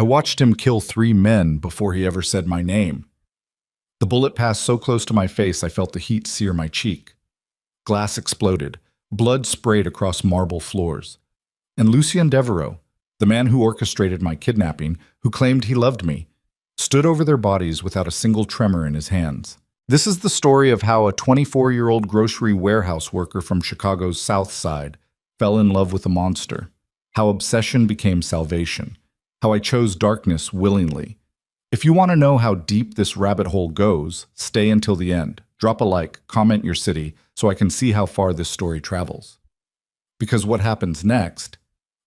I watched him kill 3 men before he ever said my name. The bullet passed so close to my face I felt the heat sear my cheek. Glass exploded. Blood sprayed across marble floors. And Lucien Devereaux, the man who orchestrated my kidnapping, who claimed he loved me, stood over their bodies without a single tremor in his hands. This is the story of how a 24-year-old grocery warehouse worker from Chicago's South Side fell in love with a monster, how obsession became salvation, how I chose darkness willingly. If you want to know how deep this rabbit hole goes, stay until the end. Drop a like, comment your city, so I can see how far this story travels. Because what happens next,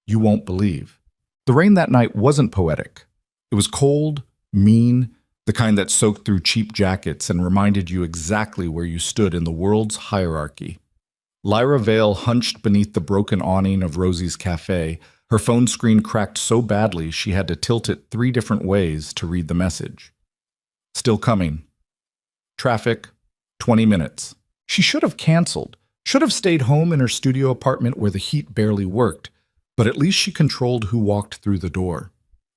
you won't believe. The rain that night wasn't poetic. It was cold, mean, the kind that soaked through cheap jackets and reminded you exactly where you stood in the world's hierarchy. Lyra Vale hunched beneath the broken awning of Rosie's cafe. Her phone screen cracked so badly she had to tilt it 3 different ways to read the message. Still coming. Traffic, 20 minutes. She should have canceled, should have stayed home in her studio apartment where the heat barely worked, but at least she controlled who walked through the door.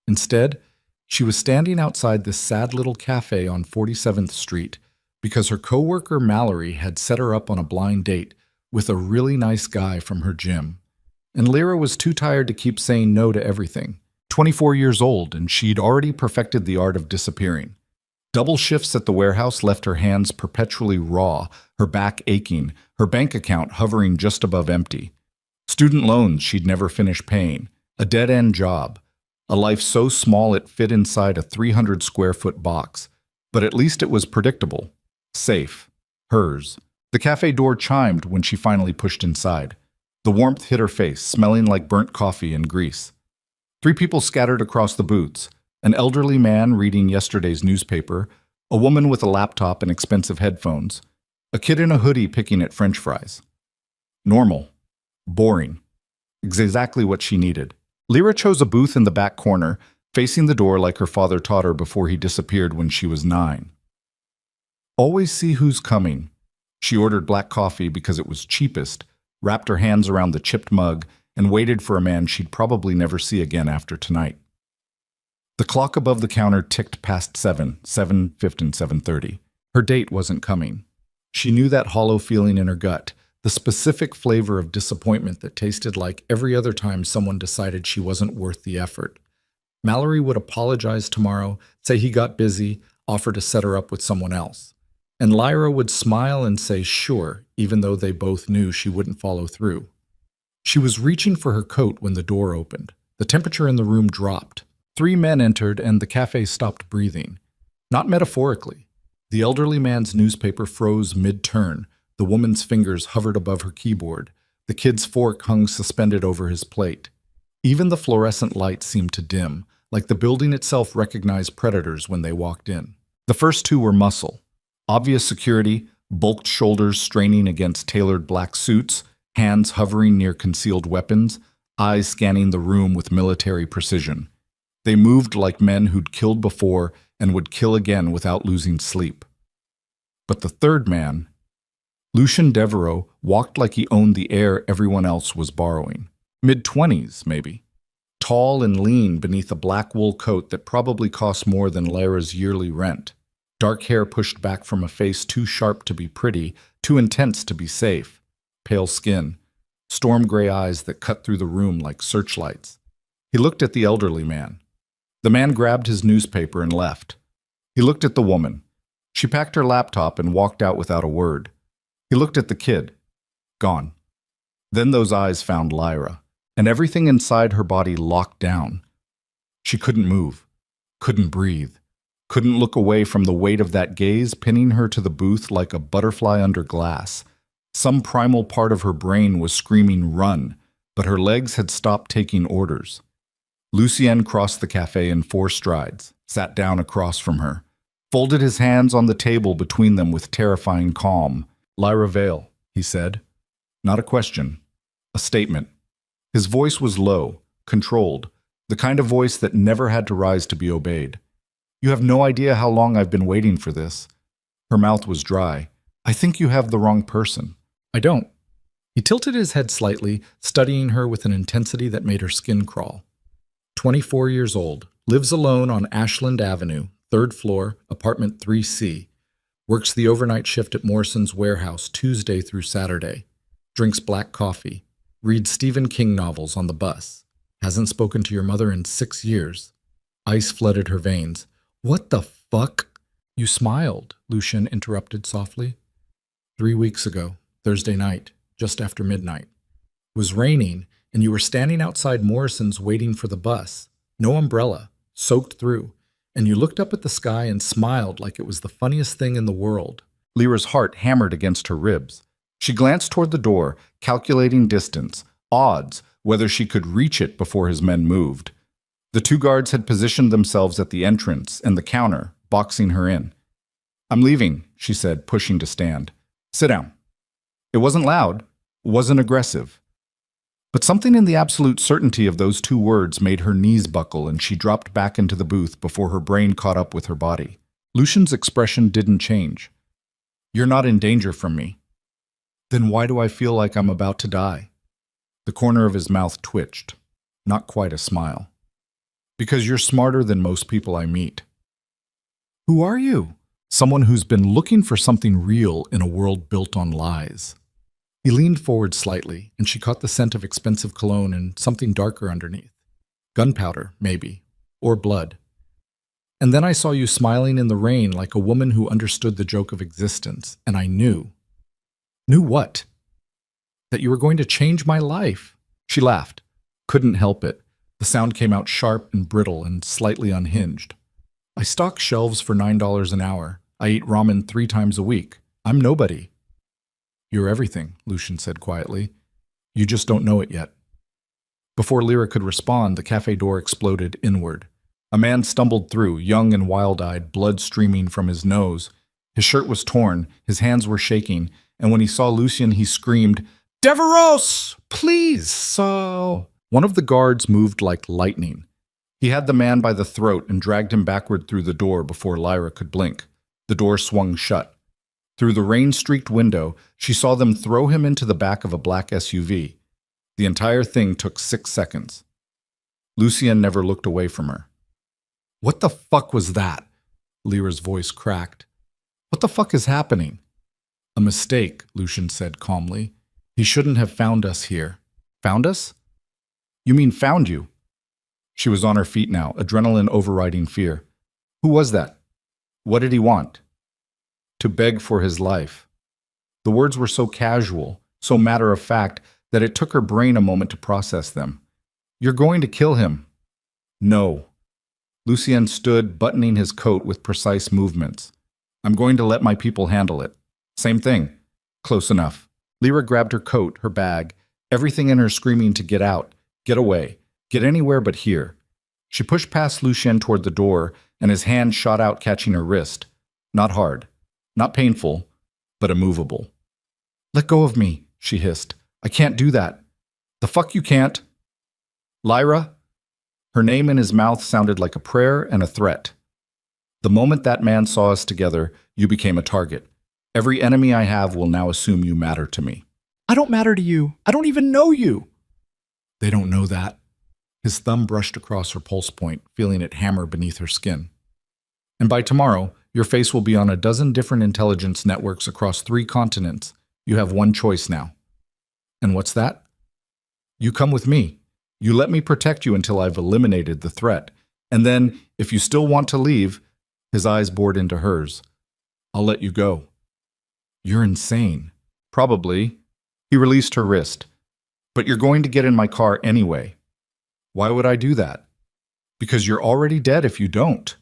Instead, she was standing outside this sad little cafe on 47th Street because her coworker Mallory had set her up on a blind date with a really nice guy from her gym. And Lyra was too tired to keep saying no to everything. 24 years old, and she'd already perfected the art of disappearing. Double shifts at the warehouse left her hands perpetually raw, her back aching, her bank account hovering just above empty. Student loans she'd never finish paying, a dead-end job, a life so small it fit inside a 300-square-foot box. But at least it was predictable, safe, hers. The cafe door chimed when she finally pushed inside. The warmth hit her face, smelling like burnt coffee and grease. 3 people scattered across the booths. An elderly man reading yesterday's newspaper, a woman with a laptop and expensive headphones, a kid in a hoodie picking at French fries. Normal. Boring. Exactly what she needed. Lyra chose a booth in the back corner, facing the door like her father taught her before he disappeared when she was 9. Always see who's coming. She ordered black coffee because it was cheapest, wrapped her hands around the chipped mug, and waited for a man she'd probably never see again after tonight. The clock above the counter ticked past 7:50 and 7:30. Her date wasn't coming. She knew that hollow feeling in her gut, the specific flavor of disappointment that tasted like every other time someone decided she wasn't worth the effort. Mallory would apologize tomorrow, say he got busy, offer to set her up with someone else. And Lyra would smile and say sure, even though they both knew she wouldn't follow through. She was reaching for her coat when the door opened. The temperature in the room dropped. 3 men entered and the cafe stopped breathing. Not metaphorically. The elderly man's newspaper froze mid-turn. The woman's fingers hovered above her keyboard. The kid's fork hung suspended over his plate. Even the fluorescent light seemed to dim, like the building itself recognized predators when they walked in. The first 2 were muscle. Obvious security, bulked shoulders straining against tailored black suits, hands hovering near concealed weapons, eyes scanning the room with military precision. They moved like men who'd killed before and would kill again without losing sleep. But the third man, Lucien Devereaux, walked like he owned the air everyone else was borrowing. Mid-20s, maybe. Tall and lean beneath a black wool coat that probably cost more than Lyra's yearly rent. Dark hair pushed back from a face too sharp to be pretty, too intense to be safe. Pale skin. Storm gray eyes that cut through the room like searchlights. He looked at the elderly man. The man grabbed his newspaper and left. He looked at the woman. She packed her laptop and walked out without a word. He looked at the kid. Gone. Then those eyes found Lyra, and everything inside her body locked down. She couldn't move, couldn't breathe, couldn't look away from the weight of that gaze pinning her to the booth like a butterfly under glass. Some primal part of her brain was screaming run, but her legs had stopped taking orders. Lucien crossed the cafe in 4 strides, sat down across from her, folded his hands on the table between them with terrifying calm. Lyra Vale, he said. Not a question, a statement. His voice was low, controlled, the kind of voice that never had to rise to be obeyed. You have no idea how long I've been waiting for this. Her mouth was dry. I think you have the wrong person. I don't. He tilted his head slightly, studying her with an intensity that made her skin crawl. 24 years old, Lives alone on Ashland Avenue, 3rd floor, apartment 3C. Works the overnight shift at Morrison's warehouse Tuesday through Saturday. Drinks black coffee. Reads Stephen King novels on the bus. Hasn't spoken to your mother in 6 years. Ice flooded her veins. What the fuck? You smiled, Lucian interrupted softly. 3 weeks ago, Thursday night, just after midnight. It was raining, and you were standing outside Morrison's waiting for the bus. No umbrella, soaked through, and you looked up at the sky and smiled like it was the funniest thing in the world. Lyra's heart hammered against her ribs. She glanced toward the door, calculating distance, odds, whether she could reach it before his men moved. The 2 guards had positioned themselves at the entrance and the counter, boxing her in. I'm leaving, she said, pushing to stand. Sit down. It wasn't loud, wasn't aggressive. But something in the absolute certainty of those 2 words made her knees buckle, and she dropped back into the booth before her brain caught up with her body. Lucian's expression didn't change. You're not in danger from me. Then why do I feel like I'm about to die? The corner of his mouth twitched. Not quite a smile. Because you're smarter than most people I meet. Who are you? Someone who's been looking for something real in a world built on lies. He leaned forward slightly, and she caught the scent of expensive cologne and something darker underneath. Gunpowder, maybe. Or blood. And then I saw you smiling in the rain like a woman who understood the joke of existence, and I knew. Knew what? That you were going to change my life. She laughed. Couldn't help it. The sound came out sharp and brittle and slightly unhinged. I stock shelves for $9 an hour. I eat ramen 3 times a week. I'm nobody. You're everything, Lucian said quietly. You just don't know it yet. Before Lyra could respond, the cafe door exploded inward. A man stumbled through, young and wild-eyed, blood streaming from his nose. His shirt was torn, his hands were shaking, and when he saw Lucian, he screamed, Deveros! Please, so... One of the guards moved like lightning. He had the man by the throat and dragged him backward through the door before Lyra could blink. The door swung shut. Through the rain-streaked window, she saw them throw him into the back of a black SUV. The entire thing took 6 seconds. Lucian never looked away from her. What the fuck was that? Lyra's voice cracked. What the fuck is happening? A mistake, Lucian said calmly. He shouldn't have found us here. Found us? You mean found you? She was on her feet now, adrenaline overriding fear. Who was that? What did he want? To beg for his life. The words were so casual, so matter-of-fact, that it took her brain a moment to process them. You're going to kill him. No. Lucien stood, buttoning his coat with precise movements. I'm going to let my people handle it. Same thing. Close enough. Lyra grabbed her coat, her bag, everything in her screaming to get out, get away, get anywhere but here. She pushed past Lucien toward the door, and his hand shot out catching her wrist. Not hard. Not painful, but immovable. Let go of me, she hissed. I can't do that. The fuck you can't? Lyra? Her name in his mouth sounded like a prayer and a threat. The moment that man saw us together, you became a target. Every enemy I have will now assume you matter to me. I don't matter to you. I don't even know you. They don't know that. His thumb brushed across her pulse point, feeling it hammer beneath her skin. And by tomorrow, your face will be on a dozen different intelligence networks across 3 continents. You have one choice now. And what's that? You come with me. You let me protect you until I've eliminated the threat. And then, if you still want to leave, his eyes bored into hers, I'll let you go. You're insane. Probably. He released her wrist. But you're going to get in my car anyway. Why would I do that? Because you're already dead if you don't.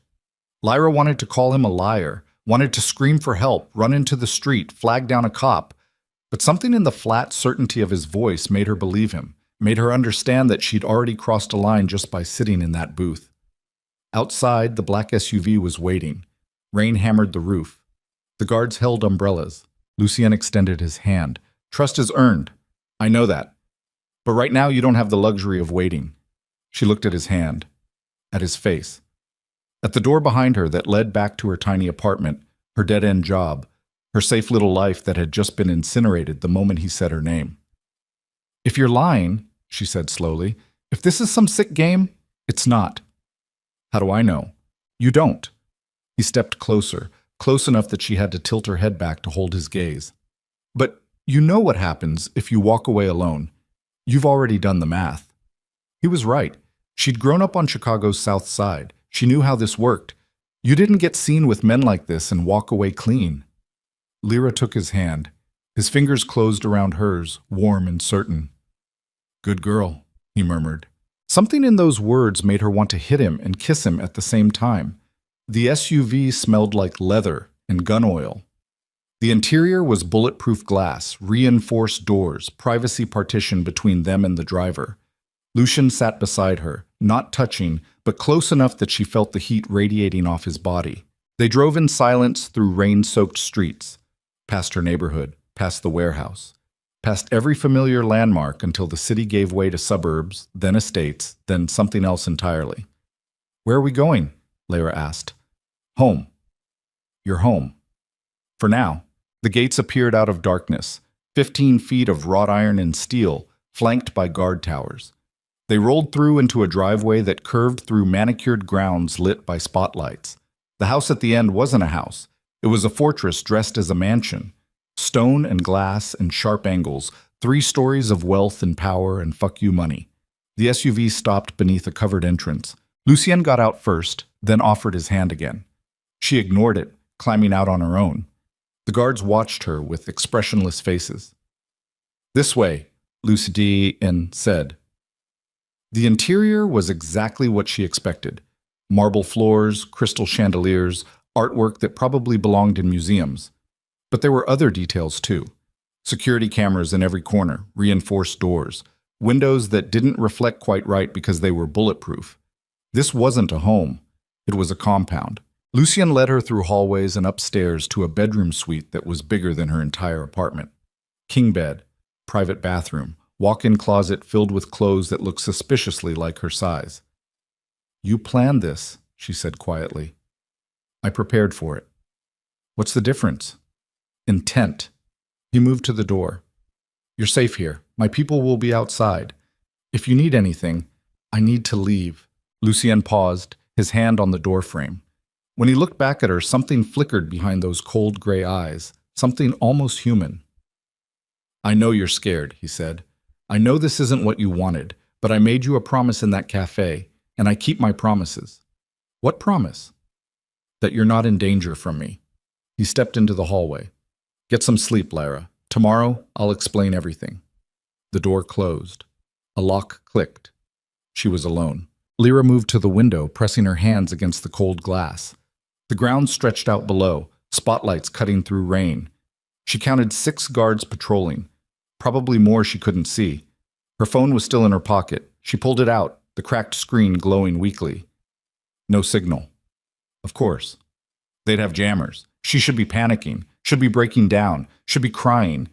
Lyra wanted to call him a liar, wanted to scream for help, run into the street, flag down a cop. But something in the flat certainty of his voice made her believe him, made her understand that she'd already crossed a line just by sitting in that booth. Outside, the black SUV was waiting. Rain hammered the roof. The guards held umbrellas. Lucien extended his hand. Trust is earned. I know that. But right now you don't have the luxury of waiting. She looked at his hand, at his face. At the door behind her that led back to her tiny apartment, her dead-end job, her safe little life that had just been incinerated the moment he said her name. If you're lying, she said slowly, if this is some sick game, it's not. How do I know? You don't. He stepped closer, close enough that she had to tilt her head back to hold his gaze. But you know what happens if you walk away alone. You've already done the math. He was right. She'd grown up on Chicago's South Side. She knew how this worked. You didn't get seen with men like this and walk away clean. Lyra took his hand. His fingers closed around hers, warm and certain. Good girl, he murmured. Something in those words made her want to hit him and kiss him at the same time. The SUV smelled like leather and gun oil. The interior was bulletproof glass, reinforced doors, privacy partition between them and the driver. Lucian sat beside her, not touching, but close enough that she felt the heat radiating off his body. They drove in silence through rain-soaked streets, past her neighborhood, past the warehouse, past every familiar landmark until the city gave way to suburbs, then estates, then something else entirely. Where are we going? Lyra asked. Home. You're home. For now. The gates appeared out of darkness, 15 feet of wrought iron and steel, flanked by guard towers. They rolled through into a driveway that curved through manicured grounds lit by spotlights. The house at the end wasn't a house. It was a fortress dressed as a mansion. Stone and glass and sharp angles, 3 stories of wealth and power and fuck you money. The SUV stopped beneath a covered entrance. Lucien got out first, then offered his hand again. She ignored it, climbing out on her own. The guards watched her with expressionless faces. This way, Lucien said. The interior was exactly what she expected. Marble floors, crystal chandeliers, artwork that probably belonged in museums. But there were other details too. Security cameras in every corner, reinforced doors, windows that didn't reflect quite right because they were bulletproof. This wasn't a home. It was a compound. Lucien led her through hallways and upstairs to a bedroom suite that was bigger than her entire apartment. King bed, private bathroom, walk-in closet filled with clothes that looked suspiciously like her size. You planned this, she said quietly. I prepared for it. What's the difference? Intent. He moved to the door. You're safe here. My people will be outside. If you need anything, I need to leave. Lucien paused, his hand on the doorframe. When he looked back at her, something flickered behind those cold gray eyes, something almost human. I know you're scared, he said. I know this isn't what you wanted, but I made you a promise in that cafe, and I keep my promises. What promise? That you're not in danger from me. He stepped into the hallway. Get some sleep, Lyra. Tomorrow, I'll explain everything. The door closed. A lock clicked. She was alone. Lyra moved to the window, pressing her hands against the cold glass. The ground stretched out below, spotlights cutting through rain. She counted 6 guards patrolling. Probably more she couldn't see. Her phone was still in her pocket. She pulled it out, the cracked screen glowing weakly. No signal. Of course. They'd have jammers. She should be panicking, should be breaking down, should be crying.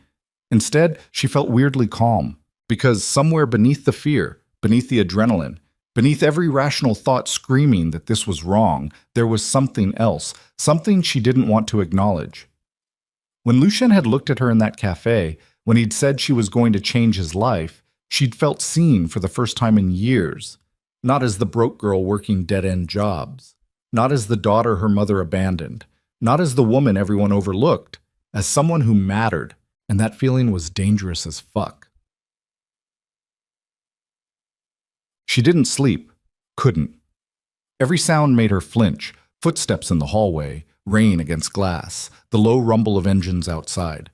Instead, she felt weirdly calm, because somewhere beneath the fear, beneath the adrenaline, beneath every rational thought screaming that this was wrong, there was something else, something she didn't want to acknowledge. When Lucien had looked at her in that cafe, when he'd said she was going to change his life, she'd felt seen for the first time in years, not as the broke girl working dead-end jobs, not as the daughter her mother abandoned, not as the woman everyone overlooked, as someone who mattered, and that feeling was dangerous as fuck. She didn't sleep, couldn't. Every sound made her flinch, footsteps in the hallway, rain against glass, the low rumble of engines outside.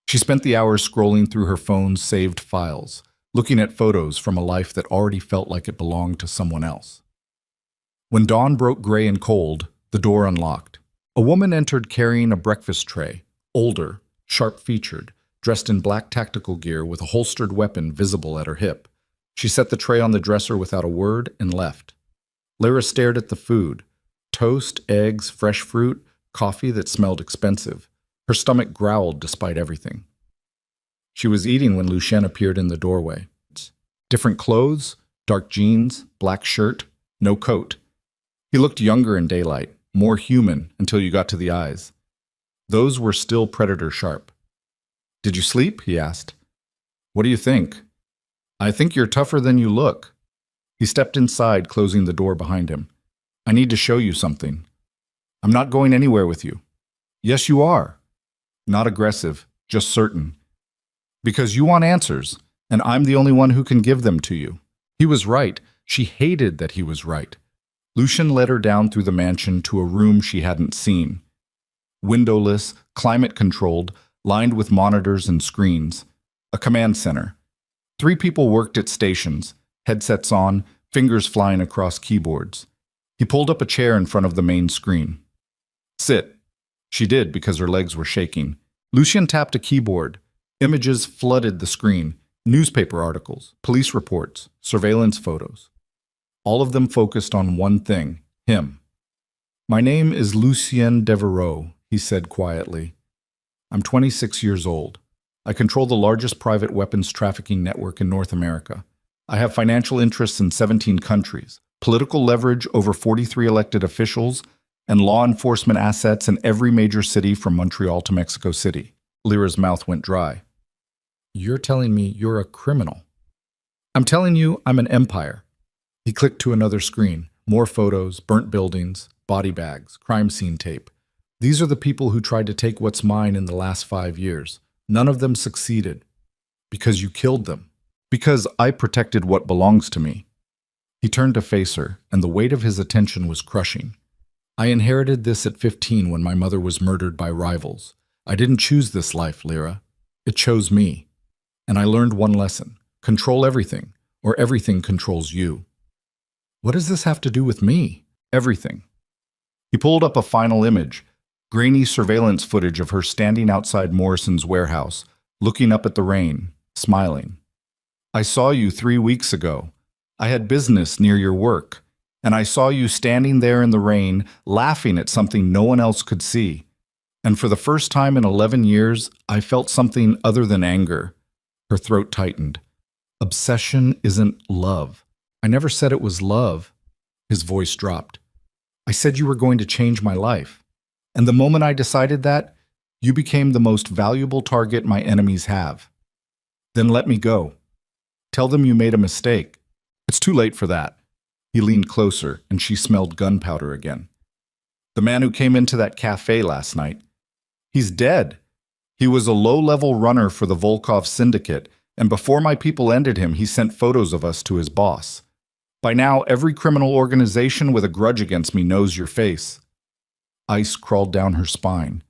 She spent the hours scrolling through her phone's saved files, looking at photos from a life that already felt like it belonged to someone else. When dawn broke gray and cold, the door unlocked. A woman entered carrying a breakfast tray, older, sharp-featured, dressed in black tactical gear with a holstered weapon visible at her hip. She set the tray on the dresser without a word and left. Lyra stared at the food. Toast, eggs, fresh fruit, coffee that smelled expensive. Her stomach growled despite everything. She was eating when Lucien appeared in the doorway. Different clothes, dark jeans, black shirt, no coat. He looked younger in daylight, more human until you got to the eyes. Those were still predator sharp. Did you sleep? He asked. What do you think? I think you're tougher than you look. He stepped inside, closing the door behind him. I need to show you something. I'm not going anywhere with you. Yes, you are. Not aggressive, just certain. Because you want answers, and I'm the only one who can give them to you. He was right. She hated that he was right. Lucian led her down through the mansion to a room she hadn't seen. Windowless, climate-controlled, lined with monitors and screens. A command center. 3 people worked at stations, headsets on, fingers flying across keyboards. He pulled up a chair in front of the main screen. Sit. She did because her legs were shaking. Lucian tapped a keyboard. Images flooded the screen. Newspaper articles, police reports, surveillance photos. All of them focused on one thing, him. My name is Lucien Devereaux, he said quietly. I'm 26 years old. I control the largest private weapons trafficking network in North America. I have financial interests in 17 countries, political leverage over 43 elected officials, and law enforcement assets in every major city from Montreal to Mexico City. Lyra's mouth went dry. You're telling me you're a criminal. I'm telling you I'm an empire. He clicked to another screen. More photos, burnt buildings, body bags, crime scene tape. These are the people who tried to take what's mine in the last 5 years. None of them succeeded. Because you killed them. Because I protected what belongs to me. He turned to face her, and the weight of his attention was crushing. I inherited this at 15 when my mother was murdered by rivals. I didn't choose this life, Lyra. It chose me. And I learned one lesson. Control everything, or everything controls you. What does this have to do with me? Everything. He pulled up a final image, grainy surveillance footage of her standing outside Morrison's warehouse, looking up at the rain, smiling. I saw you 3 weeks ago. I had business near your work, and I saw you standing there in the rain, laughing at something no one else could see. And for the first time in 11 years, I felt something other than anger. Her throat tightened. Obsession isn't love. I never said it was love. His voice dropped. I said you were going to change my life. And the moment I decided that, you became the most valuable target my enemies have. Then let me go. Tell them you made a mistake. It's too late for that. He leaned closer, and she smelled gunpowder again. The man who came into that cafe last night, he's dead. He was a low-level runner for the Volkov Syndicate, and before my people ended him, he sent photos of us to his boss. By now, every criminal organization with a grudge against me knows your face. Ice crawled down her spine.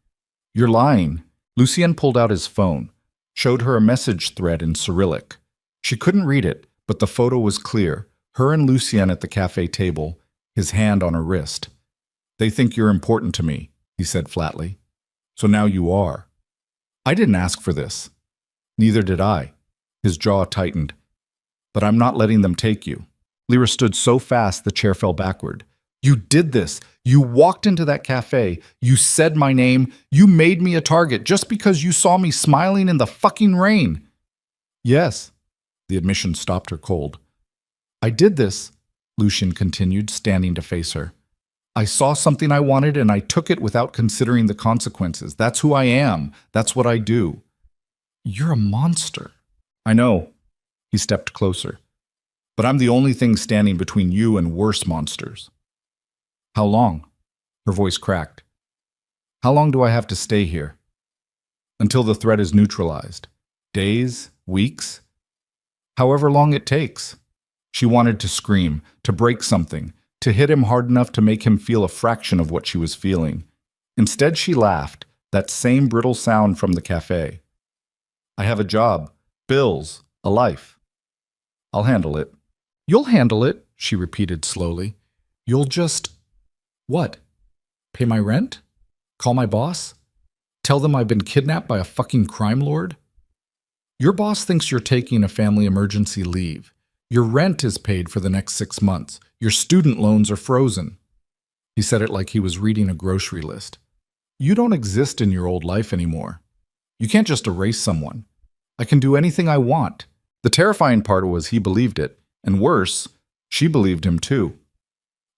You're lying. Lucien pulled out his phone, showed her a message thread in Cyrillic. She couldn't read it, but the photo was clear. Her and Lucien at the cafe table, his hand on her wrist. They think you're important to me, he said flatly. So now you are. I didn't ask for this. Neither did I. His jaw tightened. But I'm not letting them take you. Lyra stood so fast the chair fell backward. You did this. You walked into that cafe. You said my name. You made me a target just because you saw me smiling in the fucking rain. Yes. The admission stopped her cold. I did this, Lucien continued, standing to face her. I saw something I wanted and I took it without considering the consequences. That's who I am. That's what I do. You're a monster. I know. He stepped closer. But I'm the only thing standing between you and worse monsters. How long? Her voice cracked. How long do I have to stay here? Until the threat is neutralized. Days? Weeks? However long it takes. She wanted to scream, to break something, to hit him hard enough to make him feel a fraction of what she was feeling. Instead, she laughed, that same brittle sound from the cafe. I have a job, bills, a life. I'll handle it. You'll handle it, she repeated slowly. You'll just... What? Pay my rent? Call my boss? Tell them I've been kidnapped by a fucking crime lord? Your boss thinks you're taking a family emergency leave. Your rent is paid for the next 6 months. Your student loans are frozen. He said it like he was reading a grocery list. You don't exist in your old life anymore. You can't just erase someone. I can do anything I want. The terrifying part was he believed it, and worse, she believed him too.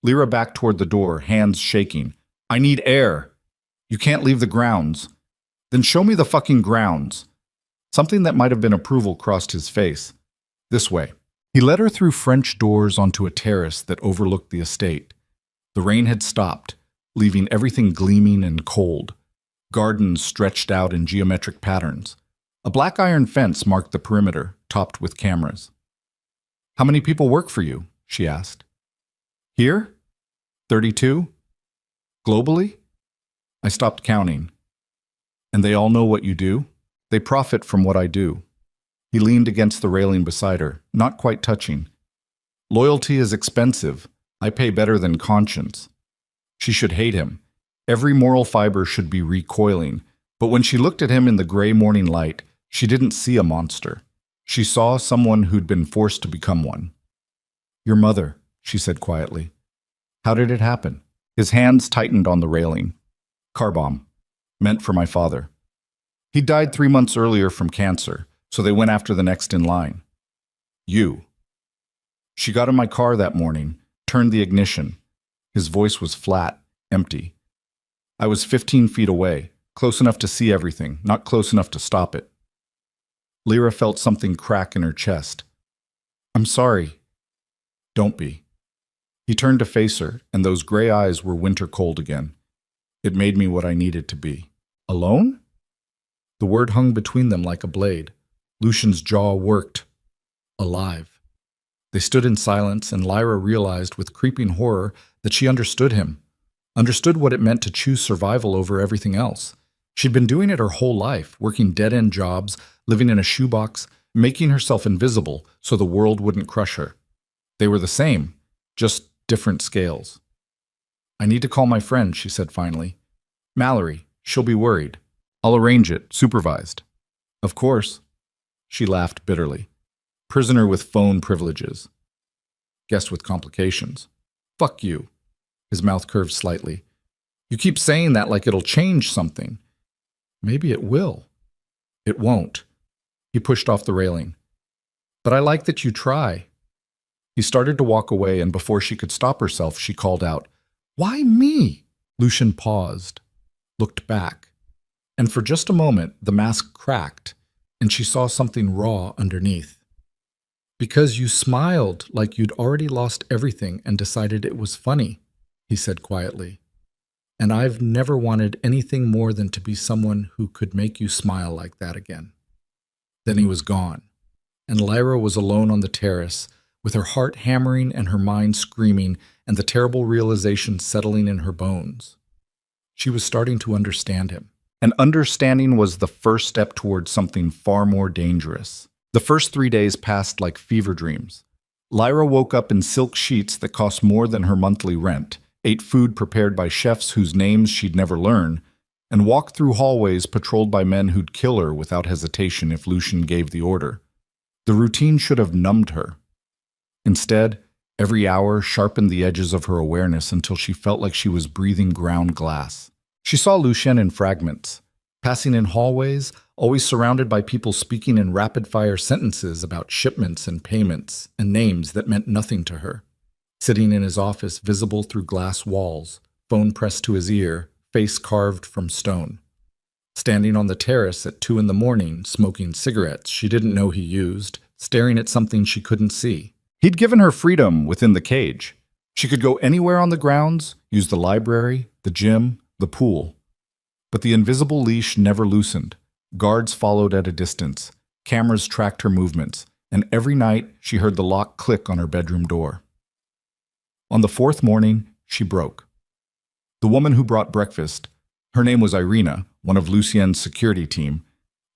Lyra backed toward the door, hands shaking. I need air. You can't leave the grounds. Then show me the fucking grounds. Something that might have been approval crossed his face. This way. He led her through French doors onto a terrace that overlooked the estate. The rain had stopped, leaving everything gleaming and cold. Gardens stretched out in geometric patterns. A black iron fence marked the perimeter, topped with cameras. "How many people work for you?" she asked. "Here? 32? Globally?" I stopped counting. "And they all know what you do? They profit from what I do." He leaned against the railing beside her, not quite touching. "Loyalty is expensive. I pay better than conscience." She should hate him. Every moral fiber should be recoiling. But when she looked at him in the gray morning light, she didn't see a monster. She saw someone who'd been forced to become one. "Your mother," she said quietly. "How did it happen?" His hands tightened on the railing. "Car bomb. Meant for my father. He died 3 months earlier from cancer, so they went after the next in line. You." She got in my car that morning, turned the ignition. His voice was flat, empty. I was 15 feet away, close enough to see everything, not close enough to stop it. Lyra felt something crack in her chest. "I'm sorry." "Don't be." He turned to face her, and those gray eyes were winter cold again. It made me what I needed to be. "Alone?" The word hung between them like a blade. Lucian's jaw worked. Alive. They stood in silence, and Lyra realized with creeping horror that she understood him, understood what it meant to choose survival over everything else. She'd been doing it her whole life, working dead-end jobs, living in a shoebox, making herself invisible so the world wouldn't crush her. They were the same, just different scales. "I need to call my friend," she said finally. "Mallory, she'll be worried. I'll arrange it, supervised." "Of course." She laughed bitterly. Prisoner with phone privileges. Guest with complications. "Fuck you." His mouth curved slightly. "You keep saying that like it'll change something." "Maybe it will." "It won't." He pushed off the railing. "But I like that you try." He started to walk away, and before she could stop herself, she called out, "Why me?" Lucian paused, looked back, and for just a moment the mask cracked, and she saw something raw underneath. "Because you smiled like you'd already lost everything and decided it was funny," he said quietly. "And I've never wanted anything more than to be someone who could make you smile like that again." Then he was gone, and Lyra was alone on the terrace, with her heart hammering and her mind screaming, and the terrible realization settling in her bones. She was starting to understand him. And understanding was the first step towards something far more dangerous. The first 3 days passed like fever dreams. Lyra woke up in silk sheets that cost more than her monthly rent, ate food prepared by chefs whose names she'd never learn, and walked through hallways patrolled by men who'd kill her without hesitation if Lucian gave the order. The routine should have numbed her. Instead, every hour sharpened the edges of her awareness until she felt like she was breathing ground glass. She saw Lucian in fragments, passing in hallways, always surrounded by people speaking in rapid-fire sentences about shipments and payments and names that meant nothing to her. Sitting in his office, visible through glass walls, phone pressed to his ear, face carved from stone. Standing on the terrace at 2 a.m, smoking cigarettes she didn't know he used, staring at something she couldn't see. He'd given her freedom within the cage. She could go anywhere on the grounds, use the library, the gym, the pool. But the invisible leash never loosened. Guards followed at a distance. Cameras tracked her movements, and every night she heard the lock click on her bedroom door. On the 4th morning, she broke. The woman who brought breakfast, her name was Irina, one of Lucien's security team,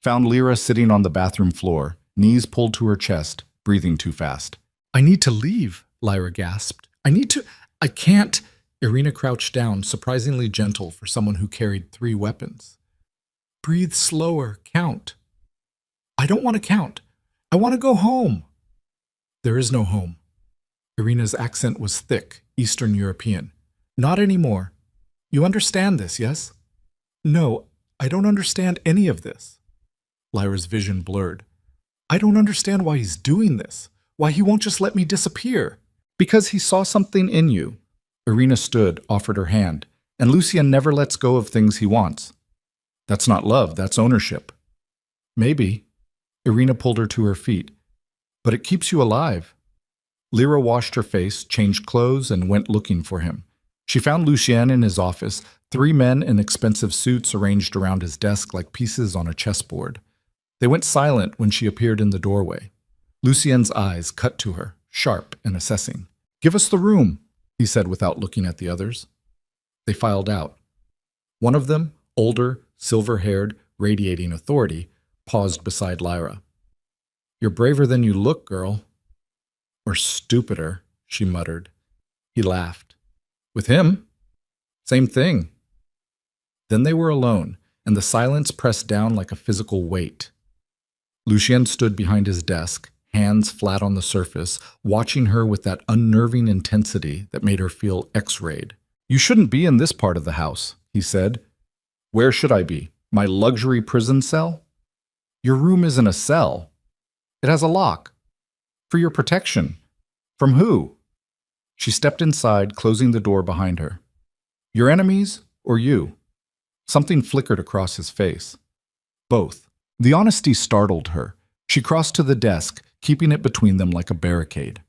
found Lyra sitting on the bathroom floor, knees pulled to her chest, breathing too fast. "I need to leave," Lyra gasped. I can't." Irina crouched down, surprisingly gentle for someone who carried 3 weapons. "Breathe slower, count." "I don't want to count. I want to go home." "There is no home." Irina's accent was thick, Eastern European. "Not anymore. You understand this, yes?" "No, I don't understand any of this." Lyra's vision blurred. "I don't understand why he's doing this, why he won't just let me disappear." "Because he saw something in you." Irina stood, offered her hand, and Lucien never lets go of things he wants. "That's not love, that's ownership." "Maybe." Irina pulled her to her feet. "But it keeps you alive." Lyra washed her face, changed clothes, and went looking for him. She found Lucien in his office, 3 men in expensive suits arranged around his desk like pieces on a chessboard. They went silent when she appeared in the doorway. Lucien's eyes cut to her, sharp and assessing. "Give us the room," he said without looking at the others. They filed out. One of them, older, silver-haired, radiating authority, paused beside Lyra. "You're braver than you look, girl." "Or stupider," she muttered. He laughed. "With him? Same thing." Then they were alone, and the silence pressed down like a physical weight. Lucien stood behind his desk, hands flat on the surface, watching her with that unnerving intensity that made her feel X-rayed. "You shouldn't be in this part of the house," he said. "Where should I be? My luxury prison cell?" "Your room isn't a cell. It has a lock. For your protection." "From who?" She stepped inside, closing the door behind her. "Your enemies or you?" Something flickered across his face. "Both." The honesty startled her. She crossed to the desk, keeping it between them like a barricade.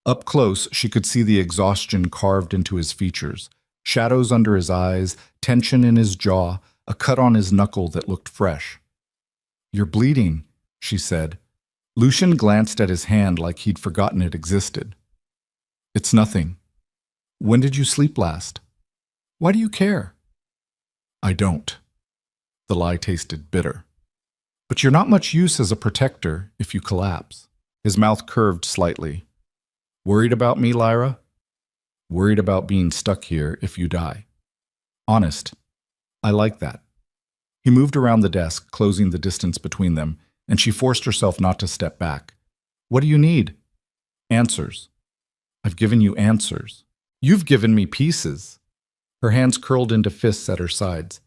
Up close, she could see the exhaustion carved into his features, shadows under his eyes, tension in his jaw, a cut on his knuckle that looked fresh. "You're bleeding," she said. Lucien glanced at his hand like he'd forgotten it existed. "It's nothing. When did you sleep last? Why do you care?" "I don't." The lie tasted bitter. "But you're not much use as a protector if you collapse." His mouth curved slightly. "Worried about me, Lyra? Worried about being stuck here if you die. Honest. I like that." He moved around the desk, closing the distance between them, and she forced herself not to step back. "What do you need?" "Answers." "I've given you answers." "You've given me pieces." Her hands curled into fists at her sides.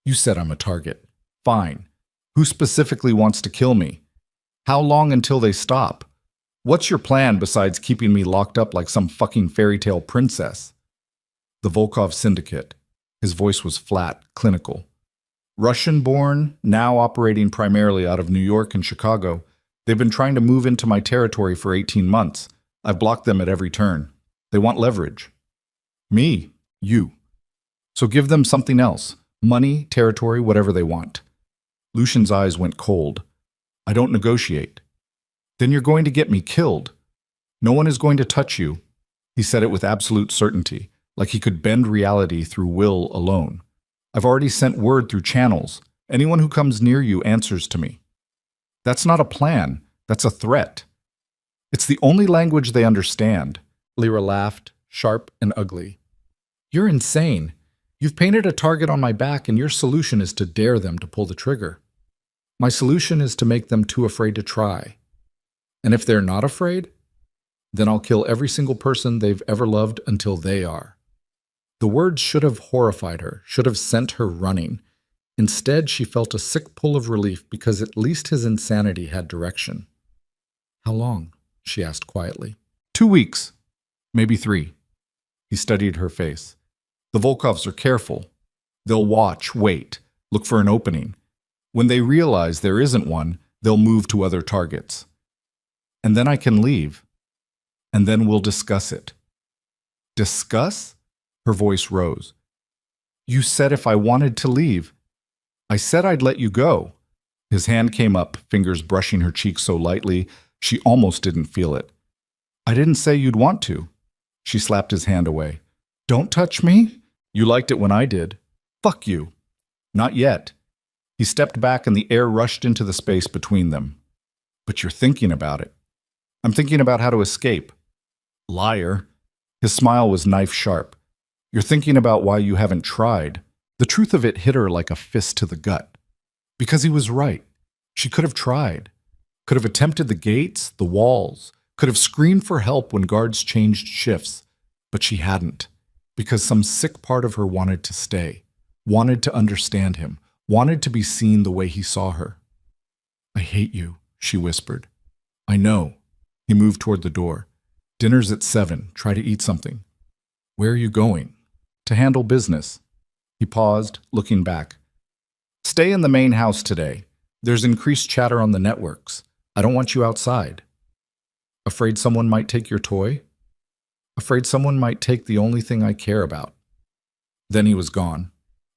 "You said I'm a target. Fine. Who specifically wants to kill me? How long until they stop? What's your plan besides keeping me locked up like some fucking fairy tale princess?" "The Volkov Syndicate." His voice was flat, clinical. "Russian-born, now operating primarily out of New York and Chicago. They've been trying to move into my territory for 18 months. I've blocked them at every turn. They want leverage." "Me? You. So give them something else. Money, territory, whatever they want." Lucien's eyes went cold. "I don't negotiate." "Then you're going to get me killed." "No one is going to touch you." He said it with absolute certainty, like he could bend reality through will alone. "I've already sent word through channels. Anyone who comes near you answers to me." "That's not a plan. That's a threat." "It's the only language they understand." Lyra laughed, sharp and ugly. "You're insane. You've painted a target on my back, and your solution is to dare them to pull the trigger. My solution is to make them too afraid to try. And if they're not afraid, then I'll kill every single person they've ever loved until they are." The words should have horrified her, should have sent her running. Instead, she felt a sick pull of relief because at least his insanity had direction. "How long?" she asked quietly. 2 weeks. Maybe 3. He studied her face. "The Volkovs are careful. They'll watch, wait, look for an opening. When they realize there isn't one, they'll move to other targets. And then I can leave. And then we'll discuss it." "Discuss?" Her voice rose. "You said if I wanted to leave." "I said I'd let you go." His hand came up, fingers brushing her cheek so lightly, she almost didn't feel it. "I didn't say you'd want to." She slapped his hand away. "Don't touch me." "You liked it when I did." "Fuck you." "Not yet." He stepped back and the air rushed into the space between them. "But you're thinking about it." "I'm thinking about how to escape." "Liar." His smile was knife sharp. "You're thinking about why you haven't tried." The truth of it hit her like a fist to the gut. Because he was right. She could have tried. Could have attempted the gates, the walls. Could have screamed for help when guards changed shifts. But she hadn't. Because some sick part of her wanted to stay. Wanted to understand him. Wanted to be seen the way he saw her. "I hate you," she whispered. "I know." He moved toward the door. "Dinner's at 7. Try to eat something." "Where are you going?" "To handle business." He paused, looking back. "Stay in the main house today. There's increased chatter on the networks. I don't want you outside." "Afraid someone might take your toy?" "Afraid someone might take the only thing I care about." Then he was gone,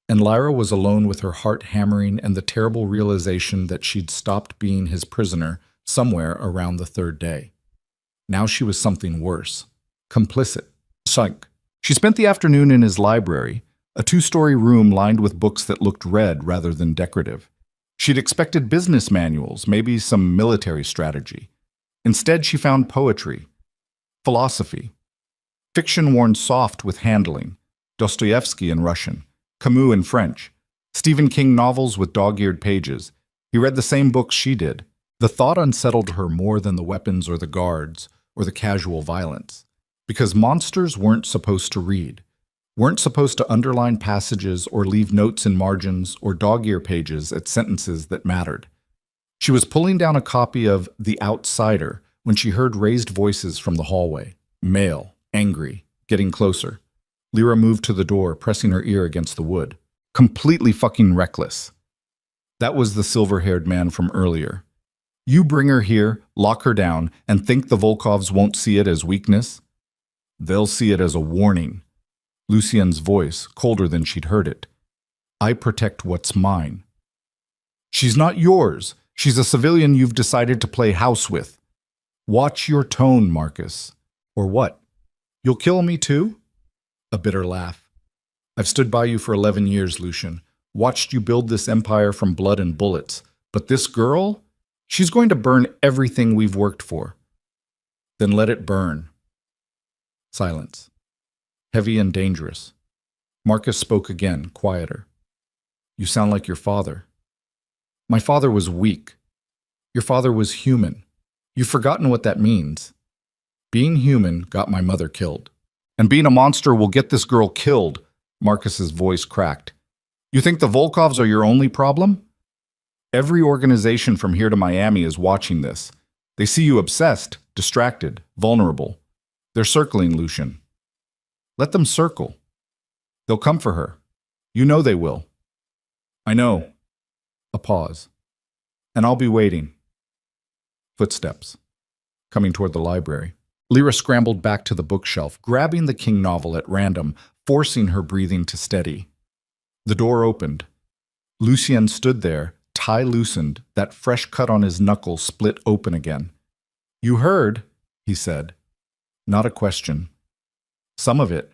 and Lyra was alone with her heart hammering and the terrible realization that she'd stopped being his prisoner somewhere around the third day. Now she was something worse. Complicit. Psych. She spent the afternoon in his library, a two-story room lined with books that looked red rather than decorative. She'd expected business manuals, maybe some military strategy. Instead, she found poetry, philosophy, fiction worn soft with handling, Dostoevsky in Russian, Camus in French, Stephen King novels with dog-eared pages. He read the same books she did. The thought unsettled her more than the weapons or the guards or the casual violence. Because monsters weren't supposed to read, weren't supposed to underline passages or leave notes in margins or dog-ear pages at sentences that mattered. She was pulling down a copy of The Outsider when she heard raised voices from the hallway. Male, angry, getting closer. Lyra moved to the door, pressing her ear against the wood. Completely fucking reckless. That was the silver-haired man from earlier. You bring her here, lock her down, and think the Volkovs won't see it as weakness? They'll see it as a warning. Lucien's voice, colder than she'd heard it. I protect what's mine. She's not yours. She's a civilian you've decided to play house with. Watch your tone, Marcus. Or what? You'll kill me too? A bitter laugh. I've stood by you for 11 years, Lucian. Watched you build this empire from blood and bullets. But this girl? She's going to burn everything we've worked for. Then let it burn. Silence. Heavy and dangerous. Marcus spoke again, quieter. You sound like your father. My father was weak. Your father was human. You've forgotten what that means. Being human got my mother killed. And being a monster will get this girl killed. Marcus's voice cracked. You think the Volkovs are your only problem? Every organization from here to Miami is watching this. They see you obsessed, distracted, vulnerable. They're circling, Lucian. Let them circle. They'll come for her. You know they will. I know. A pause. And I'll be waiting. Footsteps. Coming toward the library. Lyra scrambled back to the bookshelf, grabbing the King novel at random, forcing her breathing to steady. The door opened. Lucien stood there, tie loosened, that fresh cut on his knuckle split open again. You heard, he said. Not a question. Some of it.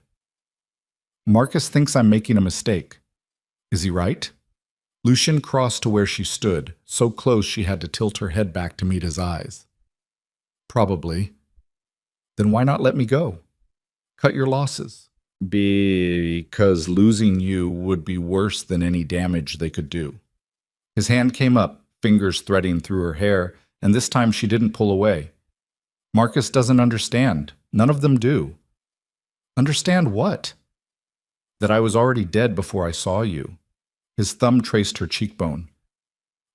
Marcus thinks I'm making a mistake. Is he right? Lucien crossed to where she stood, so close she had to tilt her head back to meet his eyes. Probably. Then why not let me go? Cut your losses. Because losing you would be worse than any damage they could do. His hand came up, fingers threading through her hair, and this time she didn't pull away. Marcus doesn't understand. None of them do. Understand what? That I was already dead before I saw you. His thumb traced her cheekbone.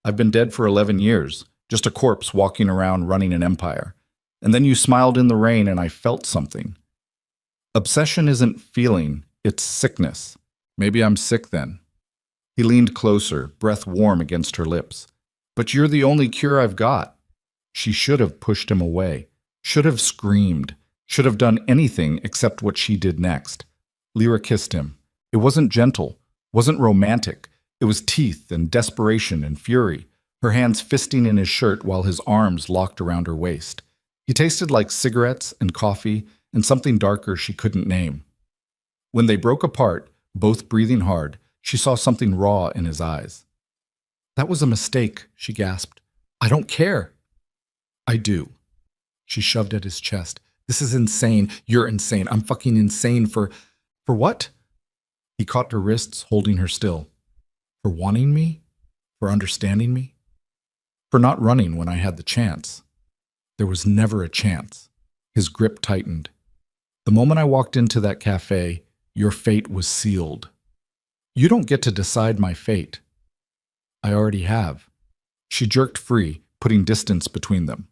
I've been dead for 11 years, just a corpse walking around running an empire. And then you smiled in the rain and I felt something. Obsession isn't feeling, it's sickness. Maybe I'm sick then. He leaned closer, breath warm against her lips. But you're the only cure I've got. She should have pushed him away, should have screamed, should have done anything except what she did next. Lyra kissed him. It wasn't gentle, wasn't romantic. It was teeth and desperation and fury, her hands fisting in his shirt while his arms locked around her waist. He tasted like cigarettes and coffee and something darker she couldn't name. When they broke apart, both breathing hard, she saw something raw in his eyes. That was a mistake, she gasped. I don't care. I do. She shoved at his chest. This is insane. You're insane. I'm fucking insane for what? He caught her wrists, holding her still. For wanting me? For understanding me? For not running when I had the chance. There was never a chance. His grip tightened. The moment I walked into that cafe, your fate was sealed. You don't get to decide my fate. I already have. She jerked free, putting distance between them.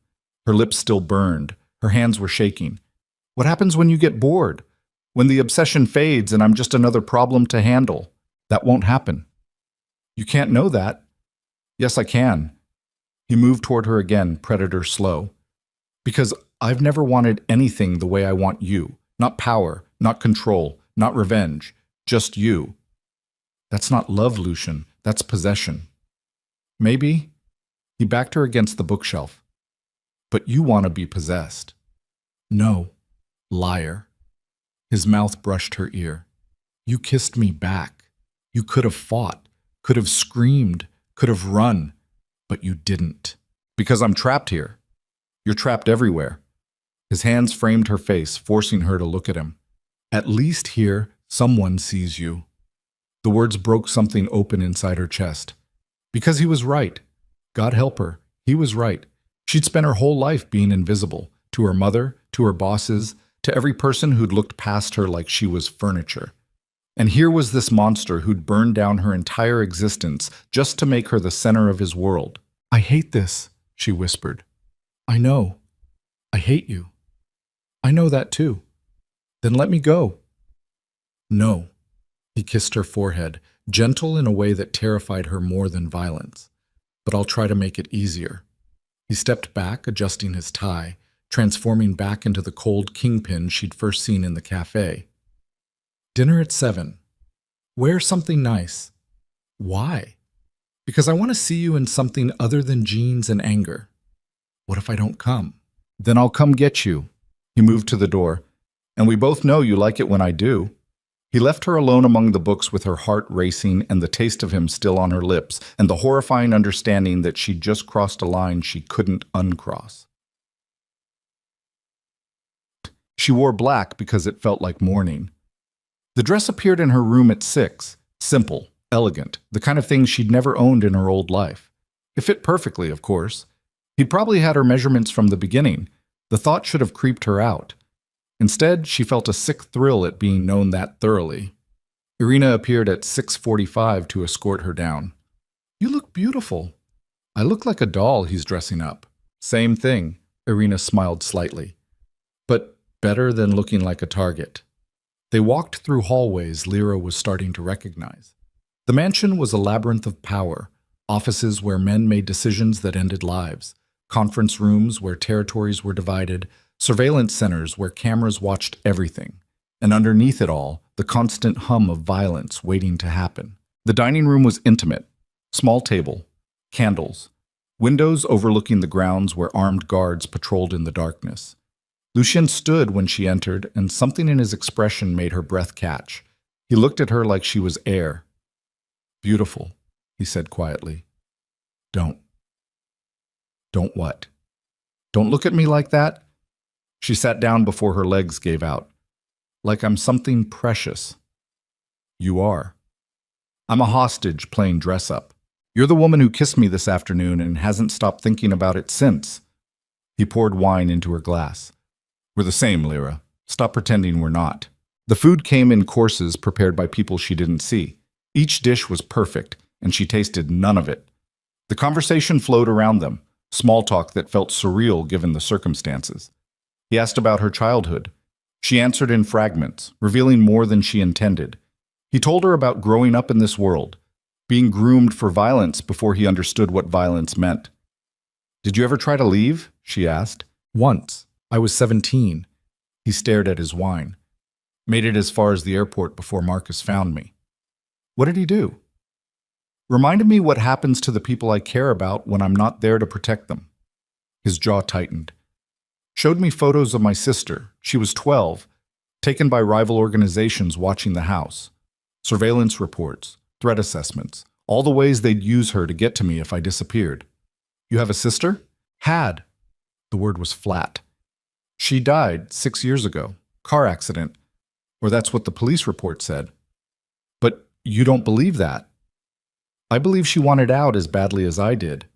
Her lips still burned. Her hands were shaking. What happens when you get bored? When the obsession fades and I'm just another problem to handle? That won't happen. You can't know that. Yes, I can. He moved toward her again, predator slow. Because I've never wanted anything the way I want you. Not power, not control, not revenge. Just you. That's not love, Lucian. That's possession. Maybe. He backed her against the bookshelf. But you want to be possessed. No. Liar. His mouth brushed her ear. You kissed me back. You could have fought, could have screamed, could have run, but you didn't. Because I'm trapped here. You're trapped everywhere. His hands framed her face, forcing her to look at him. At least here, someone sees you. The words broke something open inside her chest. Because he was right. God help her. He was right. She'd spent her whole life being invisible, to her mother, to her bosses, to every person who'd looked past her like she was furniture. And here was this monster who'd burned down her entire existence just to make her the center of his world. I hate this, she whispered. I know. I hate you. I know that too. Then let me go. No. He kissed her forehead, gentle in a way that terrified her more than violence. But I'll try to make it easier. He stepped back, adjusting his tie, transforming back into the cold kingpin she'd first seen in the cafe. Dinner at 7. Wear something nice. Why? Because I want to see you in something other than jeans and anger. What if I don't come? Then I'll come get you. He moved to the door. And we both know you like it when I do. He left her alone among the books with her heart racing and the taste of him still on her lips, and the horrifying understanding that she'd just crossed a line she couldn't uncross. She wore black because it felt like mourning. The dress appeared in her room at 6, simple, elegant, the kind of thing she'd never owned in her old life. It fit perfectly, of course. He'd probably had her measurements from the beginning. The thought should have creeped her out. Instead, she felt a sick thrill at being known that thoroughly. Irina appeared at 6:45 to escort her down. You look beautiful. I look like a doll he's dressing up. Same thing, Irina smiled slightly. But better than looking like a target. They walked through hallways Lyra was starting to recognize. The mansion was a labyrinth of power, offices where men made decisions that ended lives, conference rooms where territories were divided, surveillance centers where cameras watched everything, and underneath it all, the constant hum of violence waiting to happen. The dining room was intimate. Small table, candles, windows overlooking the grounds where armed guards patrolled in the darkness. Lucien stood when she entered, and something in his expression made her breath catch. He looked at her like she was air. Beautiful, he said quietly. Don't what? Don't look at me like that? She sat down before her legs gave out. Like I'm something precious. You are. I'm a hostage playing dress-up. You're the woman who kissed me this afternoon and hasn't stopped thinking about it since. He poured wine into her glass. We're the same, Lyra. Stop pretending we're not. The food came in courses prepared by people she didn't see. Each dish was perfect, and she tasted none of it. The conversation flowed around them, small talk that felt surreal given the circumstances. He asked about her childhood. She answered in fragments, revealing more than she intended. He told her about growing up in this world, being groomed for violence before he understood what violence meant. Did you ever try to leave? She asked. Once. I was 17. He stared at his wine. Made it as far as the airport before Marcus found me. What did he do? Reminded me what happens to the people I care about when I'm not there to protect them. His jaw tightened. Showed me photos of my sister. She was 12, taken by rival organizations watching the house. Surveillance reports, threat assessments, all the ways they'd use her to get to me if I disappeared. You have a sister? Had. The word was flat. She died 6 years ago. Car accident. Or that's what the police report said. But you don't believe that. I believe she wanted out as badly as I did.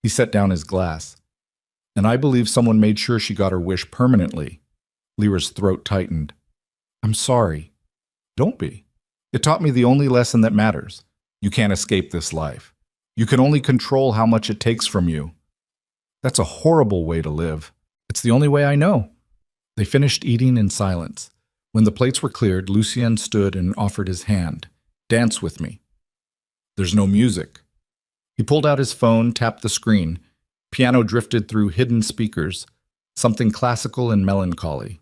He set down his glass. And I believe someone made sure she got her wish permanently. Lyra's throat tightened. I'm sorry. Don't be. It taught me the only lesson that matters. You can't escape this life. You can only control how much it takes from you. That's a horrible way to live. It's the only way I know. They finished eating in silence. When the plates were cleared, Lucien stood and offered his hand. Dance with me. There's no music. He pulled out his phone, tapped the screen. Piano drifted through hidden speakers, something classical and melancholy.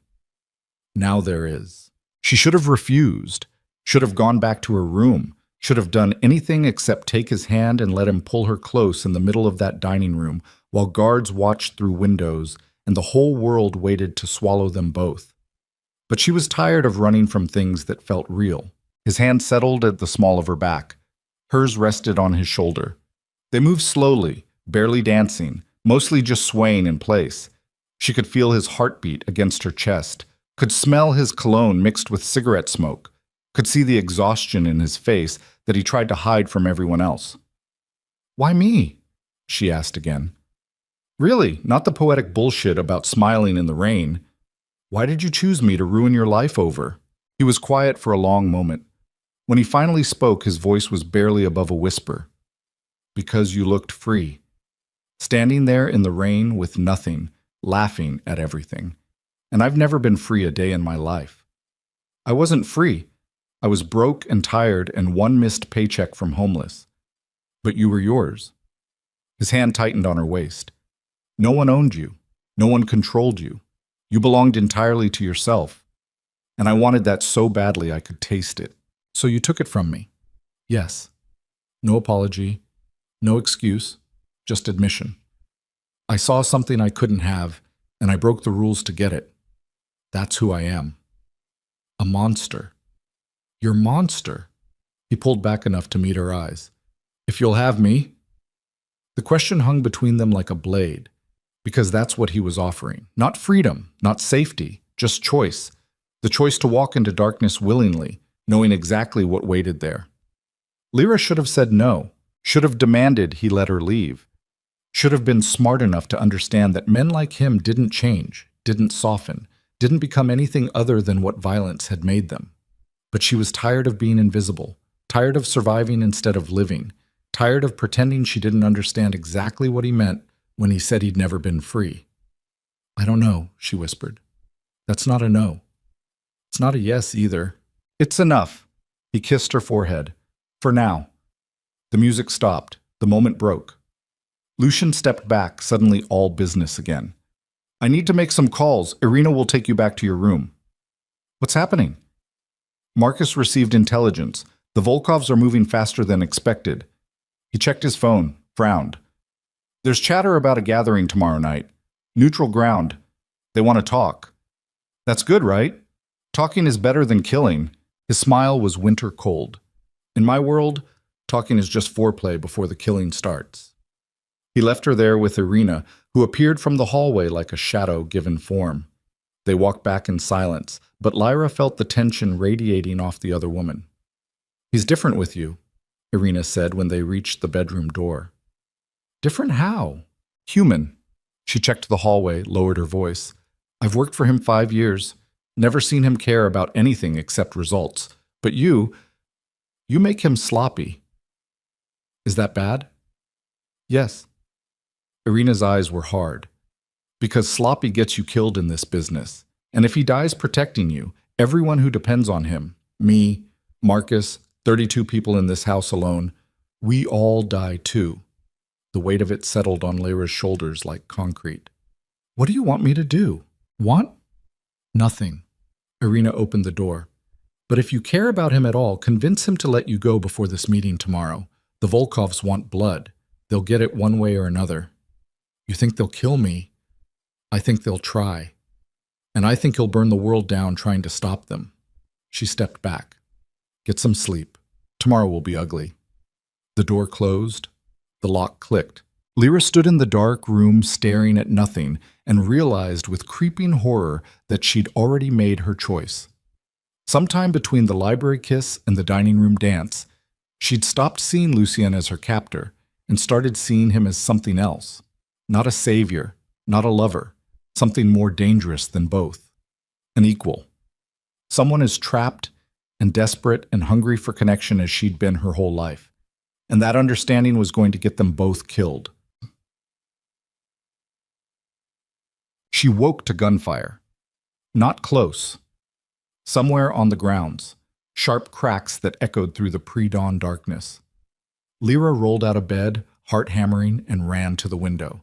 Now there is. She should have refused. Should have gone back to her room. Should have done anything except take his hand and let him pull her close in the middle of that dining room while guards watched through windows and the whole world waited to swallow them both. But she was tired of running from things that felt real. His hand settled at the small of her back. Hers rested on his shoulder. They moved slowly, barely dancing, mostly just swaying in place. She could feel his heartbeat against her chest, could smell his cologne mixed with cigarette smoke, could see the exhaustion in his face that he tried to hide from everyone else. "Why me?" she asked again. "Really, not the poetic bullshit about smiling in the rain. Why did you choose me to ruin your life over?" He was quiet for a long moment. When he finally spoke, his voice was barely above a whisper. "Because you looked free. Standing there in the rain with nothing, laughing at everything. And I've never been free a day in my life. I wasn't free. I was broke and tired and one missed paycheck from homeless. But you were yours." His hand tightened on her waist. "No one owned you. No one controlled you. You belonged entirely to yourself. And I wanted that so badly I could taste it. So you took it from me." "Yes." No apology, no excuse, just admission. "I saw something I couldn't have, and I broke the rules to get it. That's who I am." "A monster." "You're monster." He pulled back enough to meet her eyes. "If you'll have me." The question hung between them like a blade, because that's what he was offering. Not freedom, not safety, just choice. The choice to walk into darkness willingly, knowing exactly what waited there. Lyra should have said no, should have demanded he let her leave, should have been smart enough to understand that men like him didn't change, didn't soften, didn't become anything other than what violence had made them. But she was tired of being invisible, tired of surviving instead of living, tired of pretending she didn't understand exactly what he meant when he said he'd never been free. "I don't know," she whispered. "That's not a no. It's not a yes either." "It's enough." He kissed her forehead. "For now." The music stopped. The moment broke. Lucian stepped back, suddenly all business again. "I need to make some calls. Irina will take you back to your room." "What's happening?" Marcus received intelligence. The Volkovs are moving faster than expected. He checked his phone, frowned. "There's chatter about a gathering tomorrow night. Neutral ground. They want to talk." "That's good, right? Talking is better than killing." His smile was winter cold. "In my world, talking is just foreplay before the killing starts." He left her there with Irina, who appeared from the hallway like a shadow given form. They walked back in silence, but Lyra felt the tension radiating off the other woman. "He's different with you," Irina said when they reached the bedroom door. "Different how?" "Human." She checked the hallway, lowered her voice. "I've worked for him 5 years, never seen him care about anything except results. But you make him sloppy." "Is that bad?" "Yes." Irina's eyes were hard. "Because sloppy gets you killed in this business. And if he dies protecting you, everyone who depends on him, me, Marcus, 32 people in this house alone, we all die too." The weight of it settled on Lyra's shoulders like concrete. "What do you want me to do?" "Want?" "Nothing." Irina opened the door. "But if you care about him at all, convince him to let you go before this meeting tomorrow. The Volkovs want blood. They'll get it one way or another." "You think they'll kill me?" "I think they'll try. And I think he'll burn the world down trying to stop them." She stepped back. "Get some sleep. Tomorrow will be ugly." The door closed. The lock clicked. Lyra stood in the dark room staring at nothing and realized with creeping horror that she'd already made her choice. Sometime between the library kiss and the dining room dance, she'd stopped seeing Lucien as her captor and started seeing him as something else. Not a savior, not a lover, something more dangerous than both. An equal. Someone as trapped and desperate and hungry for connection as she'd been her whole life. And that understanding was going to get them both killed. She woke to gunfire. Not close. Somewhere on the grounds, sharp cracks that echoed through the pre-dawn darkness. Lyra rolled out of bed, heart hammering, and ran to the window.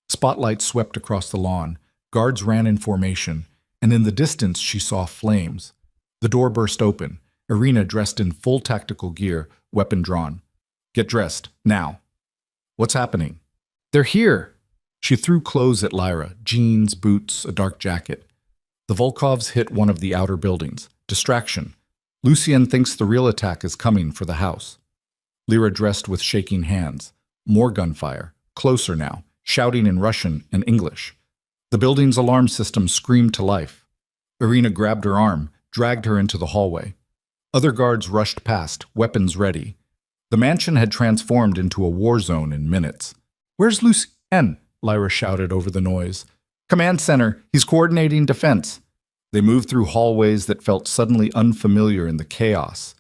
Spotlights swept across the lawn, guards ran in formation, and in the distance she saw flames. The door burst open, Irina dressed in full tactical gear, weapon drawn. Get dressed, now. What's happening? They're here! She threw clothes at Lyra, jeans, boots, a dark jacket. The Volkovs hit one of the outer buildings. Distraction. Lucien thinks the real attack is coming for the house. Lyra dressed with shaking hands. More gunfire. Closer now, shouting in Russian and English. The building's alarm system screamed to life. Irina grabbed her arm, dragged her into the hallway. Other guards rushed past, weapons ready. The mansion had transformed into a war zone in minutes. Where's Lucien? Lyra shouted over the noise. Command center, he's coordinating defense. They moved through hallways that felt suddenly unfamiliar in the chaos.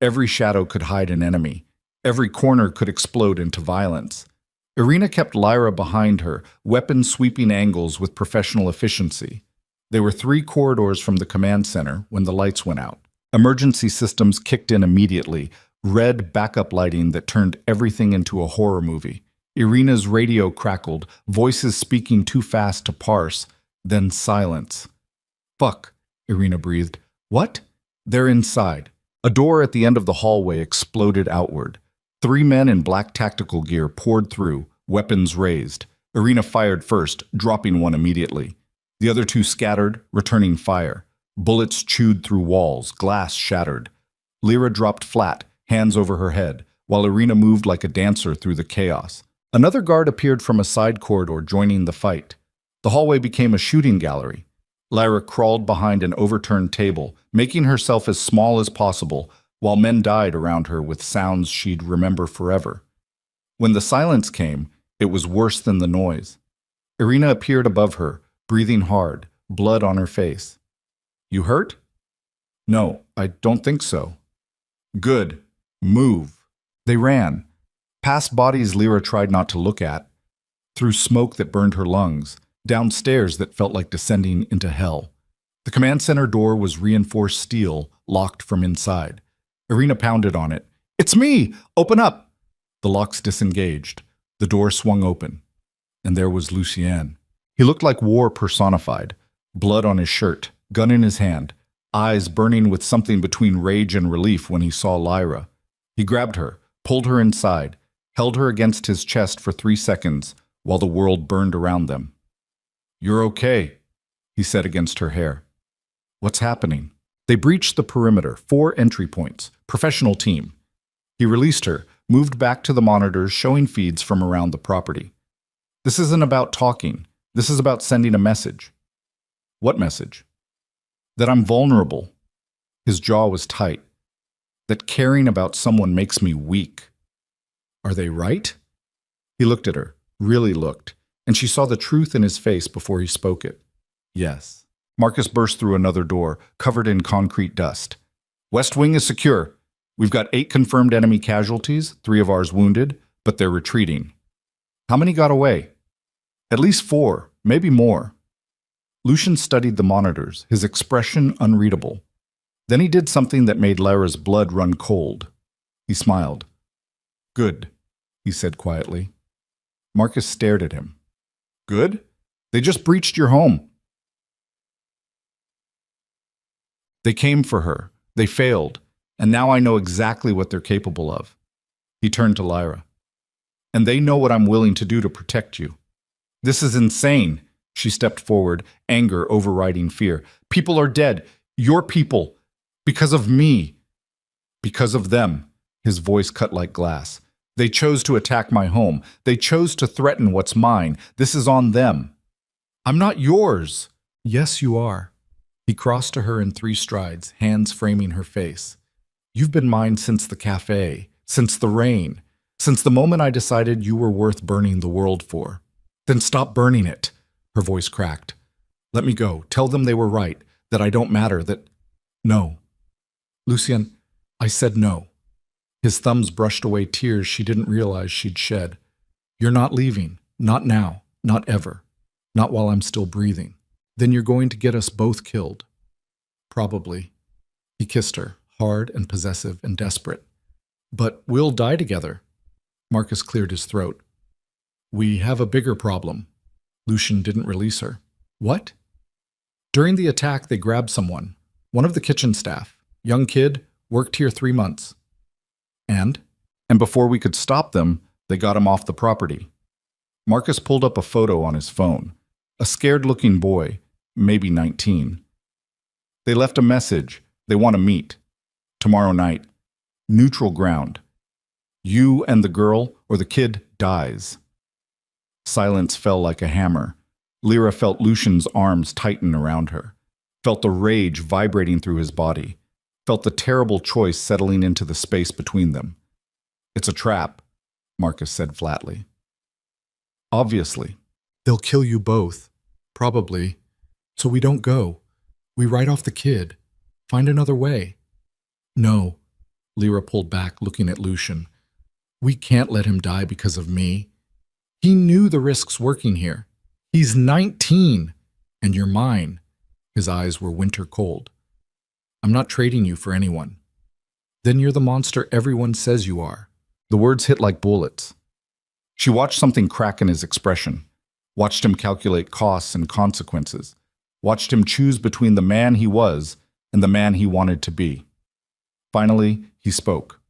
Every shadow could hide an enemy. Every corner could explode into violence. Irina kept Lyra behind her, weapon sweeping angles with professional efficiency. They were 3 corridors from the command center when the lights went out. Emergency systems kicked in immediately, red backup lighting that turned everything into a horror movie. Irina's radio crackled, voices speaking too fast to parse, then silence. Fuck, Irina breathed. What? They're inside. A door at the end of the hallway exploded outward. 3 men in black tactical gear poured through, weapons raised. Irina fired first, dropping one immediately. The other 2 scattered, returning fire. Bullets chewed through walls, glass shattered. Lyra dropped flat, hands over her head, while Irina moved like a dancer through the chaos. Another guard appeared from a side corridor, joining the fight. The hallway became a shooting gallery. Lyra crawled behind an overturned table, making herself as small as possible, while men died around her with sounds she'd remember forever. When the silence came, it was worse than the noise. Irina appeared above her, breathing hard, blood on her face. You hurt? No, I don't think so. Good. Move. They ran. Past bodies Lyra tried not to look at, through smoke that burned her lungs, down stairs that felt like descending into hell. The command center door was reinforced steel, locked from inside. Irina pounded on it. It's me! Open up! The locks disengaged. The door swung open. And there was Lucien. He looked like war personified. Blood on his shirt, gun in his hand, eyes burning with something between rage and relief when he saw Lyra. He grabbed her, pulled her inside, held her against his chest for 3 seconds while the world burned around them. You're okay, he said against her hair. What's happening? They breached the perimeter, 4 entry points, professional team. He released her, moved back to the monitors showing feeds from around the property. This isn't about talking. This is about sending a message. What message? That I'm vulnerable. His jaw was tight. That caring about someone makes me weak. Are they right? He looked at her, really looked, and she saw the truth in his face before he spoke it. Yes. Marcus burst through another door, covered in concrete dust. West Wing is secure. We've got 8 confirmed enemy casualties, 3 of ours wounded, but they're retreating. How many got away? At least 4, maybe more. Lucian studied the monitors, his expression unreadable. Then he did something that made Lyra's blood run cold. He smiled. Good, he said quietly. Marcus stared at him. Good? They just breached your home. They came for her. They failed. And now I know exactly what they're capable of. He turned to Lyra. And they know what I'm willing to do to protect you. This is insane. She stepped forward, anger overriding fear. People are dead. Your people. Because of me. Because of them. His voice cut like glass. They chose to attack my home. They chose to threaten what's mine. This is on them. I'm not yours. Yes, you are. He crossed to her in 3 strides, hands framing her face. You've been mine since the cafe, since the rain, since the moment I decided you were worth burning the world for. Then stop burning it. Her voice cracked. Let me go. Tell them they were right, that I don't matter, that... No. Lucien, I said no. His thumbs brushed away tears she didn't realize she'd shed. You're not leaving. Not now. Not ever. Not while I'm still breathing. Then you're going to get us both killed. Probably. He kissed her, hard and possessive and desperate. But we'll die together. Marcus cleared his throat. We have a bigger problem. Lucian didn't release her. What? During the attack, they grabbed someone. One of the kitchen staff. Young kid, Worked here 3 months. And? And before we could stop them, they got him off the property. Marcus pulled up a photo on his phone. A scared-looking boy, maybe 19. They left a message. They want to meet. Tomorrow night. Neutral ground. You and the girl or the kid dies. Silence fell like a hammer. Lyra felt Lucian's arms tighten around her, felt the rage vibrating through his body, felt the terrible choice settling into the space between them. It's a trap, Marcus said flatly. Obviously. They'll kill you both. Probably. So we don't go. We write off the kid. Find another way. No. Lyra pulled back, looking at Lucian. We can't let him die because of me. He knew the risks working here. He's 19, and you're mine. His eyes were winter cold. I'm not trading you for anyone. Then you're the monster everyone says you are. The words hit like bullets. She watched something crack in his expression, watched him calculate costs and consequences, watched him choose between the man he was and the man he wanted to be. Finally, he spoke.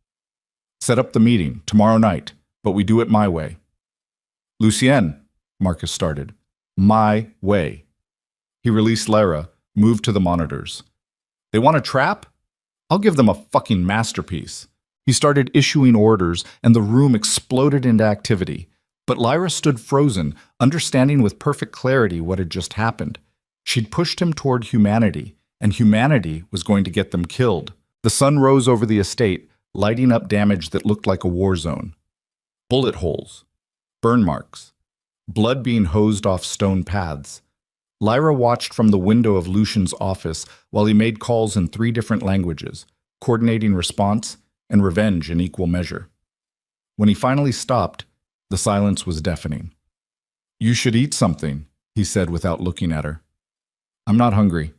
Set up the meeting tomorrow night, but we do it my way. Lucien, Marcus started. My way. He released Lyra, moved to the monitors. They want a trap? I'll give them a fucking masterpiece. He started issuing orders, and the room exploded into activity. But Lyra stood frozen, understanding with perfect clarity what had just happened. She'd pushed him toward humanity, and humanity was going to get them killed. The sun rose over the estate, lighting up damage that looked like a war zone. Bullet holes. Burn marks. Blood being hosed off stone paths. Lyra watched from the window of Lucian's office while he made calls in 3 different languages, coordinating response and revenge in equal measure. When he finally stopped, the silence was deafening. You should eat something, he said without looking at her. I'm not hungry.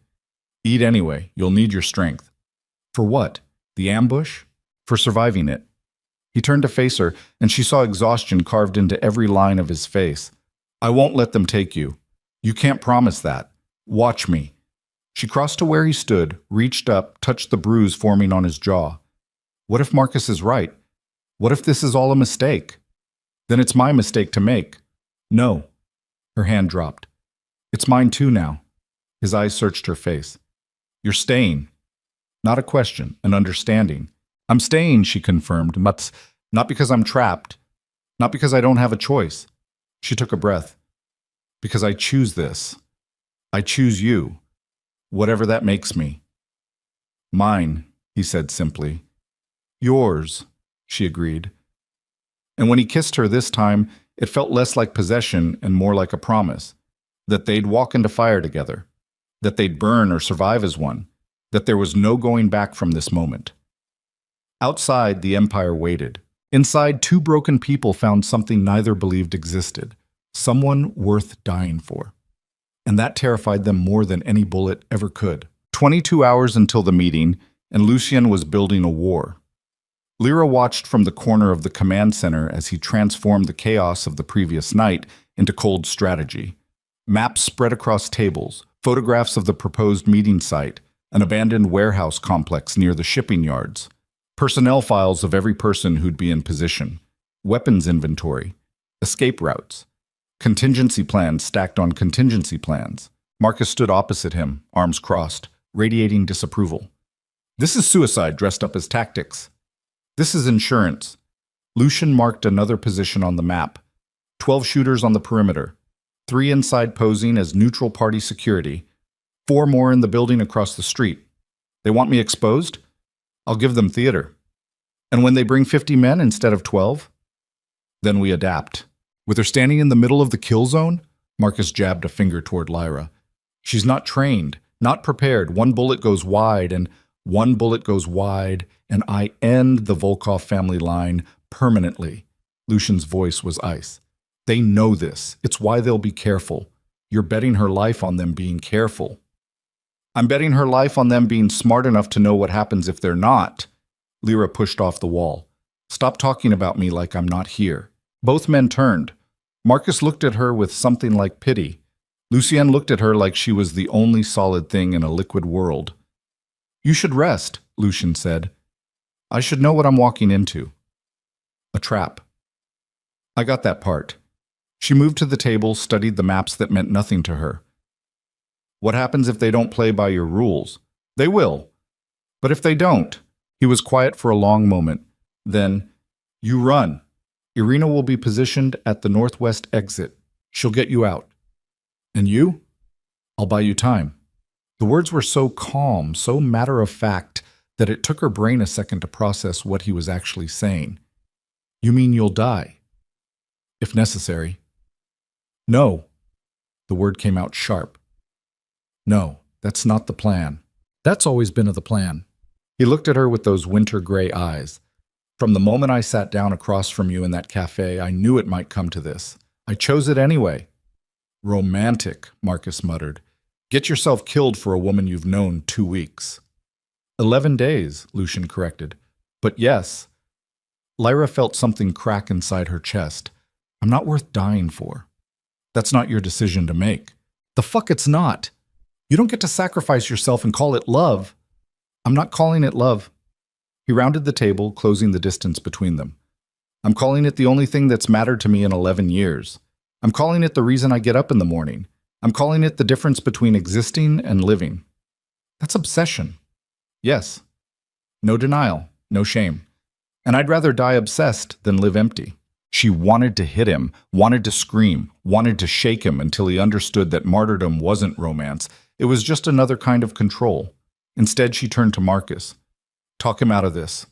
Eat anyway, you'll need your strength. For what? The ambush? For surviving it. He turned to face her, and she saw exhaustion carved into every line of his face. I won't let them take you. You can't promise that. Watch me. She crossed to where he stood, reached up, touched the bruise forming on his jaw. What if Marcus is right? What if this is all a mistake? Then it's my mistake to make. No. Her hand dropped. It's mine too now. His eyes searched her face. You're staying. Not a question, an understanding. I'm staying, she confirmed, but not because I'm trapped. Not because I don't have a choice. She took a breath. Because I choose this. I choose you. Whatever that makes me. Mine, he said simply. Yours, she agreed. And when he kissed her this time, it felt less like possession and more like a promise. That they'd walk into fire together. That they'd burn or survive as one. That there was no going back from this moment. Outside, the Empire waited. Inside, 2 broken people found something neither believed existed. Someone worth dying for. And that terrified them more than any bullet ever could. 22 hours until the meeting, and Lucien was building a war. Lyra watched from the corner of the command center as he transformed the chaos of the previous night into cold strategy. Maps spread across tables, photographs of the proposed meeting site, an abandoned warehouse complex near the shipping yards, personnel files of every person who'd be in position, weapons inventory, escape routes, contingency plans stacked on contingency plans. Marcus stood opposite him, arms crossed, radiating disapproval. This is suicide dressed up as tactics. This is insurance. Lucian marked another position on the map. 12 shooters on the perimeter. 3 inside posing as neutral party security. 4 more in the building across the street. They want me exposed? I'll give them theater. And when they bring 50 men instead of 12? Then we adapt. With her standing in the middle of the kill zone, Marcus jabbed a finger toward Lyra. She's not trained, not prepared. 1 bullet goes wide, and 1 bullet goes wide, and I end the Volkov family line permanently. Lucian's voice was ice. They know this. It's why they'll be careful. You're betting her life on them being careful. I'm betting her life on them being smart enough to know what happens if they're not. Lyra pushed off the wall. Stop talking about me like I'm not here. Both men turned. Marcus looked at her with something like pity. Lucien looked at her like she was the only solid thing in a liquid world. You should rest, Lucian said. I should know what I'm walking into. A trap. I got that part. She moved to the table, studied the maps that meant nothing to her. What happens if they don't play by your rules? They will. But if they don't, he was quiet for a long moment. Then, you run. Irina will be positioned at the northwest exit. She'll get you out. And you? I'll buy you time. The words were so calm, so matter-of-fact, that it took her brain a second to process what he was actually saying. You mean you'll die? If necessary. No. The word came out sharp. No, that's not the plan. That's always been the plan. He looked at her with those winter gray eyes. From the moment I sat down across from you in that cafe, I knew it might come to this. I chose it anyway. Romantic, Marcus muttered. Get yourself killed for a woman you've known 2 weeks. 11 days, Lucian corrected. But yes. Lyra felt something crack inside her chest. I'm not worth dying for. That's not your decision to make. The fuck it's not. You don't get to sacrifice yourself and call it love. I'm not calling it love. He rounded the table, closing the distance between them. I'm calling it the only thing that's mattered to me in 11 years. I'm calling it the reason I get up in the morning. I'm calling it the difference between existing and living. That's obsession. Yes. No denial, no shame. And I'd rather die obsessed than live empty. She wanted to hit him, wanted to scream, wanted to shake him until he understood that martyrdom wasn't romance. It was just another kind of control. Instead, she turned to Marcus. Talk him out of this.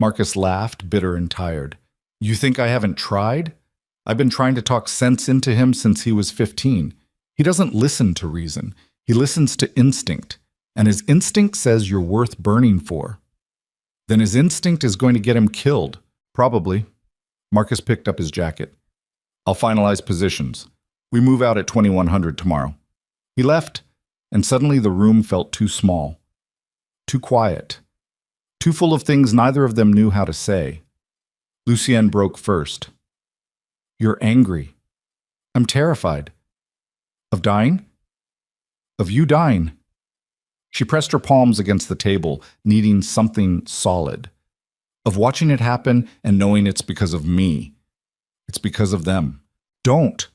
Marcus laughed, bitter and tired. You think I haven't tried? I've been trying to talk sense into him since he was 15. He doesn't listen to reason. He listens to instinct. And his instinct says you're worth burning for. Then his instinct is going to get him killed. Probably. Marcus picked up his jacket. I'll finalize positions. We move out at 2100 tomorrow. He left, and suddenly the room felt too small. Too quiet. Too full of things neither of them knew how to say. Lucienne broke first. You're angry. I'm terrified. Of dying? Of you dying. She pressed her palms against the table, needing something solid. Of watching it happen and knowing it's because of me. It's because of them. Don't.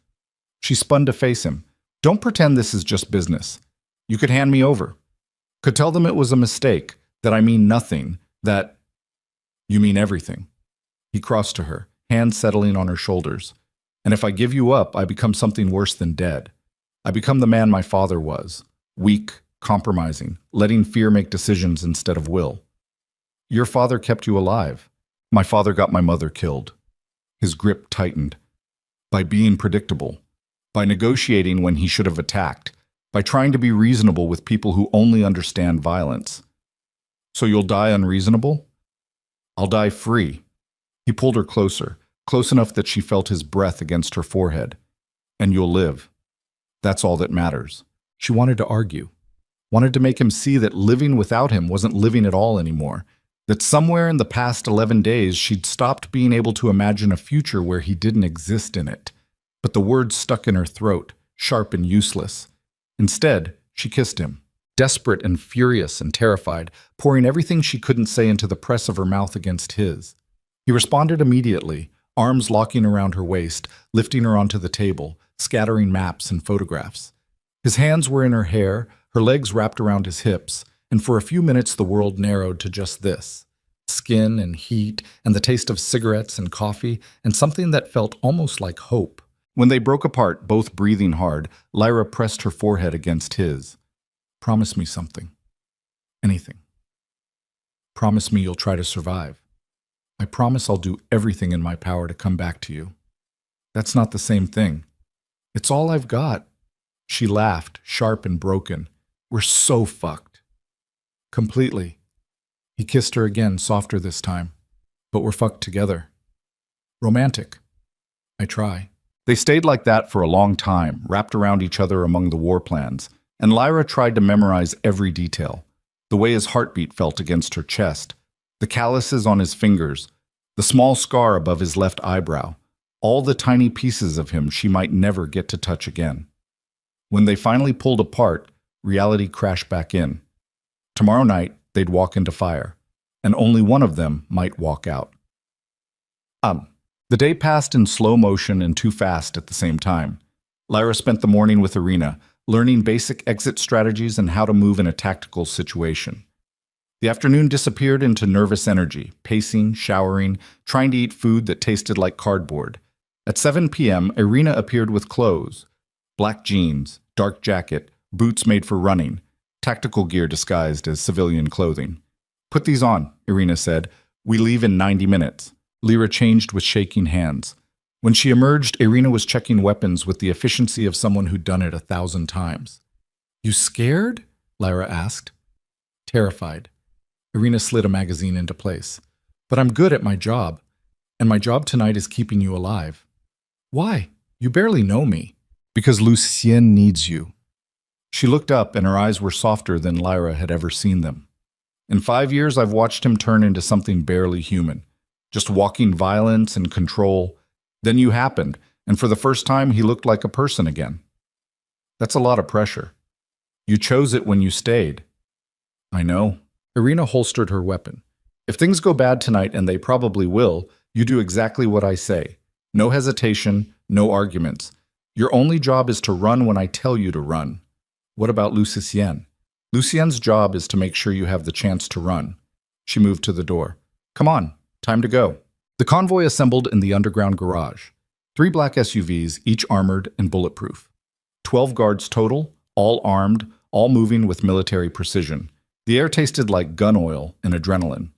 She spun to face him. Don't pretend this is just business. You could hand me over. Could tell them it was a mistake, that I mean nothing, that you mean everything. He crossed to her, hands settling on her shoulders. And if I give you up, I become something worse than dead. I become the man my father was, weak, compromising, letting fear make decisions instead of will. Your father kept you alive. My father got my mother killed. His grip tightened. By being predictable. By negotiating when he should have attacked. By trying to be reasonable with people who only understand violence. So you'll die unreasonable? I'll die free. He pulled her closer, close enough that she felt his breath against her forehead. And you'll live. That's all that matters. She wanted to argue. Wanted to make him see that living without him wasn't living at all anymore. That somewhere in the past 11 days she'd stopped being able to imagine a future where he didn't exist in it. But the words stuck in her throat, sharp and useless. Instead, she kissed him, desperate and furious and terrified, pouring everything she couldn't say into the press of her mouth against his. He responded immediately, arms locking around her waist, lifting her onto the table, scattering maps and photographs. His hands were in her hair, her legs wrapped around his hips, and for a few minutes the world narrowed to just this. Skin and heat, and the taste of cigarettes and coffee, and something that felt almost like hope. When they broke apart, both breathing hard, Lyra pressed her forehead against his. Promise me something. Anything. Promise me you'll try to survive. I promise I'll do everything in my power to come back to you. That's not the same thing. It's all I've got. She laughed, sharp and broken. We're so fucked. Completely. He kissed her again, softer this time. But we're fucked together. Romantic. I try. They stayed like that for a long time, wrapped around each other among the war plans, and Lyra tried to memorize every detail. The way his heartbeat felt against her chest, the calluses on his fingers, the small scar above his left eyebrow, all the tiny pieces of him she might never get to touch again. When they finally pulled apart, reality crashed back in. Tomorrow night, they'd walk into fire. and only one of them might walk out. The day passed in slow motion and too fast at the same time. Lyra spent the morning with Irina, learning basic exit strategies and how to move in a tactical situation. The afternoon disappeared into nervous energy, pacing, showering, trying to eat food that tasted like cardboard. At 7 p.m., Irina appeared with clothes: black jeans, dark jacket, boots made for running, tactical gear disguised as civilian clothing. "Put these on," Irina said. "We leave in 90 minutes. Lyra changed with shaking hands. When she emerged, Irina was checking weapons with the efficiency of someone who'd done it 1,000 times. "You scared?" Lyra asked. Terrified. Irina slid a magazine into place. "But I'm good at my job, and my job tonight is keeping you alive." "Why? You barely know me." "Because Lucien needs you." She looked up, and her eyes were softer than Lyra had ever seen them. "In 5 years, I've watched him turn into something barely human. Just walking violence and control. Then you happened, and for the first time, he looked like a person again. That's a lot of pressure. You chose it when you stayed." "I know." Irina holstered her weapon. "If things go bad tonight, and they probably will, you do exactly what I say. No hesitation, no arguments. Your only job is to run when I tell you to run." "What about Lucien?" "Lucien's job is to make sure you have the chance to run." She moved to the door. "Come on, time to go." The convoy assembled in the underground garage. 3 black SUVs, each armored and bulletproof. 12 guards total, all armed, all moving with military precision. The air tasted like gun oil and adrenaline.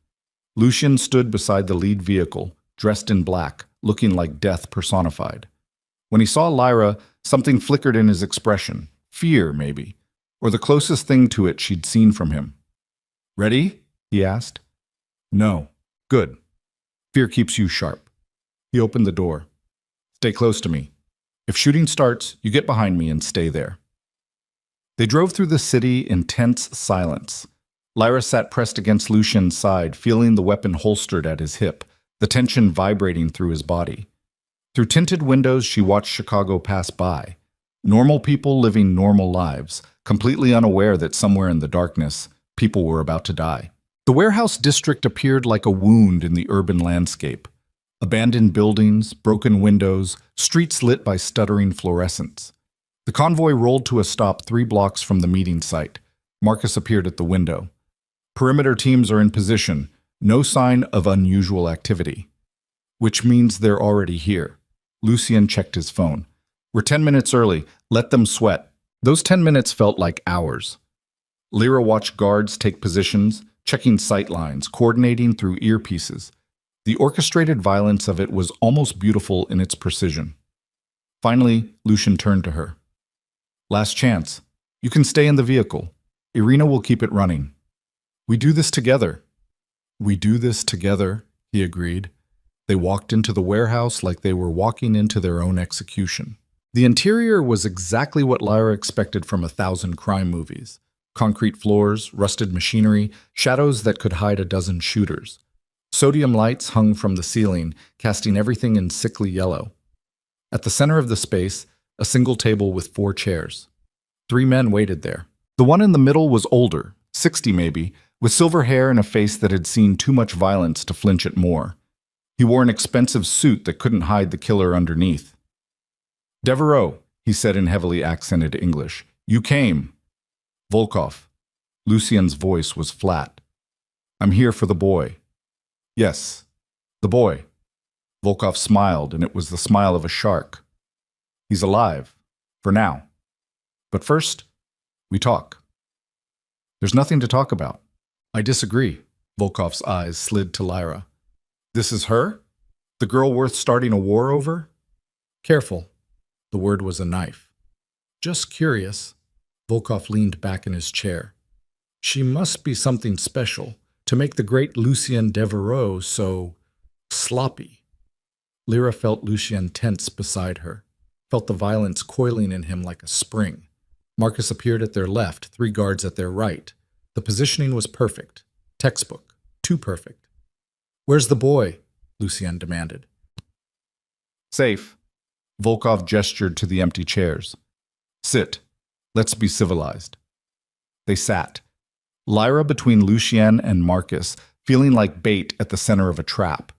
Lucien stood beside the lead vehicle, dressed in black, looking like death personified. When he saw Lyra, something flickered in his expression. Fear, maybe, or the closest thing to it she'd seen from him. "Ready?" he asked. "No." "Good. Fear keeps you sharp." He opened the door. "Stay close to me. If shooting starts, you get behind me and stay there." They drove through the city in tense silence. Lyra sat pressed against Lucien's side, feeling the weapon holstered at his hip, the tension vibrating through his body. Through tinted windows, she watched Chicago pass by. Normal people living normal lives, completely unaware that somewhere in the darkness, people were about to die. The warehouse district appeared like a wound in the urban landscape. Abandoned buildings, broken windows, streets lit by stuttering fluorescents. The convoy rolled to a stop 3 blocks from the meeting site. Marcus appeared at the window. "Perimeter teams are in position. No sign of unusual activity." "Which means they're already here." Lucien checked his phone. "We're 10 minutes early. Let them sweat." Those 10 minutes felt like hours. Lyra watched guards take positions, checking sight lines, coordinating through earpieces. The orchestrated violence of it was almost beautiful in its precision. Finally, Lucien turned to her. "Last chance. You can stay in the vehicle. Irina will keep it running." "We do this together." "We do this together," he agreed. They walked into the warehouse like they were walking into their own execution. The interior was exactly what Lyra expected from 1,000 crime movies. Concrete floors, rusted machinery, shadows that could hide a dozen shooters. Sodium lights hung from the ceiling, casting everything in sickly yellow. At the center of the space, a single table with 4 chairs. 3 men waited there. The one in the middle was older, 60 maybe, with silver hair and a face that had seen too much violence to flinch at more. He wore an expensive suit that couldn't hide the killer underneath. "Devereaux," he said in heavily accented English. "You came." "Volkov." Lucien's voice was flat. "I'm here for the boy." "Yes, the boy." Volkov smiled, and it was the smile of a shark. "He's alive. For now. But first, we talk." "There's nothing to talk about." "I disagree." Volkov's eyes slid to Lyra. "This is her? The girl worth starting a war over?" "Careful." The word was a knife. "Just curious." Volkov leaned back in his chair. "She must be something special to make the great Lucien Devereaux so sloppy." Lyra felt Lucien tense beside her, felt the violence coiling in him like a spring. Marcus appeared at their left, 3 guards at their right. The positioning was perfect. Textbook. Too perfect. "Where's the boy?" Lucien demanded. "Safe." Volkov gestured to the empty chairs. "Sit. Let's be civilized." They sat. Lyra between Lucien and Marcus, feeling like bait at the center of a trap.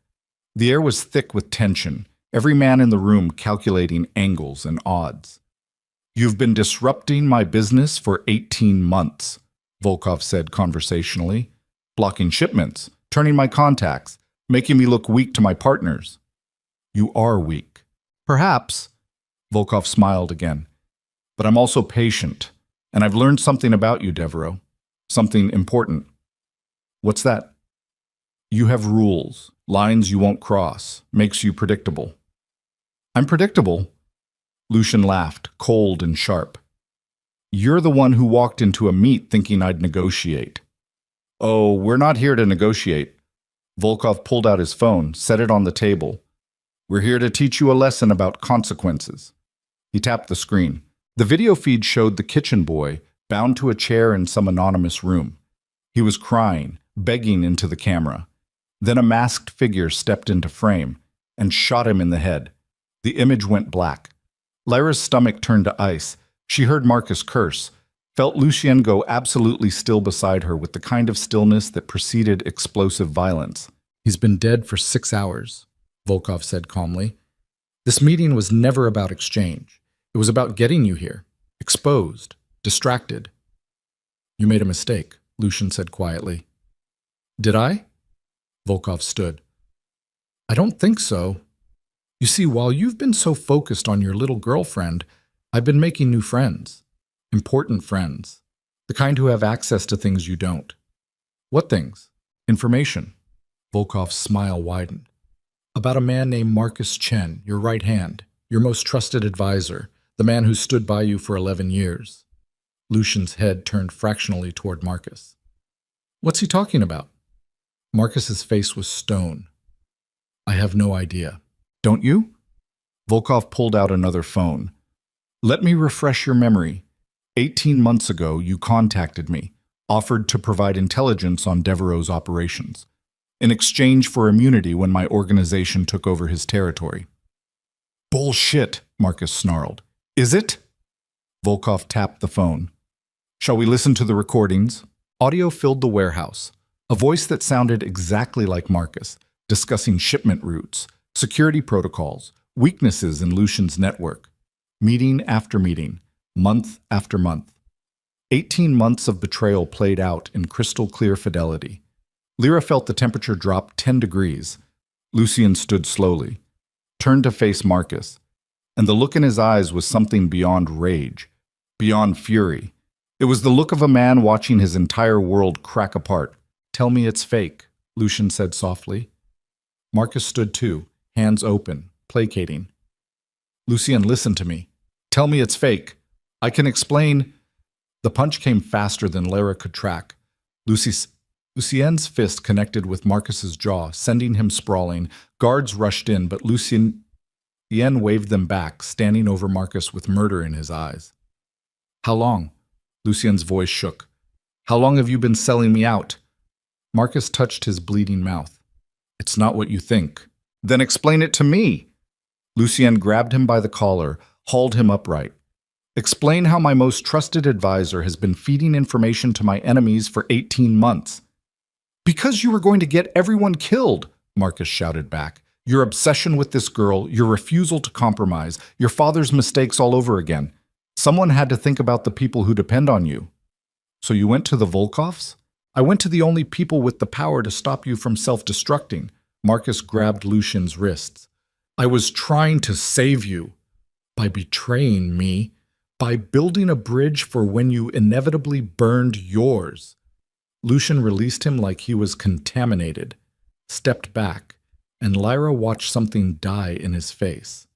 The air was thick with tension, every man in the room calculating angles and odds. "You've been disrupting my business for 18 months, Volkov said conversationally, "blocking shipments, turning my contacts, making me look weak to my partners." "You are weak." "Perhaps," Volkov smiled again. "But I'm also patient, and I've learned something about you, Devereaux. Something important." "What's that?" "You have rules, lines you won't cross, makes you predictable." "I'm predictable?" Lucian laughed, cold and sharp. "You're the one who walked into a meet thinking I'd negotiate." "Oh, we're not here to negotiate." Volkov pulled out his phone, set it on the table. "We're here to teach you a lesson about consequences." He tapped the screen. The video feed showed the kitchen boy, bound to a chair in some anonymous room. He was crying, begging into the camera. Then a masked figure stepped into frame and shot him in the head. The image went black. Lyra's stomach turned to ice. She heard Marcus curse, felt Lucien go absolutely still beside her with the kind of stillness that preceded explosive violence. "He's been dead for 6 hours, Volkov said calmly. "This meeting was never about exchange. It was about getting you here, exposed, distracted." "You made a mistake," Lucien said quietly. "Did I?" Volkov stood. "I don't think so. You see, while you've been so focused on your little girlfriend, I've been making new friends. Important friends. The kind who have access to things you don't." "What things?" "Information." Volkov's smile widened. "About a man named Marcus Chen, your right hand, your most trusted advisor, the man who stood by you for 11 years. Lucian's head turned fractionally toward Marcus. "What's he talking about?" Marcus's face was stone. "I have no idea." "Don't you?" Volkov pulled out another phone. "Let me refresh your memory. 18 months ago, you contacted me, offered to provide intelligence on Devereaux's operations, in exchange for immunity when my organization took over his territory." "Bullshit," Marcus snarled. "Is it?" Volkov tapped the phone. "Shall we listen to the recordings?" Audio filled the warehouse, a voice that sounded exactly like Marcus, discussing shipment routes, security protocols, weaknesses in Lucian's network. Meeting after meeting, month after month. 18 months of betrayal played out in crystal clear fidelity. Lyra felt the temperature drop 10 degrees. Lucien stood slowly, turned to face Marcus, and the look in his eyes was something beyond rage, beyond fury. It was the look of a man watching his entire world crack apart. "Tell me it's fake," Lucien said softly. Marcus stood too, hands open, placating. "Lucien, listen to me. Tell me it's fake. I can explain." The punch came faster than Lyra could track. Lucien's fist connected with Marcus's jaw, sending him sprawling. Guards rushed in, but Lucien waved them back, standing over Marcus with murder in his eyes. "How long?" Lucien's voice shook. "How long have you been selling me out?" Marcus touched his bleeding mouth. "It's not what you think." "Then explain it to me." Lucien grabbed him by the collar, hauled him upright. "Explain how my most trusted advisor has been feeding information to my enemies for 18 months. "Because you were going to get everyone killed," Marcus shouted back. "Your obsession with this girl, your refusal to compromise, your father's mistakes all over again. Someone had to think about the people who depend on you." "So you went to the Volkovs?" "I went to the only people with the power to stop you from self-destructing." Marcus grabbed Lucien's wrists. "I was trying to save you. By betraying me. By building a bridge for when you inevitably burned yours." Lucien released him like he was contaminated, stepped back, and Lyra watched something die in his face.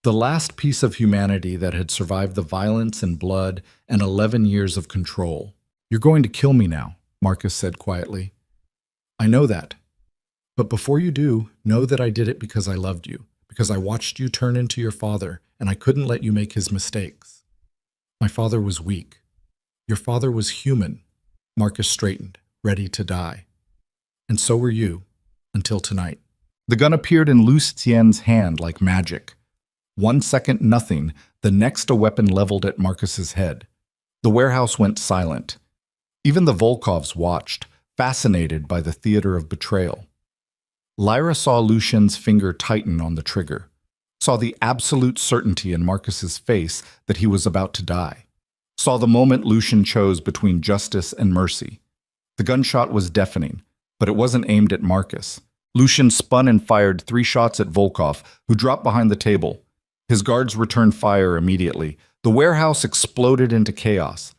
The last piece of humanity that had survived the violence and blood and 11 years of control. "You're going to kill me now," Marcus said quietly. "I know that. But before you do, know that I did it because I loved you, because I watched you turn into your father, and I couldn't let you make his mistakes. My father was weak. Your father was human." Marcus straightened, ready to die. "And so were you, until tonight." The gun appeared in Lucien's hand like magic. 1 second, nothing. The next, a weapon leveled at Marcus's head. The warehouse went silent. Even the Volkovs watched, fascinated by the theater of betrayal. Lyra saw Lucian's finger tighten on the trigger, saw the absolute certainty in Marcus's face that he was about to die, saw the moment Lucian chose between justice and mercy. The gunshot was deafening, but it wasn't aimed at Marcus. Lucian spun and fired 3 shots at Volkov, who dropped behind the table. His guards returned fire immediately. The warehouse exploded into chaos.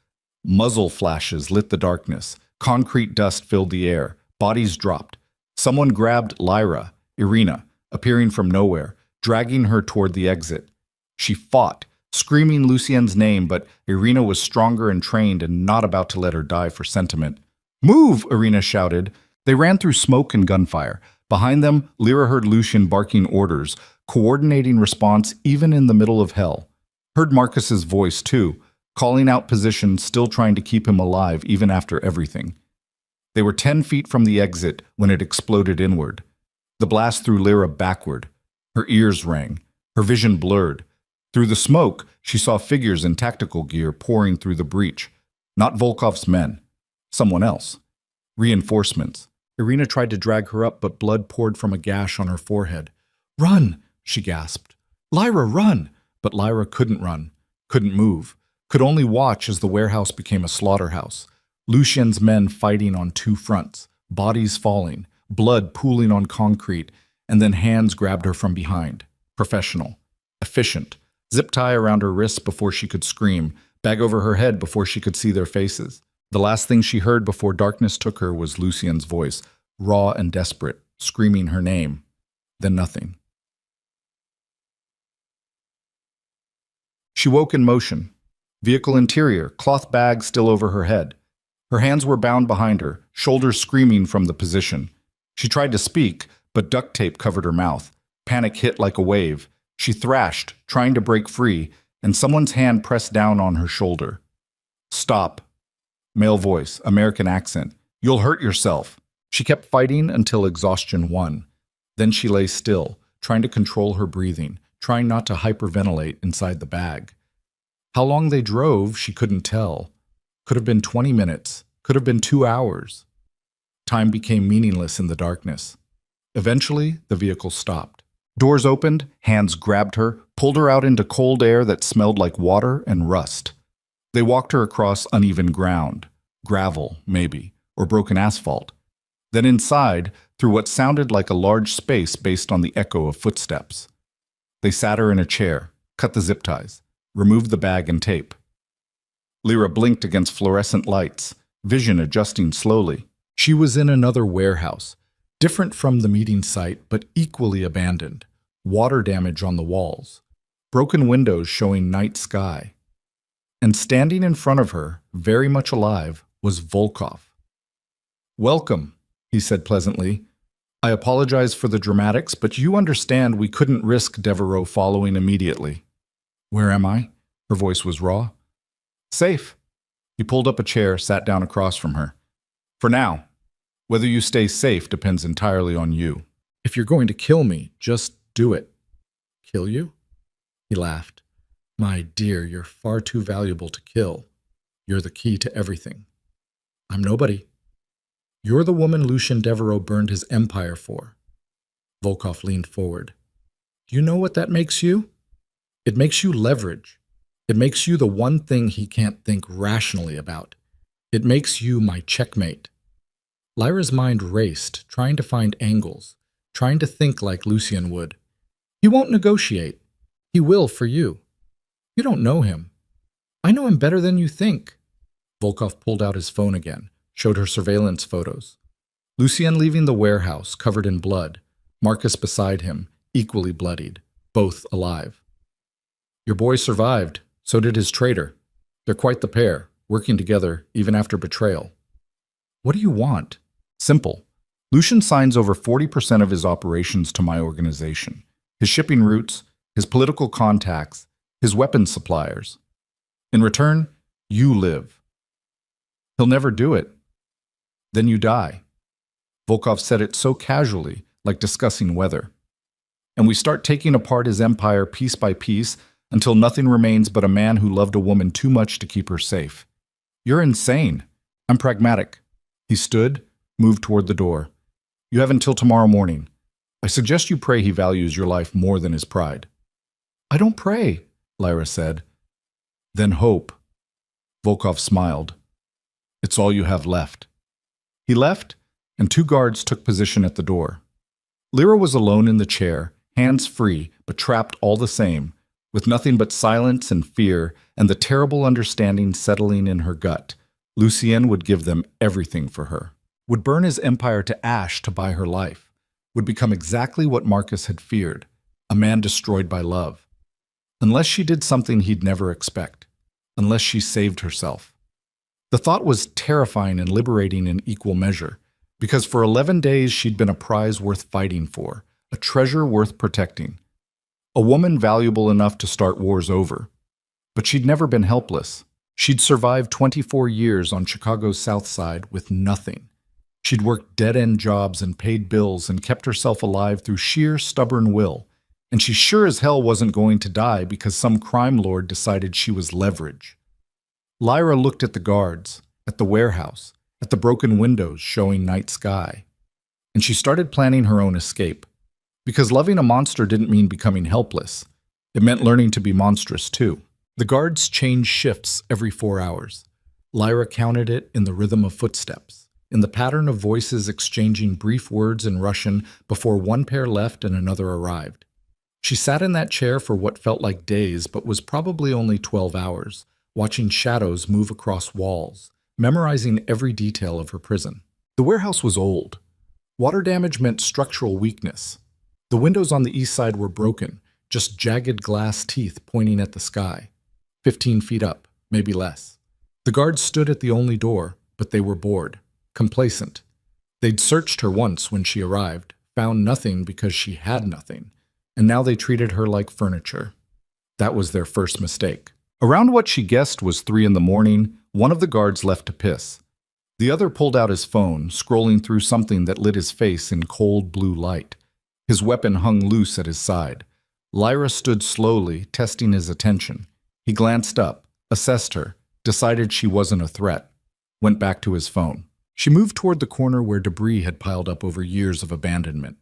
Muzzle flashes lit the darkness. Concrete dust filled the air. Bodies dropped. Someone grabbed Lyra, Irina, appearing from nowhere, dragging her toward the exit. She fought, screaming Lucien's name, but Irina was stronger and trained and not about to let her die for sentiment. "Move!" Irina shouted. They ran through smoke and gunfire. Behind them, Lyra heard Lucian barking orders, coordinating response even in the middle of hell. Heard Marcus's voice, too, calling out positions, still trying to keep him alive even after everything. They were 10 feet from the exit when it exploded inward. The blast threw Lyra backward. Her ears rang. Her vision blurred. Through the smoke, she saw figures in tactical gear pouring through the breach. Not Volkov's men. Someone else. Reinforcements. Irina tried to drag her up, but blood poured from a gash on her forehead. "Run!" she gasped. "Lyra, run!" But Lyra couldn't run, couldn't move, could only watch as the warehouse became a slaughterhouse. Lucian's men fighting on 2 fronts, bodies falling, blood pooling on concrete, and then hands grabbed her from behind. Professional. Efficient. Zip tie around her wrists before she could scream, bag over her head before she could see their faces. The last thing she heard before darkness took her was Lucian's voice, raw and desperate, screaming her name. Then nothing. She woke in motion. Vehicle interior, cloth bag still over her head. Her hands were bound behind her, shoulders screaming from the position. She tried to speak, but duct tape covered her mouth. Panic hit like a wave. She thrashed, trying to break free, and someone's hand pressed down on her shoulder. "Stop." Male voice, American accent. "You'll hurt yourself." She kept fighting until exhaustion won. Then she lay still, trying to control her breathing, trying not to hyperventilate inside the bag. How long they drove, she couldn't tell. Could have been 20 minutes, could have been 2 hours. Time became meaningless in the darkness. Eventually, the vehicle stopped. Doors opened, hands grabbed her, pulled her out into cold air that smelled like water and rust. They walked her across uneven ground, gravel, maybe, or broken asphalt. Then inside, through what sounded like a large space based on the echo of footsteps. They sat her in a chair, cut the zip ties, removed the bag and tape. Lyra blinked against fluorescent lights, vision adjusting slowly. She was in another warehouse, different from the meeting site, but equally abandoned. Water damage on the walls, broken windows showing night sky. And standing in front of her, very much alive, was Volkov. "Welcome," he said pleasantly. "I apologize for the dramatics, but you understand we couldn't risk Devereaux following immediately." "Where am I?" Her voice was raw. "Safe." He pulled up a chair, sat down across from her. "For now. Whether you stay safe depends entirely on you. If you're going to kill me, just do it." "Kill you?" He laughed. "My dear, you're far too valuable to kill. You're the key to everything." "I'm nobody." "You're the woman Lucien Devereaux burned his empire for." Volkov leaned forward. "Do you know what that makes you? It makes you leverage. It makes you the one thing he can't think rationally about. It makes you my checkmate." Lyra's mind raced, trying to find angles, trying to think like Lucien would. "He won't negotiate. He will for you. You don't know him. I know him better than you think." Volkov pulled out his phone again, showed her surveillance photos. Lucien leaving the warehouse, covered in blood. Marcus beside him, equally bloodied, both alive. "Your boy survived. So did his traitor. They're quite the pair, working together even after betrayal." "What do you want?" "Simple. Lucien signs over 40% of his operations to my organization. His shipping routes, his political contacts, his weapons suppliers. In return, you live." "He'll never do it." "Then you die." Volkov said it so casually, like discussing weather. "And we start taking apart his empire piece by piece until nothing remains but a man who loved a woman too much to keep her safe. You're insane. I'm pragmatic." He stood, moved toward the door. You have until tomorrow morning. I suggest you pray he values your life more than his pride. I don't pray, Lyra said. Then hope. Volkov smiled. It's all you have left. He left, and 2 guards took position at the door. Lyra was alone in the chair, hands free, but trapped all the same, with nothing but silence and fear and the terrible understanding settling in her gut. Lucien would give them everything for her, would burn his empire to ash to buy her life, would become exactly what Marcus had feared, a man destroyed by love. Unless she did something he'd never expect, unless she saved herself. The thought was terrifying and liberating in equal measure, because for 11 days she'd been a prize worth fighting for, a treasure worth protecting, a woman valuable enough to start wars over. But she'd never been helpless. She'd survived 24 years on Chicago's South Side with nothing. She'd worked dead-end jobs and paid bills and kept herself alive through sheer stubborn will, and she sure as hell wasn't going to die because some crime lord decided she was leverage. Lyra looked at the guards, at the warehouse, at the broken windows showing night sky, and she started planning her own escape. Because loving a monster didn't mean becoming helpless. It meant learning to be monstrous too. The guards changed shifts every 4 hours. Lyra counted it in the rhythm of footsteps, in the pattern of voices exchanging brief words in Russian before one pair left and another arrived. She sat in that chair for what felt like days but was probably only 12 hours, watching shadows move across walls, memorizing every detail of her prison. The warehouse was old. Water damage meant structural weakness. The windows on the east side were broken, just jagged glass teeth pointing at the sky. 15 feet up, maybe less. The guards stood at the only door, but they were bored, complacent. They'd searched her once when she arrived, found nothing because she had nothing, and now they treated her like furniture. That was their first mistake. Around what she guessed was 3 in the morning, one of the guards left to piss. The other pulled out his phone, scrolling through something that lit his face in cold blue light. His weapon hung loose at his side. Lyra stood slowly, testing his attention. He glanced up, assessed her, decided she wasn't a threat, went back to his phone. She moved toward the corner where debris had piled up over years of abandonment.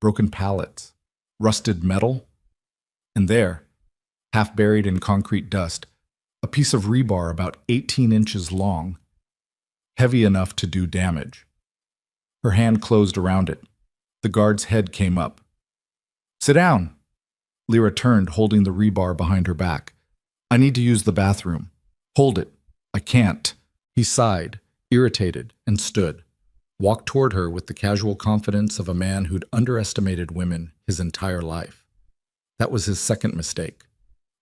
Broken pallets, rusted metal, and there, half buried in concrete dust, a piece of rebar about 18 inches long, heavy enough to do damage. Her hand closed around it. The guard's head came up. Sit down. Lyra turned, holding the rebar behind her back. I need to use the bathroom. Hold it. I can't. He sighed, irritated, and stood. Walked toward her with the casual confidence of a man who'd underestimated women his entire life. That was his second mistake.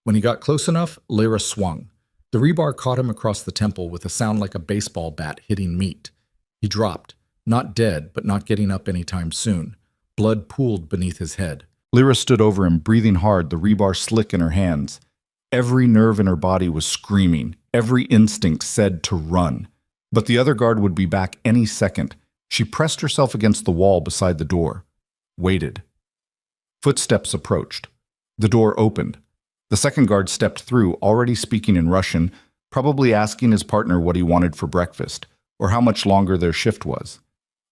When he got close enough, Lyra swung. The rebar caught him across the temple with a sound like a baseball bat hitting meat. He dropped, not dead, but not getting up anytime soon. Blood pooled beneath his head. Lyra stood over him, breathing hard, the rebar slick in her hands. Every nerve in her body was screaming. Every instinct said to run. But the other guard would be back any second. She pressed herself against the wall beside the door. Waited. Footsteps approached. The door opened. The second guard stepped through, already speaking in Russian, probably asking his partner what he wanted for breakfast, or how much longer their shift was.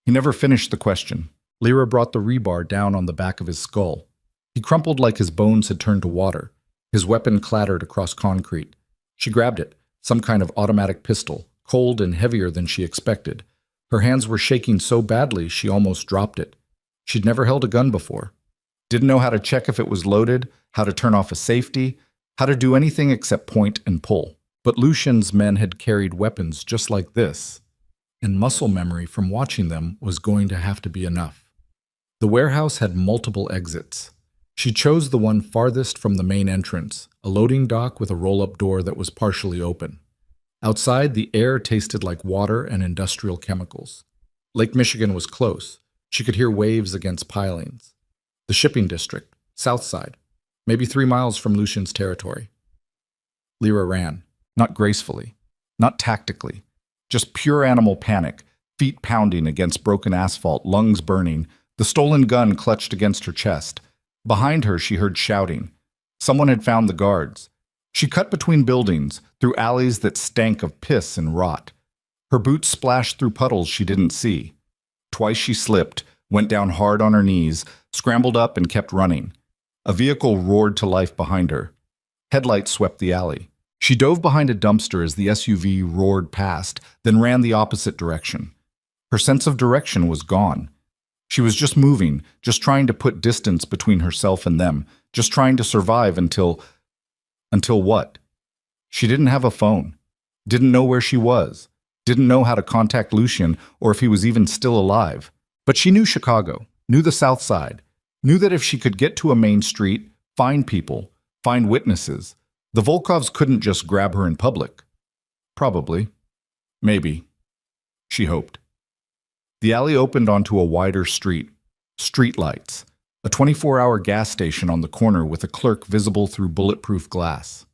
He never finished the question. Lyra brought the rebar down on the back of his skull. He crumpled like his bones had turned to water. His weapon clattered across concrete. She grabbed it, some kind of automatic pistol, cold and heavier than she expected. Her hands were shaking so badly she almost dropped it. She'd never held a gun before. Didn't know how to check if it was loaded, how to turn off a safety, how to do anything except point and pull. But Lucien's men had carried weapons just like this, and muscle memory from watching them was going to have to be enough. The warehouse had multiple exits. She chose the one farthest from the main entrance, a loading dock with a roll-up door that was partially open. Outside, the air tasted like water and industrial chemicals. Lake Michigan was close. She could hear waves against pilings. The shipping district, south side, maybe 3 miles from Lucien's territory. Lyra ran, not gracefully, not tactically, just pure animal panic, feet pounding against broken asphalt, lungs burning, the stolen gun clutched against her chest. Behind her, she heard shouting. Someone had found the guards. She cut between buildings, through alleys that stank of piss and rot. Her boots splashed through puddles she didn't see. Twice she slipped, went down hard on her knees, scrambled up and kept running. A vehicle roared to life behind her. Headlights swept the alley. She dove behind a dumpster as the SUV roared past, then ran the opposite direction. Her sense of direction was gone. She was just moving, just trying to put distance between herself and them, just trying to survive until what? She didn't have a phone, didn't know where she was, didn't know how to contact Lucien or if he was even still alive. But she knew Chicago, knew the South Side, knew that if she could get to a main street, find people, find witnesses, the Volkovs couldn't just grab her in public. Probably. Maybe. She hoped. The alley opened onto a wider street. Streetlights. A 24-hour gas station on the corner with a clerk visible through bulletproof glass.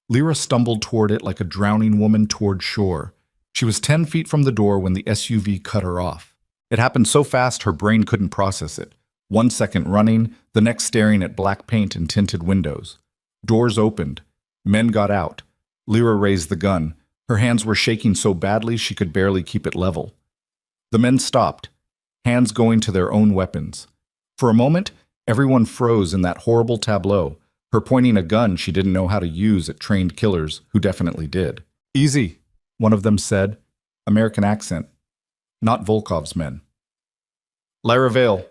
Lyra stumbled toward it like a drowning woman toward shore. She was 10 feet from the door when the SUV cut her off. It happened so fast her brain couldn't process it. 1 second running, the next staring at black paint and tinted windows. Doors opened. Men got out. Lyra raised the gun. Her hands were shaking so badly she could barely keep it level. The men stopped, hands going to their own weapons. For a moment, everyone froze in that horrible tableau, her pointing a gun she didn't know how to use at trained killers who definitely did. "Easy," one of them said, American accent. Not Volkov's men. "Lyra Vale,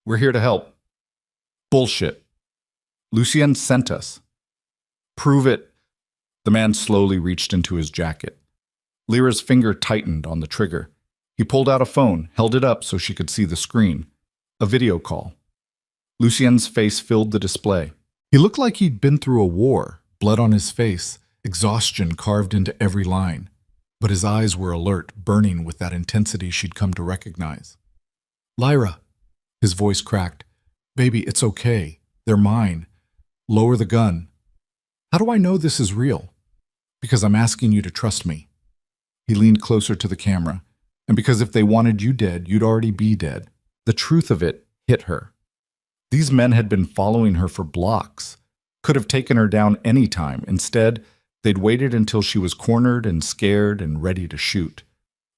we're here to help." "Bullshit. Lucien sent us." "Prove it." The man slowly reached into his jacket. Lyra's finger tightened on the trigger. He pulled out a phone, held it up so she could see the screen. A video call. Lucien's face filled the display. He looked like he'd been through a war, blood on his face, exhaustion carved into every line. But his eyes were alert, burning with that intensity she'd come to recognize. "Lyra," his voice cracked. "Baby, it's okay. They're mine. Lower the gun." "How do I know this is real?" "Because I'm asking you to trust me." He leaned closer to the camera. "And because if they wanted you dead, you'd already be dead." The truth of it hit her. These men had been following her for blocks, could have taken her down any time. Instead, they'd waited until she was cornered and scared and ready to shoot.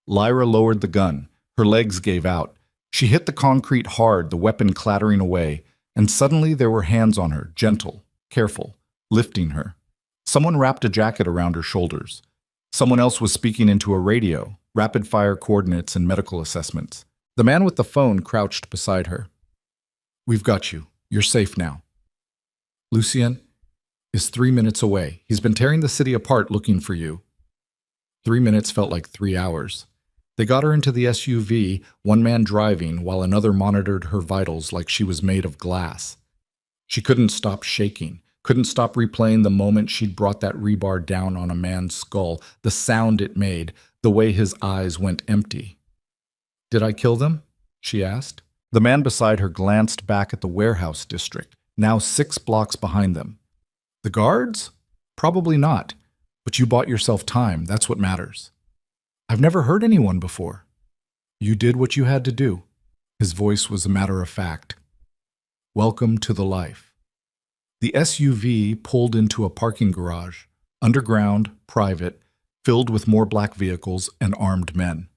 Lyra lowered the gun. Her legs gave out. She hit the concrete hard, the weapon clattering away, and suddenly there were hands on her, gentle, careful, lifting her. Someone wrapped a jacket around her shoulders. Someone else was speaking into a radio, rapid-fire coordinates and medical assessments. The man with the phone crouched beside her. "We've got you. You're safe now." "Lucien is 3 minutes away. He's been tearing the city apart looking for you." 3 minutes felt like 3 hours. They got her into the SUV, one man driving, while another monitored her vitals like she was made of glass. She couldn't stop shaking, couldn't stop replaying the moment she'd brought that rebar down on a man's skull, the sound it made, the way his eyes went empty. "Did I kill them?" she asked. The man beside her glanced back at the warehouse district, now 6 blocks behind them. "The guards? Probably not. But you bought yourself time. That's what matters." "I've never hurt anyone before." "You did what you had to do." His voice was a matter of fact. "Welcome to the life." The SUV pulled into a parking garage, underground, private, filled with more black vehicles and armed men.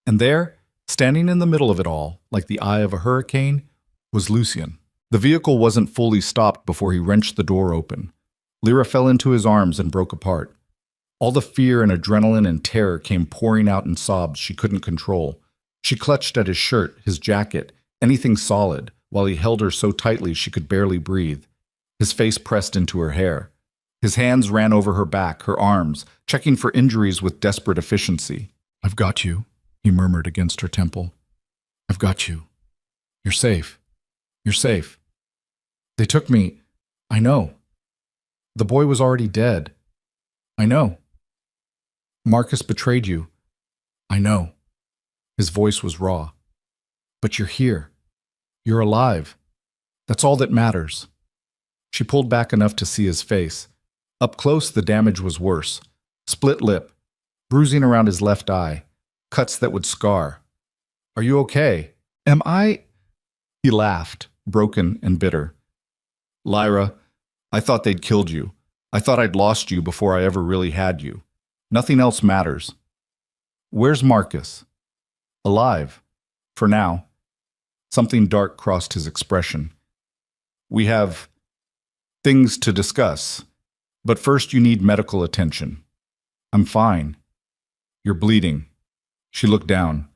And there, standing in the middle of it all, like the eye of a hurricane, was Lucien. The vehicle wasn't fully stopped before he wrenched the door open. Lyra fell into his arms and broke apart. All the fear and adrenaline and terror came pouring out in sobs she couldn't control. She clutched at his shirt, his jacket, anything solid, while he held her so tightly she could barely breathe. His face pressed into her hair. His hands ran over her back, her arms, checking for injuries with desperate efficiency. "I've got you," he murmured against her temple. "I've got you. You're safe. You're safe. They took me. I know. The boy was already dead. I know. Marcus betrayed you. I know." His voice was raw. "But you're here. You're alive. That's all that matters." She pulled back enough to see his face. Up close, the damage was worse. Split lip, bruising around his left eye, cuts that would scar. "Are you okay?" "Am I?" He laughed, broken and bitter. "Lyra, I thought they'd killed you. I thought I'd lost you before I ever really had you. Nothing else matters." "Where's Marcus?" "Alive. For now, something dark crossed his expression. We have things to discuss, but first you need medical attention. I'm fine. You're bleeding. She looked down.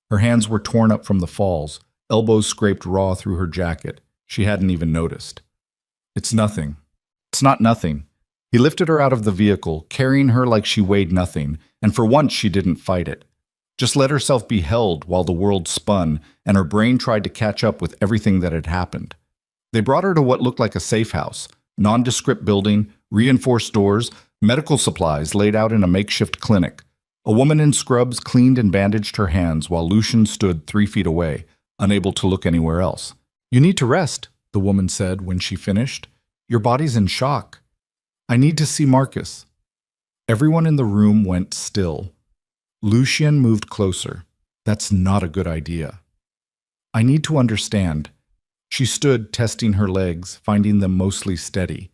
Her hands were torn up from the falls, elbows scraped raw through her jacket. She hadn't even noticed. It's nothing. It's not nothing. He lifted her out of the vehicle, carrying her like she weighed nothing, and for once she didn't fight it. Just let herself be held while the world spun and her brain tried to catch up with everything that had happened. They brought her to what looked like a safe house, nondescript building, reinforced doors, medical supplies laid out in a makeshift clinic. A woman in scrubs cleaned and bandaged her hands while Lucian stood 3 feet away, unable to look anywhere else. You need to rest, the woman said when she finished. Your body's in shock. I need to see Marcus. Everyone in the room went still. Lucian moved closer. That's not a good idea. I need to understand. She stood, testing her legs, finding them mostly steady.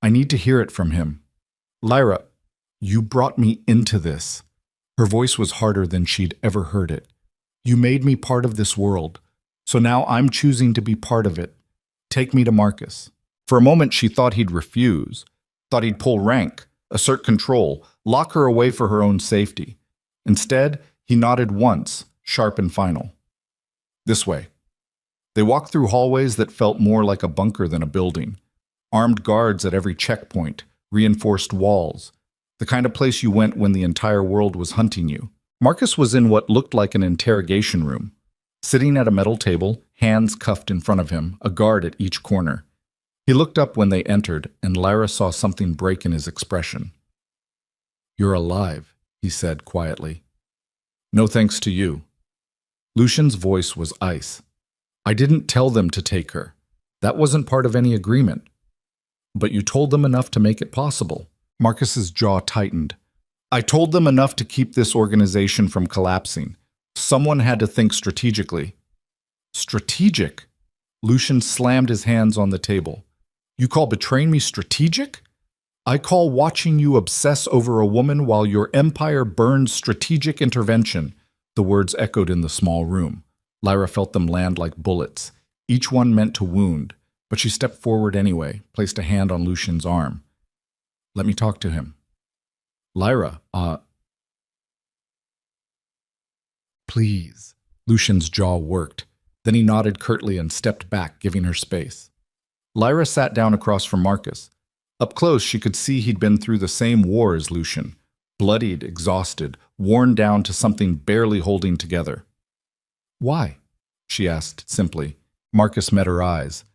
I need to hear it from him. Lyra, you brought me into this. Her voice was harder than she'd ever heard it. You made me part of this world, so now I'm choosing to be part of it. Take me to Marcus. For a moment she thought he'd refuse, thought he'd pull rank, assert control, lock her away for her own safety. Instead, he nodded once, sharp and final. This way. They walked through hallways that felt more like a bunker than a building. Armed guards at every checkpoint, reinforced walls. The kind of place you went when the entire world was hunting you. Marcus was in what looked like an interrogation room. Sitting at a metal table, hands cuffed in front of him, a guard at each corner. He looked up when they entered, and Lyra saw something break in his expression. You're alive, he said quietly. No thanks to you. Lucian's voice was ice. I didn't tell them to take her. That wasn't part of any agreement. But you told them enough to make it possible. Marcus's jaw tightened. I told them enough to keep this organization from collapsing. Someone had to think strategically. Strategic? Lucian slammed his hands on the table. You call betraying me strategic? I call watching you obsess over a woman while your empire burns strategic intervention. The words echoed in the small room. Lyra felt them land like bullets, each one meant to wound, but she stepped forward anyway, placed a hand on Lucian's arm. Let me talk to him. Lyra, please. Lucian's jaw worked. Then he nodded curtly and stepped back, giving her space. Lyra sat down across from Marcus. Up close, she could see he'd been through the same war as Lucian, bloodied, exhausted, worn down to something barely holding together. Why? She asked simply. Marcus met her eyes.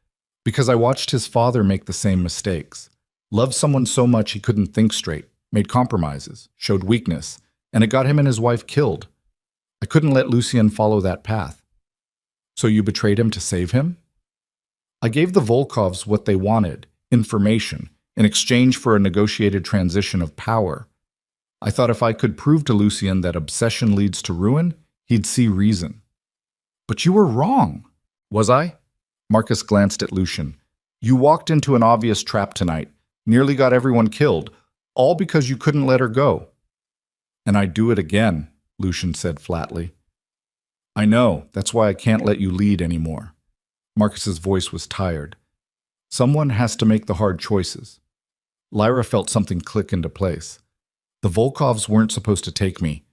Because I watched his father make the same mistakes. Loved someone so much he couldn't think straight, made compromises, showed weakness, and it got him and his wife killed. I couldn't let Lucian follow that path. So you betrayed him to save him? I gave the Volkovs what they wanted, information, in exchange for a negotiated transition of power. I thought if I could prove to Lucian that obsession leads to ruin, he'd see reason. But you were wrong. Was I? Marcus glanced at Lucian. You walked into an obvious trap tonight, nearly got everyone killed, all because you couldn't let her go. And I'd do it again, Lucian said flatly. I know, that's why I can't let you lead anymore. Marcus's voice was tired. Someone has to make the hard choices. Lyra felt something click into place. The Volkovs weren't supposed to take me.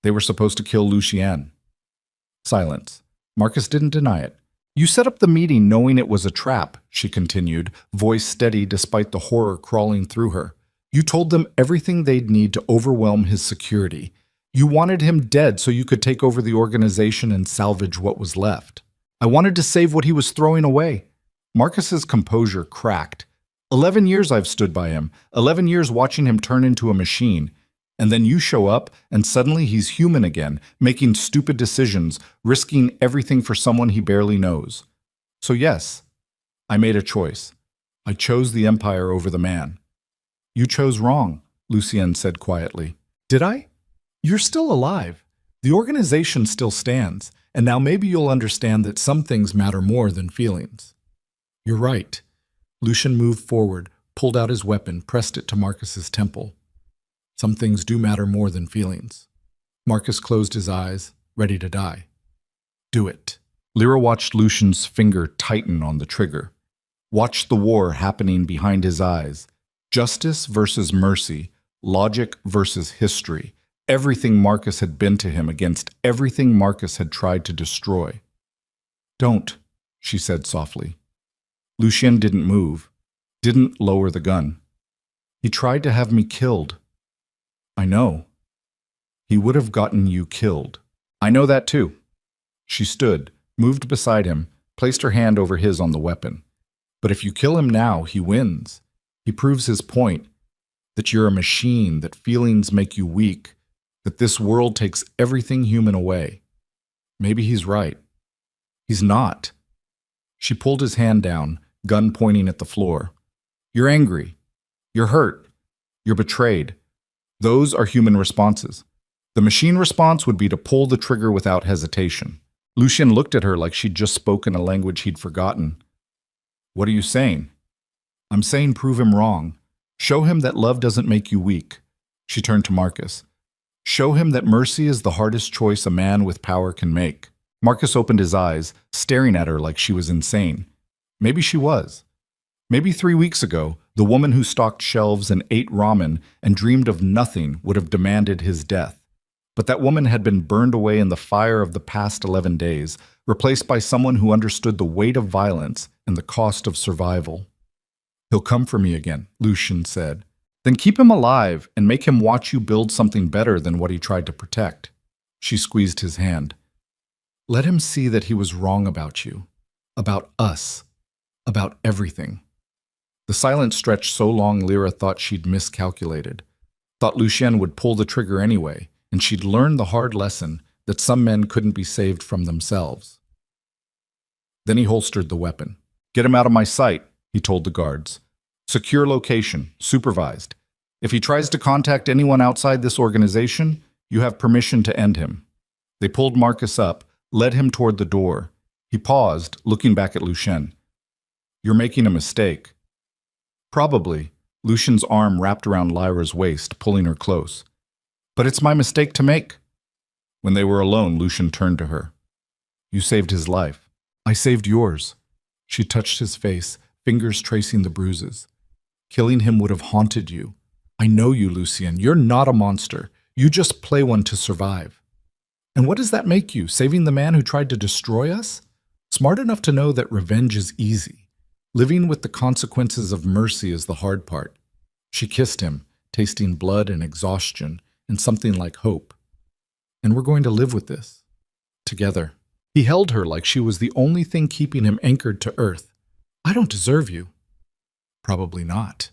They were supposed to kill Lucian. Silence. Marcus didn't deny it. You set up the meeting knowing it was a trap, she continued, voice steady despite the horror crawling through her. You told them everything they'd need to overwhelm his security. You wanted him dead so you could take over the organization and salvage what was left. I wanted to save what he was throwing away. Marcus's composure cracked. 11 years I've stood by him, 11 years watching him turn into a machine. And then you show up, and suddenly he's human again, making stupid decisions, risking everything for someone he barely knows. So yes, I made a choice. I chose the Empire over the man. You chose wrong, Lucian said quietly. Did I? You're still alive. The organization still stands, and now maybe you'll understand that some things matter more than feelings. You're right. Lucian moved forward, pulled out his weapon, pressed it to Marcus's temple. Some things do matter more than feelings. Marcus closed his eyes, ready to die. Do it. Lyra watched Lucian's finger tighten on the trigger. Watched the war happening behind his eyes. Justice versus mercy. Logic versus history. Everything Marcus had been to him against everything Marcus had tried to destroy. Don't, she said softly. Lucian didn't move, didn't lower the gun. He tried to have me killed. I know. He would have gotten you killed. I know that too. She stood, moved beside him, placed her hand over his on the weapon. But if you kill him now, he wins. He proves his point, that you're a machine, that feelings make you weak, that this world takes everything human away. Maybe he's right. He's not. She pulled his hand down, gun pointing at the floor. You're angry. You're hurt. You're betrayed. Those are human responses. The machine response would be to pull the trigger without hesitation. Lucian looked at her like she'd just spoken a language he'd forgotten. What are you saying? I'm saying prove him wrong. Show him that love doesn't make you weak. She turned to Marcus. Show him that mercy is the hardest choice a man with power can make. Marcus opened his eyes, staring at her like she was insane. Maybe she was. Maybe 3 weeks ago, the woman who stocked shelves and ate ramen and dreamed of nothing would have demanded his death. But that woman had been burned away in the fire of the past 11 days, replaced by someone who understood the weight of violence and the cost of survival. He'll come for me again, Lucian said. Then keep him alive and make him watch you build something better than what he tried to protect. She squeezed his hand. Let him see that he was wrong about you, about us, about everything. The silence stretched so long Lyra thought she'd miscalculated, thought Lucian would pull the trigger anyway, and she'd learned the hard lesson that some men couldn't be saved from themselves. Then he holstered the weapon. Get him out of my sight, he told the guards. Secure location, supervised. If he tries to contact anyone outside this organization, you have permission to end him. They pulled Marcus up, led him toward the door. He paused, looking back at Lucian. You're making a mistake. Probably. Lucian's arm wrapped around Lyra's waist, pulling her close. But it's my mistake to make. When they were alone, Lucian turned to her. You saved his life. I saved yours. She touched his face, fingers tracing the bruises. Killing him would have haunted you. I know you, Lucian. You're not a monster. You just play one to survive. And what does that make you, saving the man who tried to destroy us? Smart enough to know that revenge is easy. Living with the consequences of mercy is the hard part. She kissed him, tasting blood and exhaustion, and something like hope. And we're going to live with this. Together. He held her like she was the only thing keeping him anchored to earth. I don't deserve you. Probably not.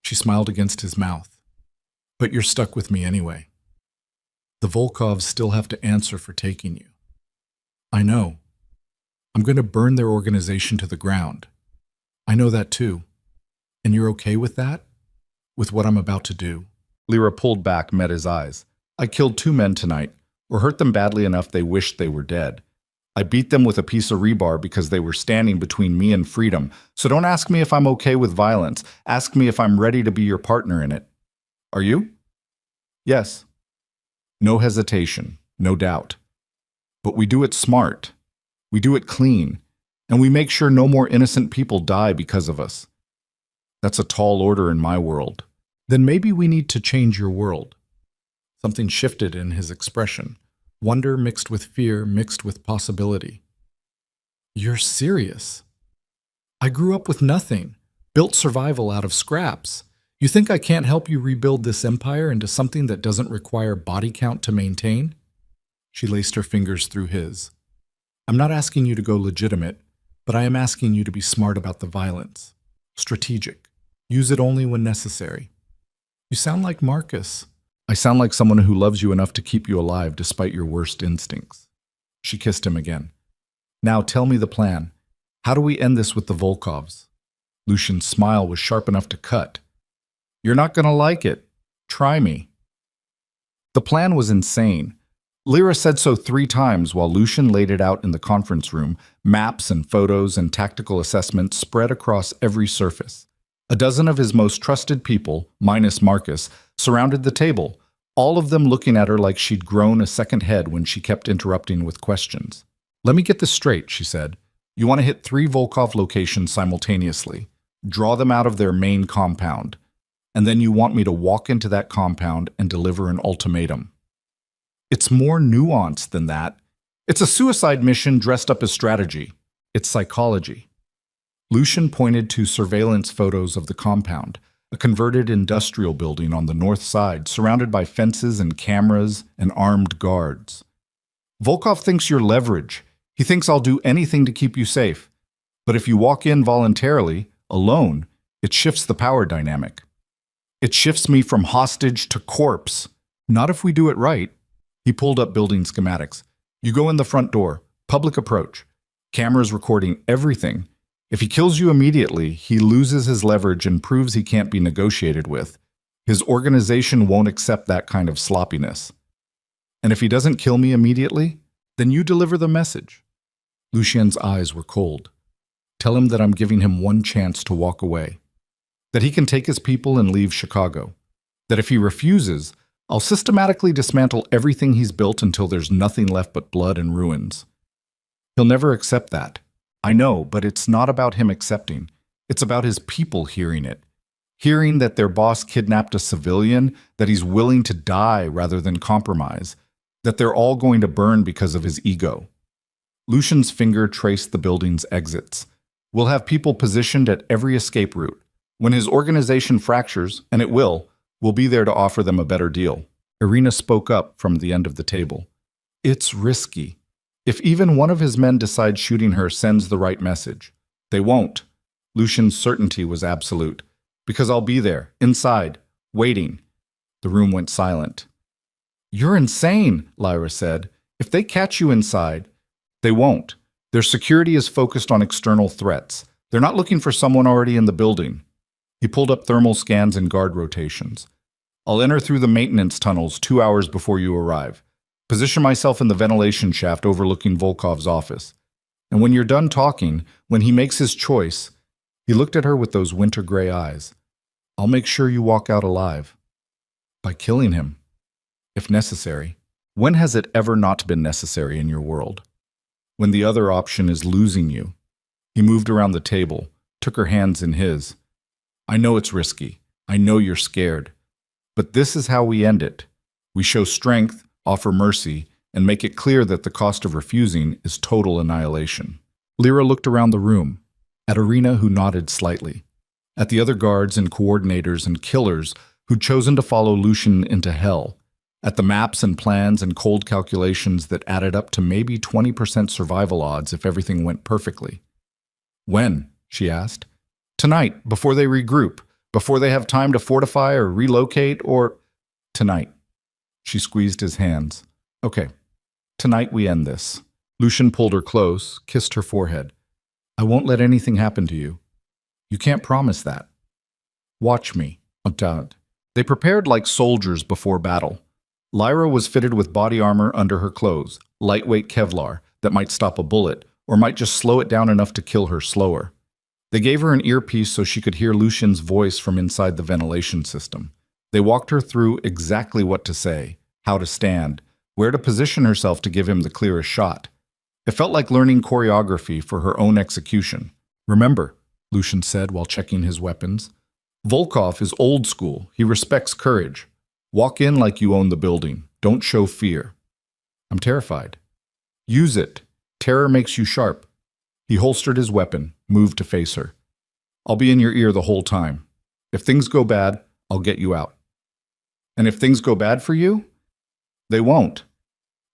She smiled against his mouth. But you're stuck with me anyway. The Volkovs still have to answer for taking you. I know. I'm going to burn their organization to the ground. I know that too. And you're okay with that? With what I'm about to do? Lyra pulled back, met his eyes. I killed 2 men tonight, or hurt them badly enough they wished they were dead. I beat them with a piece of rebar because they were standing between me and freedom. So don't ask me if I'm okay with violence. Ask me if I'm ready to be your partner in it. Are you? Yes. No hesitation, no doubt. But we do it smart. We do it clean. And we make sure no more innocent people die because of us. That's a tall order in my world. Then maybe we need to change your world. Something shifted in his expression. Wonder mixed with fear, mixed with possibility. You're serious. I grew up with nothing, built survival out of scraps. You think I can't help you rebuild this empire into something that doesn't require body count to maintain? She laced her fingers through his. I'm not asking you to go legitimate, but I am asking you to be smart about the violence. Strategic. Use it only when necessary. You sound like Marcus. I sound like someone who loves you enough to keep you alive despite your worst instincts. She kissed him again. Now tell me the plan. How do we end this with the Volkovs? Lucian's smile was sharp enough to cut. You're not going to like it. Try me. The plan was insane. Lyra said so 3 times while Lucian laid it out in the conference room, maps and photos and tactical assessments spread across every surface. A dozen of his most trusted people, minus Marcus, surrounded the table, all of them looking at her like she'd grown a second head when she kept interrupting with questions. Let me get this straight, she said. You want to hit 3 Volkov locations simultaneously, draw them out of their main compound, and then you want me to walk into that compound and deliver an ultimatum. It's more nuanced than that. It's a suicide mission dressed up as strategy. It's psychology. Lucian pointed to surveillance photos of the compound, a converted industrial building on the north side, surrounded by fences and cameras and armed guards. Volkov thinks you're leverage. He thinks I'll do anything to keep you safe. But if you walk in voluntarily, alone, it shifts the power dynamic. It shifts me from hostage to corpse. Not if we do it right. He pulled up building schematics. You go in the front door, public approach. Cameras recording everything. If he kills you immediately, he loses his leverage and proves he can't be negotiated with. His organization won't accept that kind of sloppiness. And if he doesn't kill me immediately, then you deliver the message. Lucien's eyes were cold. Tell him that I'm giving him one chance to walk away. That he can take his people and leave Chicago. That if he refuses, I'll systematically dismantle everything he's built until there's nothing left but blood and ruins. He'll never accept that. I know, but it's not about him accepting. It's about his people hearing it. Hearing that their boss kidnapped a civilian, that he's willing to die rather than compromise, that they're all going to burn because of his ego. Lucian's finger traced the building's exits. We'll have people positioned at every escape route. When his organization fractures, and it will, we'll be there to offer them a better deal. Irina spoke up from the end of the table. It's risky. If even one of his men decides shooting her sends the right message. They won't. Lucian's certainty was absolute. Because I'll be there, inside, waiting. The room went silent. You're insane, Lyra said. If they catch you inside, they won't. Their security is focused on external threats. They're not looking for someone already in the building. He pulled up thermal scans and guard rotations. I'll enter through the maintenance tunnels 2 hours before you arrive. Position myself in the ventilation shaft overlooking Volkov's office. And when you're done talking, when he makes his choice, he looked at her with those winter gray eyes. I'll make sure you walk out alive. By killing him, if necessary. When has it ever not been necessary in your world? When the other option is losing you. He moved around the table, took her hands in his. I know it's risky. I know you're scared. But this is how we end it. We show strength, offer mercy, and make it clear that the cost of refusing is total annihilation. Lyra looked around the room, at Irina, who nodded slightly, at the other guards and coordinators and killers who'd chosen to follow Lucian into hell, at the maps and plans and cold calculations that added up to maybe 20% survival odds if everything went perfectly. When? She asked. Tonight, before they regroup, before they have time to fortify or relocate, or... Tonight. She squeezed his hands. Okay, tonight we end this. Lucian pulled her close, kissed her forehead. I won't let anything happen to you. You can't promise that. Watch me. They prepared like soldiers before battle. Lyra was fitted with body armor under her clothes, lightweight Kevlar that might stop a bullet or might just slow it down enough to kill her slower. They gave her an earpiece so she could hear Lucian's voice from inside the ventilation system. They walked her through exactly what to say, how to stand, where to position herself to give him the clearest shot. It felt like learning choreography for her own execution. Remember, Lucian said while checking his weapons, Volkov is old school. He respects courage. Walk in like you own the building. Don't show fear. I'm terrified. Use it. Terror makes you sharp. He holstered his weapon, moved to face her. I'll be in your ear the whole time. If things go bad, I'll get you out. And if things go bad for you, they won't.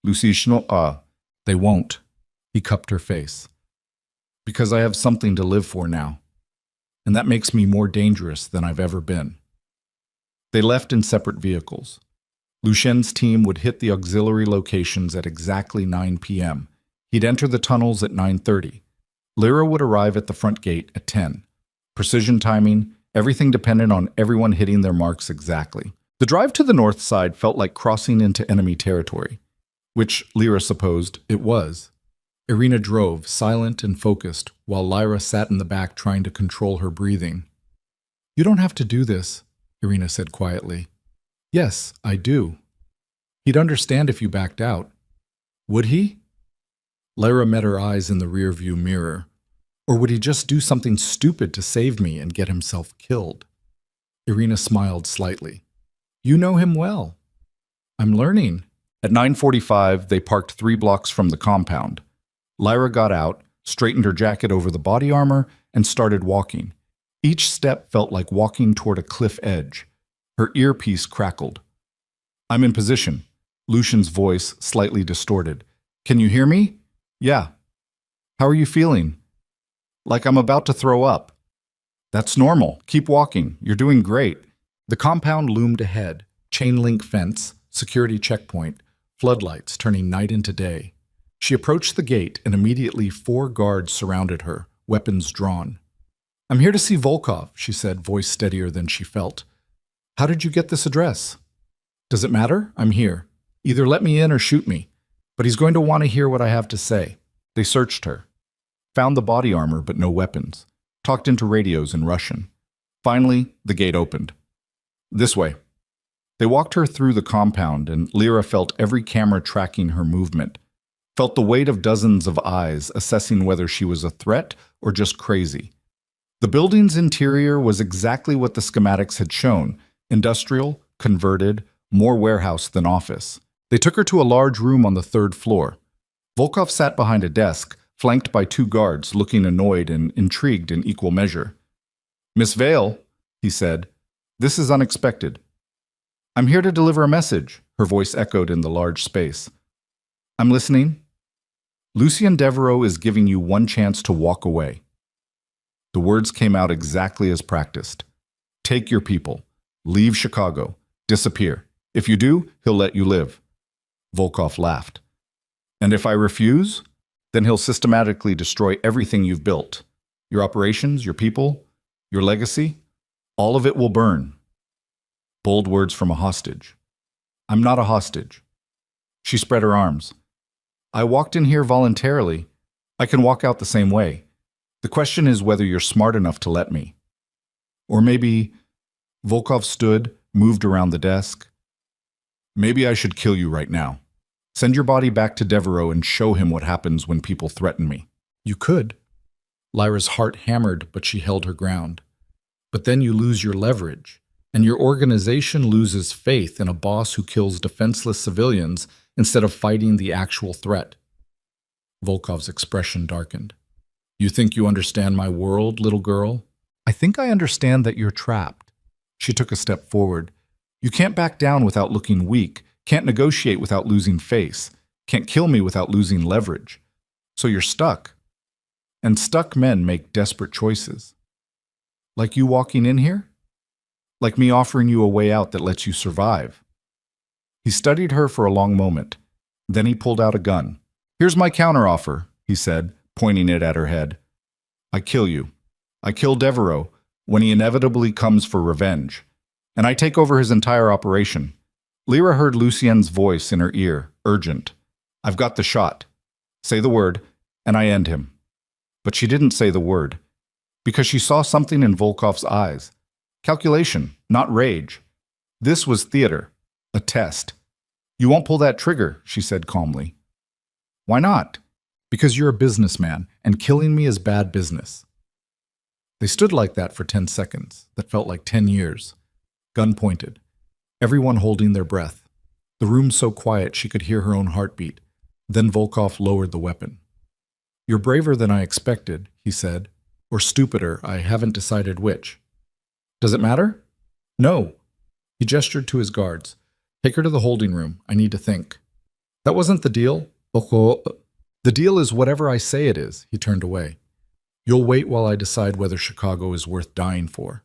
They won't. He cupped her face. Because I have something to live for now. And that makes me more dangerous than I've ever been. They left in separate vehicles. Lucien's team would hit the auxiliary locations at exactly 9 p.m. He'd enter the tunnels at 9:30. Lyra would arrive at the front gate at 10. Precision timing, everything dependent on everyone hitting their marks exactly. The drive to the north side felt like crossing into enemy territory, which Lyra supposed it was. Irina drove, silent and focused, while Lyra sat in the back trying to control her breathing. You don't have to do this, Irina said quietly. Yes, I do. He'd understand if you backed out. Would he? Lyra met her eyes in the rearview mirror. Or would he just do something stupid to save me and get himself killed? Irina smiled slightly. You know him well. I'm learning. At 9:45, they parked 3 blocks from the compound. Lyra got out, straightened her jacket over the body armor, and started walking. Each step felt like walking toward a cliff edge. Her earpiece crackled. I'm in position. Lucian's voice slightly distorted. Can you hear me? Yeah. How are you feeling? Like I'm about to throw up. That's normal. Keep walking. You're doing great. The compound loomed ahead. Chain link fence, security checkpoint, floodlights turning night into day. She approached the gate and immediately 4 guards surrounded her, weapons drawn. I'm here to see Volkov, she said, voice steadier than she felt. How did you get this address? Does it matter? I'm here. Either let me in or shoot me. But he's going to want to hear what I have to say. They searched her. Found the body armor but no weapons. Talked into radios in Russian. Finally, the gate opened. This way. They walked her through the compound and Lyra felt every camera tracking her movement. Felt the weight of dozens of eyes assessing whether she was a threat or just crazy. The building's interior was exactly what the schematics had shown. Industrial, converted, more warehouse than office. They took her to a large room on the 3rd floor. Volkov sat behind a desk, flanked by 2 guards, looking annoyed and intrigued in equal measure. Miss Vale, he said, this is unexpected. I'm here to deliver a message, her voice echoed in the large space. I'm listening. Lucien Devereaux is giving you one chance to walk away. The words came out exactly as practiced. Take your people. Leave Chicago. Disappear. If you do, he'll let you live. Volkov laughed. And if I refuse, then he'll systematically destroy everything you've built. Your operations, your people, your legacy, all of it will burn. Bold words from a hostage. I'm not a hostage. She spread her arms. I walked in here voluntarily. I can walk out the same way. The question is whether you're smart enough to let me. Or maybe... Volkov stood, moved around the desk. Maybe I should kill you right now. Send your body back to Devereaux and show him what happens when people threaten me. You could. Lyra's heart hammered, but she held her ground. But then you lose your leverage, and your organization loses faith in a boss who kills defenseless civilians instead of fighting the actual threat. Volkov's expression darkened. You think you understand my world, little girl? I think I understand that you're trapped. She took a step forward. You can't back down without looking weak, can't negotiate without losing face, can't kill me without losing leverage. So you're stuck. And stuck men make desperate choices. Like you walking in here? Like me offering you a way out that lets you survive. He studied her for a long moment. Then he pulled out a gun. Here's my counteroffer, he said, pointing it at her head. I kill you. I kill Devereaux when he inevitably comes for revenge. And I take over his entire operation. Lyra heard Lucien's voice in her ear, urgent. I've got the shot. Say the word, and I end him. But she didn't say the word, because she saw something in Volkov's eyes. Calculation, not rage. This was theater, a test. You won't pull that trigger, she said calmly. Why not? Because you're a businessman, and killing me is bad business. They stood like that for 10 seconds, that felt like 10 years. Gun pointed, everyone holding their breath. The room so quiet she could hear her own heartbeat. Then Volkov lowered the weapon. You're braver than I expected, he said, or stupider, I haven't decided which. Does it matter? No. He gestured to his guards. Take her to the holding room, I need to think. That wasn't the deal. The deal is whatever I say it is, he turned away. You'll wait while I decide whether Chicago is worth dying for.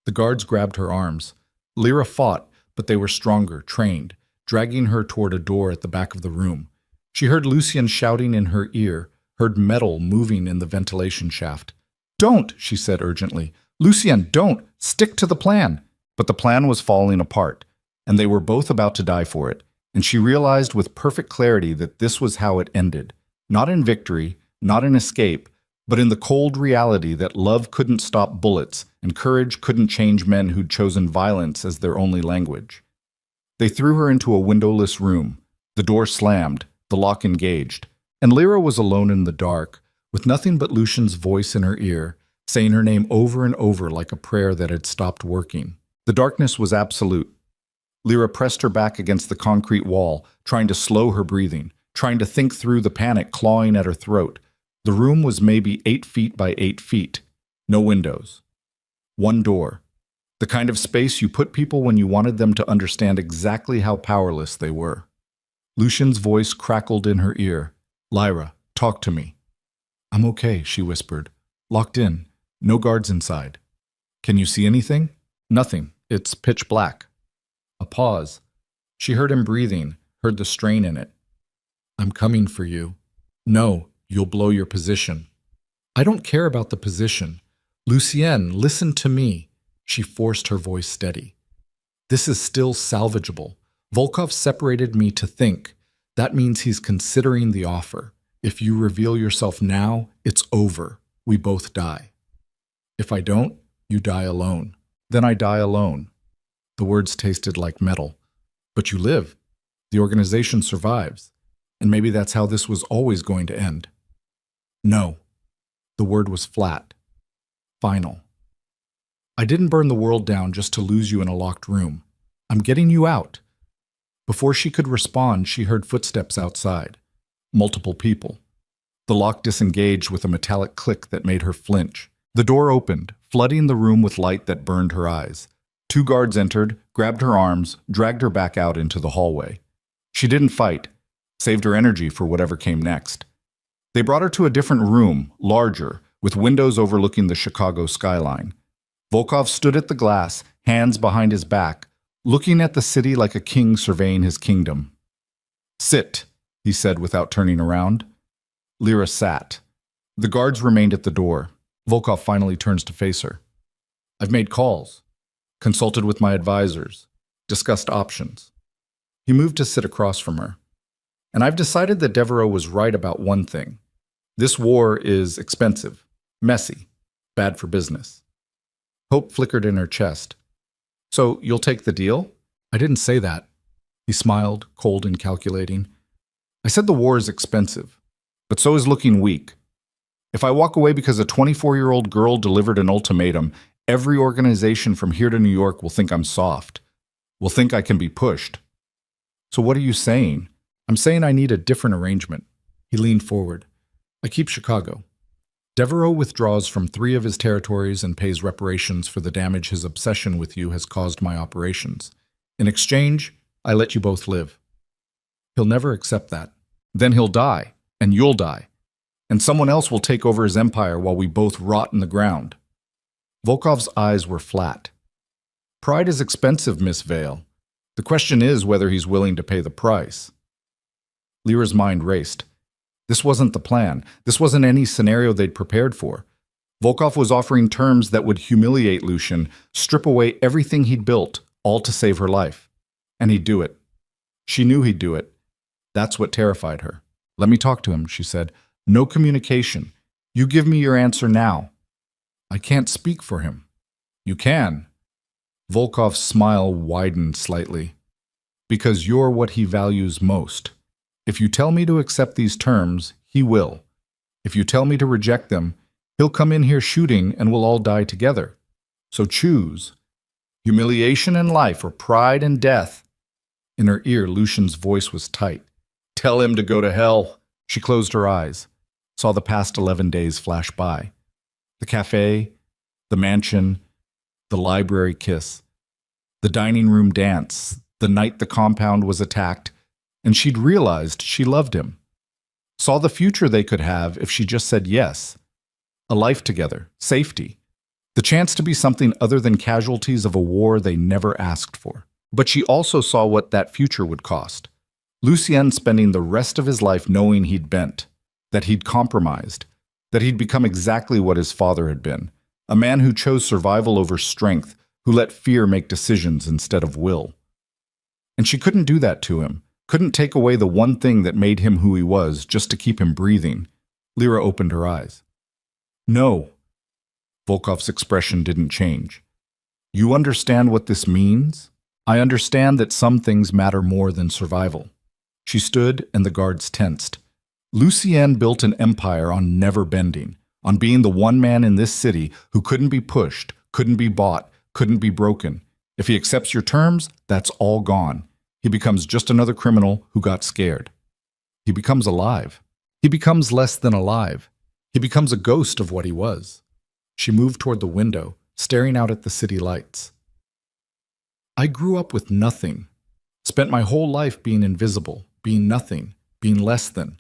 The guards grabbed her arms. Lyra fought, but they were stronger, trained, dragging her toward a door at the back of the room. She heard Lucien shouting in her ear, heard metal moving in the ventilation shaft. Don't, she said urgently. Lucien, don't. Stick to the plan. But the plan was falling apart, and they were both about to die for it. And she realized with perfect clarity that this was how it ended. Not in victory, not in escape, but in the cold reality that love couldn't stop bullets and courage couldn't change men who'd chosen violence as their only language. They threw her into a windowless room. The door slammed, the lock engaged. And Lyra was alone in the dark, with nothing but Lucian's voice in her ear, saying her name over and over like a prayer that had stopped working. The darkness was absolute. Lyra pressed her back against the concrete wall, trying to slow her breathing, trying to think through the panic clawing at her throat. The room was maybe 8 feet by 8 feet. No windows. One door. The kind of space you put people when you wanted them to understand exactly how powerless they were. Lucian's voice crackled in her ear. "Lyra, talk to me." "I'm okay," she whispered. "Locked in. No guards inside." "Can you see anything?" "Nothing. It's pitch black." A pause. She heard him breathing, heard the strain in it. "I'm coming for you." "No, you'll blow your position." "I don't care about the position. Lucienne, listen to me." She forced her voice steady. "This is still salvageable. Volkov separated me to think. That means he's considering the offer. If you reveal yourself now, it's over. We both die. If I don't, you die alone. Then I die alone." The words tasted like metal. "But you live. The organization survives. And maybe that's how this was always going to end." "No." The word was flat. Final. "I didn't burn the world down just to lose you in a locked room. I'm getting you out." Before she could respond, she heard footsteps outside. Multiple people. The lock disengaged with a metallic click that made her flinch. The door opened, flooding the room with light that burned her eyes. 2 guards entered, grabbed her arms, dragged her back out into the hallway. She didn't fight, saved her energy for whatever came next. They brought her to a different room, larger, with windows overlooking the Chicago skyline. Volkov stood at the glass, hands behind his back, looking at the city like a king surveying his kingdom. "Sit," he said without turning around. Lyra sat. The guards remained at the door. Volkov finally turns to face her. "I've made calls, consulted with my advisors, discussed options." He moved to sit across from her. "And I've decided that Devereaux was right about one thing. This war is expensive, messy, bad for business." Hope flickered in her chest. "So you'll take the deal?" "I didn't say that." He smiled, cold and calculating. "I said the war is expensive, but so is looking weak. If I walk away because a 24-year-old girl delivered an ultimatum, every organization from here to New York will think I'm soft, will think I can be pushed." "So what are you saying?" "I'm saying I need a different arrangement." He leaned forward. "I keep Chicago. Devereaux withdraws from 3 of his territories and pays reparations for the damage his obsession with you has caused my operations. In exchange, I let you both live." "He'll never accept that. Then he'll die, and you'll die. And someone else will take over his empire while we both rot in the ground." Volkov's eyes were flat. "Pride is expensive, Miss Vale. The question is whether he's willing to pay the price." Lyra's mind raced. This wasn't the plan. This wasn't any scenario they'd prepared for. Volkov was offering terms that would humiliate Lucian, strip away everything he'd built, all to save her life. And he'd do it. She knew he'd do it. That's what terrified her. "Let me talk to him," she said. "No communication. You give me your answer now." "I can't speak for him." "You can." Volkov's smile widened slightly. "Because you're what he values most. If you tell me to accept these terms, he will. If you tell me to reject them, he'll come in here shooting and we'll all die together. So choose. Humiliation and life or pride and death." In her ear, Lucian's voice was tight. "Tell him to go to hell." She closed her eyes, saw the past 11 days flash by. The cafe, the mansion, the library kiss, the dining room dance, the night the compound was attacked, and she'd realized she loved him. Saw the future they could have if she just said yes. A life together, safety, the chance to be something other than casualties of a war they never asked for. But she also saw what that future would cost. Lucien spending the rest of his life knowing he'd bent, that he'd compromised, that he'd become exactly what his father had been, a man who chose survival over strength, who let fear make decisions instead of will. And she couldn't do that to him. Couldn't take away the one thing that made him who he was just to keep him breathing. Lyra opened her eyes. "No." Volkov's expression didn't change. "You understand what this means? I understand that some things matter more than survival." She stood and the guards tensed. Lucien built an empire on never bending, on being the one man in this city who couldn't be pushed, couldn't be bought, couldn't be broken. If he accepts your terms, that's all gone. He becomes just another criminal who got scared. He becomes alive. He becomes less than alive. He becomes a ghost of what he was. She moved toward the window, staring out at the city lights. I grew up with nothing. Spent my whole life being invisible, being nothing, being less than.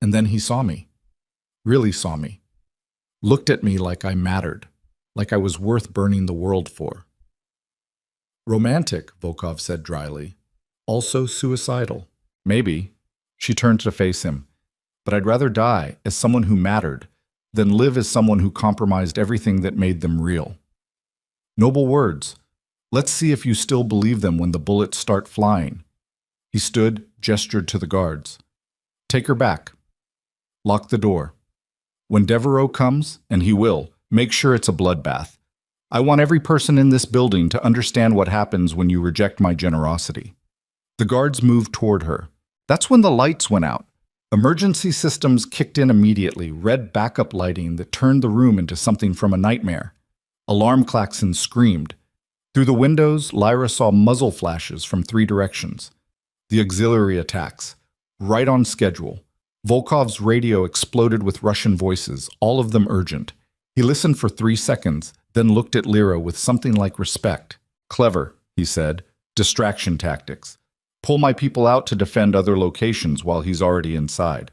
And then he saw me. Really saw me. Looked at me like I mattered, like I was worth burning the world for. Romantic, Volkov said dryly. Also suicidal. Maybe. She turned to face him. But I'd rather die as someone who mattered than live as someone who compromised everything that made them real. Noble words. Let's see if you still believe them when the bullets start flying. He stood, gestured to the guards. Take her back. Lock the door. When Devereaux comes, and he will, make sure it's a bloodbath. I want every person in this building to understand what happens when you reject my generosity. The guards moved toward her. That's when the lights went out. Emergency systems kicked in immediately, red backup lighting that turned the room into something from a nightmare. Alarm klaxons screamed. Through the windows, Lyra saw muzzle flashes from 3 directions. The auxiliary attacks. Right on schedule. Volkov's radio exploded with Russian voices, all of them urgent. He listened for 3 seconds, then looked at Lyra with something like respect. Clever, he said. Distraction tactics. Pull my people out to defend other locations while he's already inside.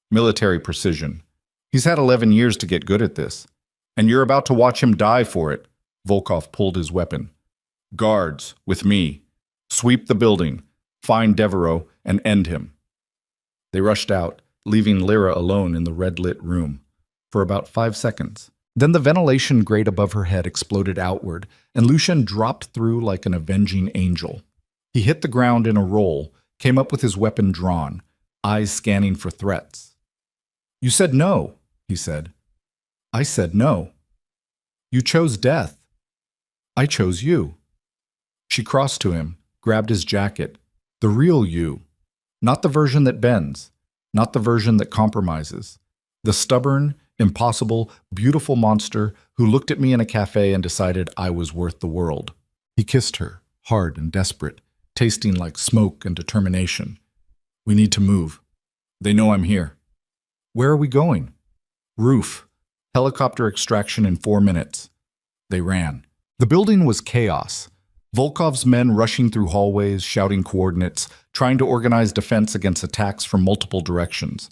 Military precision. He's had 11 years to get good at this. And you're about to watch him die for it. Volkov pulled his weapon. Guards, with me. Sweep the building. Find Devereaux and end him. They rushed out, leaving Lyra alone in the red-lit room. For about 5 seconds. Then the ventilation grate above her head exploded outward, and Lucien dropped through like an avenging angel. He hit the ground in a roll, came up with his weapon drawn, eyes scanning for threats. You said no, he said. I said no. You chose death. I chose you. She crossed to him, grabbed his jacket. The real you. Not the version that bends, not the version that compromises. The stubborn, impossible, beautiful monster who looked at me in a cafe and decided I was worth the world. He kissed her, hard and desperate, tasting like smoke and determination. We need to move. They know I'm here. Where are we going? Roof. Helicopter extraction in 4 minutes. They ran. The building was chaos. Volkov's men rushing through hallways, shouting coordinates, trying to organize defense against attacks from multiple directions.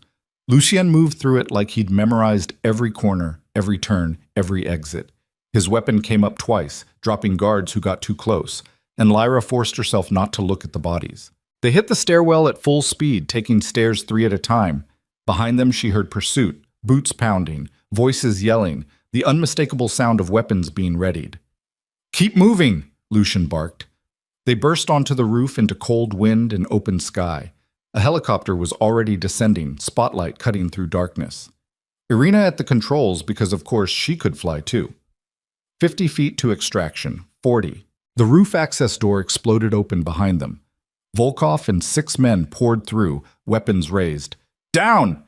Lucien moved through it like he'd memorized every corner, every turn, every exit. His weapon came up twice, dropping guards who got too close, and Lyra forced herself not to look at the bodies. They hit the stairwell at full speed, taking stairs 3 at a time. Behind them she heard pursuit, boots pounding, voices yelling, the unmistakable sound of weapons being readied. Keep moving, Lucien barked. They burst onto the roof into cold wind and open sky. A helicopter was already descending, spotlight cutting through darkness. Irina at the controls because of course she could fly too. 50 feet to extraction, 40. The roof access door exploded open behind them. Volkov and 6 men poured through, weapons raised. Down!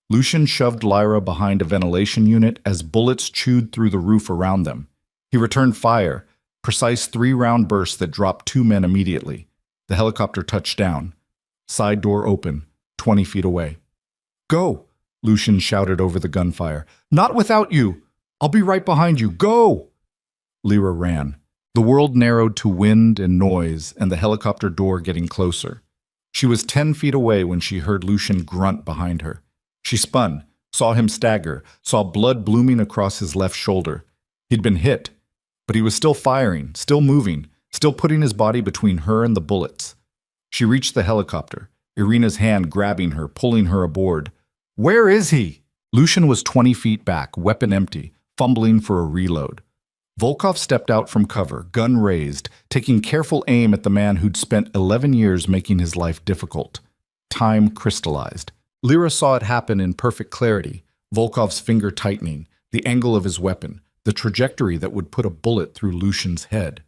Lucien shoved Lyra behind a ventilation unit as bullets chewed through the roof around them. He returned fire, precise 3-round bursts that dropped 2 men immediately. The helicopter touched down. Side door open, 20 feet away. Go! Lucien shouted over the gunfire. Not without you! I'll be right behind you. Go! Lyra ran. The world narrowed to wind and noise and the helicopter door getting closer. She was 10 feet away when she heard Lucien grunt behind her. She spun, saw him stagger, saw blood blooming across his left shoulder. He'd been hit, but he was still firing, still moving, still putting his body between her and the bullets. She reached the helicopter, Irina's hand grabbing her, pulling her aboard. Where is he? Lucien was 20 feet back, weapon empty, fumbling for a reload. Volkov stepped out from cover, gun raised, taking careful aim at the man who'd spent 11 years making his life difficult. Time crystallized. Lyra saw it happen in perfect clarity, Volkov's finger tightening, the angle of his weapon, the trajectory that would put a bullet through Lucien's head.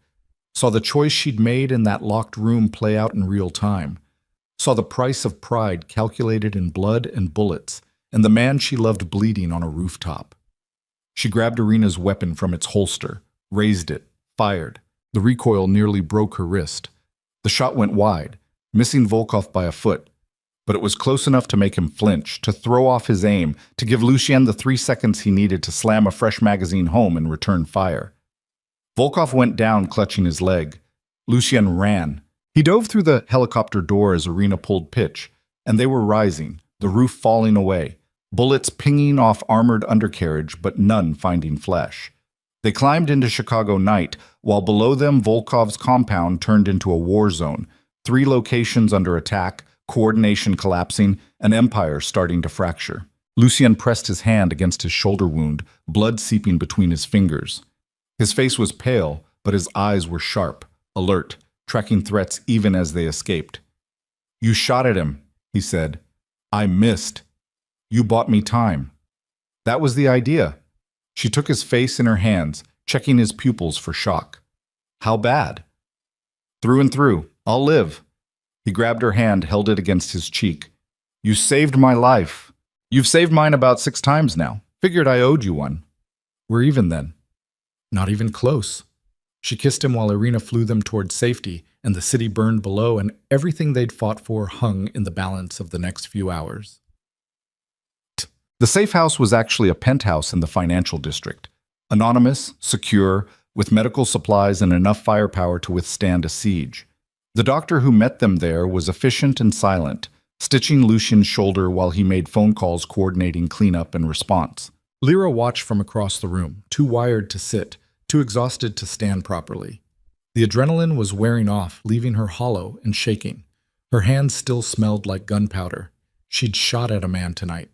Saw the choice she'd made in that locked room play out in real time. saw the price of pride calculated in blood and bullets, and the man she loved bleeding on a rooftop. She grabbed Irina's weapon from its holster, raised it, fired. The recoil nearly broke her wrist. The shot went wide, missing Volkov by a foot, but it was close enough to make him flinch, to throw off his aim, to give Lucien the 3 seconds he needed to slam a fresh magazine home and return fire. Volkov went down, clutching his leg. Lucien ran. He dove through the helicopter door as Irina pulled pitch, and they were rising, the roof falling away, bullets pinging off armored undercarriage, but none finding flesh. They climbed into Chicago night, while below them Volkov's compound turned into a war zone, 3 locations under attack, coordination collapsing, an empire starting to fracture. Lucien pressed his hand against his shoulder wound, blood seeping between his fingers. His face was pale, but his eyes were sharp, alert, tracking threats even as they escaped. "You shot at him," he said. "I missed. You bought me time." That was the idea. She took his face in her hands, checking his pupils for shock. "How bad?" "Through and through. I'll live." He grabbed her hand, held it against his cheek. "You saved my life. You've saved mine about 6 times now. Figured I owed you one." "We're even then." "Not even close." She kissed him while Irina flew them toward safety, and the city burned below, and everything they'd fought for hung in the balance of the next few hours. The safe house was actually a penthouse in the financial district. Anonymous, secure, with medical supplies and enough firepower to withstand a siege. The doctor who met them there was efficient and silent, stitching Lucien's shoulder while he made phone calls coordinating cleanup and response. Lyra watched from across the room, too wired to sit, too exhausted to stand properly. The adrenaline was wearing off, leaving her hollow and shaking. Her hands still smelled like gunpowder. She'd shot at a man tonight,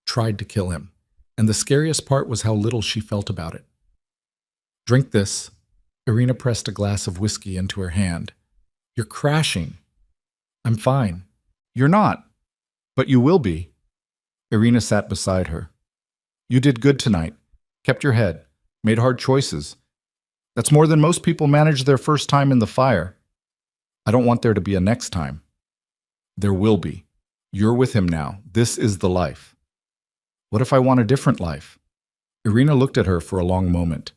tried to kill him, and the scariest part was how little she felt about it. "Drink this." Irina pressed a glass of whiskey into her hand. "You're crashing." "I'm fine." "You're not. But you will be." Irina sat beside her. "You did good tonight. Kept your head. Made hard choices. That's more than most people manage their first time in the fire. I don't want there to be a next time." "There will be. You're with him now. This is the life." "What if I want a different life?" Irina looked at her for a long moment.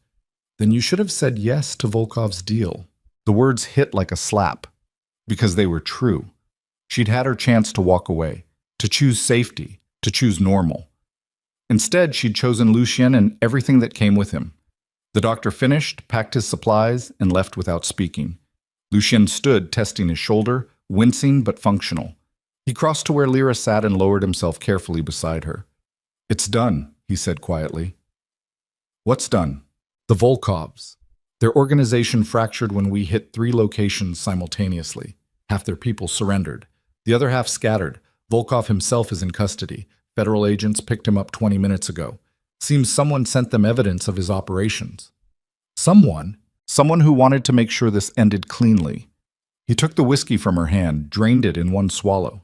"Then you should have said yes to Volkov's deal." The words hit like a slap, because they were true. She'd had her chance to walk away, to choose safety, to choose normal. Instead, she'd chosen Lucien and everything that came with him. The doctor finished, packed his supplies, and left without speaking. Lucien stood, testing his shoulder, wincing but functional. He crossed to where Lyra sat and lowered himself carefully beside her. "It's done," he said quietly. "What's done?" "The Volkovs. Their organization fractured when we hit 3 locations simultaneously. Half their people surrendered. The other half scattered. Volkov himself is in custody. Federal agents picked him up 20 minutes ago. Seems someone sent them evidence of his operations." Someone who wanted to make sure this ended cleanly. He took the whiskey from her hand, drained it in one swallow.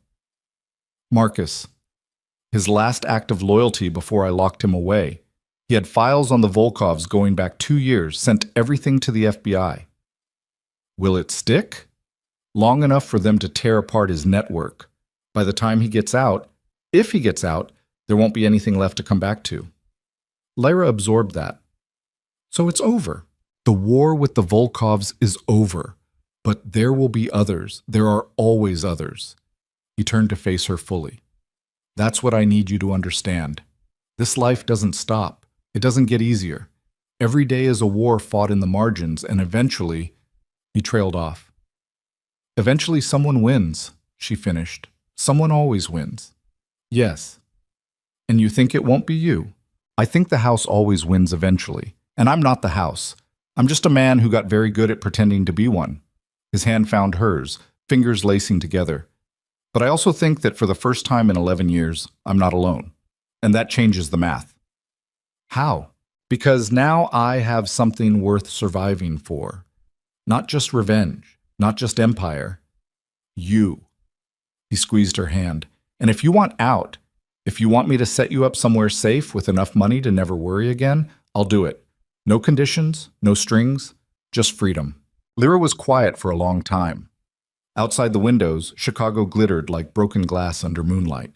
"Marcus. His last act of loyalty before I locked him away. He had files on the Volkovs going back 2 years, sent everything to the FBI. Will it stick? Long enough for them to tear apart his network. By the time he gets out, if he gets out, there won't be anything left to come back to." Lyra absorbed that. "So it's over. The war with the Volkovs is over. But there will be others. There are always others." He turned to face her fully. "That's what I need you to understand. This life doesn't stop. It doesn't get easier. Every day is a war fought in the margins, and eventually—" He trailed off. "Eventually someone wins," she finished. "Someone always wins." "Yes. And you think it won't be you?" "I think the house always wins eventually. And I'm not the house. I'm just a man who got very good at pretending to be one." His hand found hers, fingers lacing together. "But I also think that for the first time in 11 years, I'm not alone. And that changes the math." "How?" "Because now I have something worth surviving for. Not just revenge, not just empire. You." He squeezed her hand. "And if you want out, if you want me to set you up somewhere safe with enough money to never worry again, I'll do it. No conditions, no strings, just freedom." Lyra was quiet for a long time. Outside the windows, Chicago glittered like broken glass under moonlight.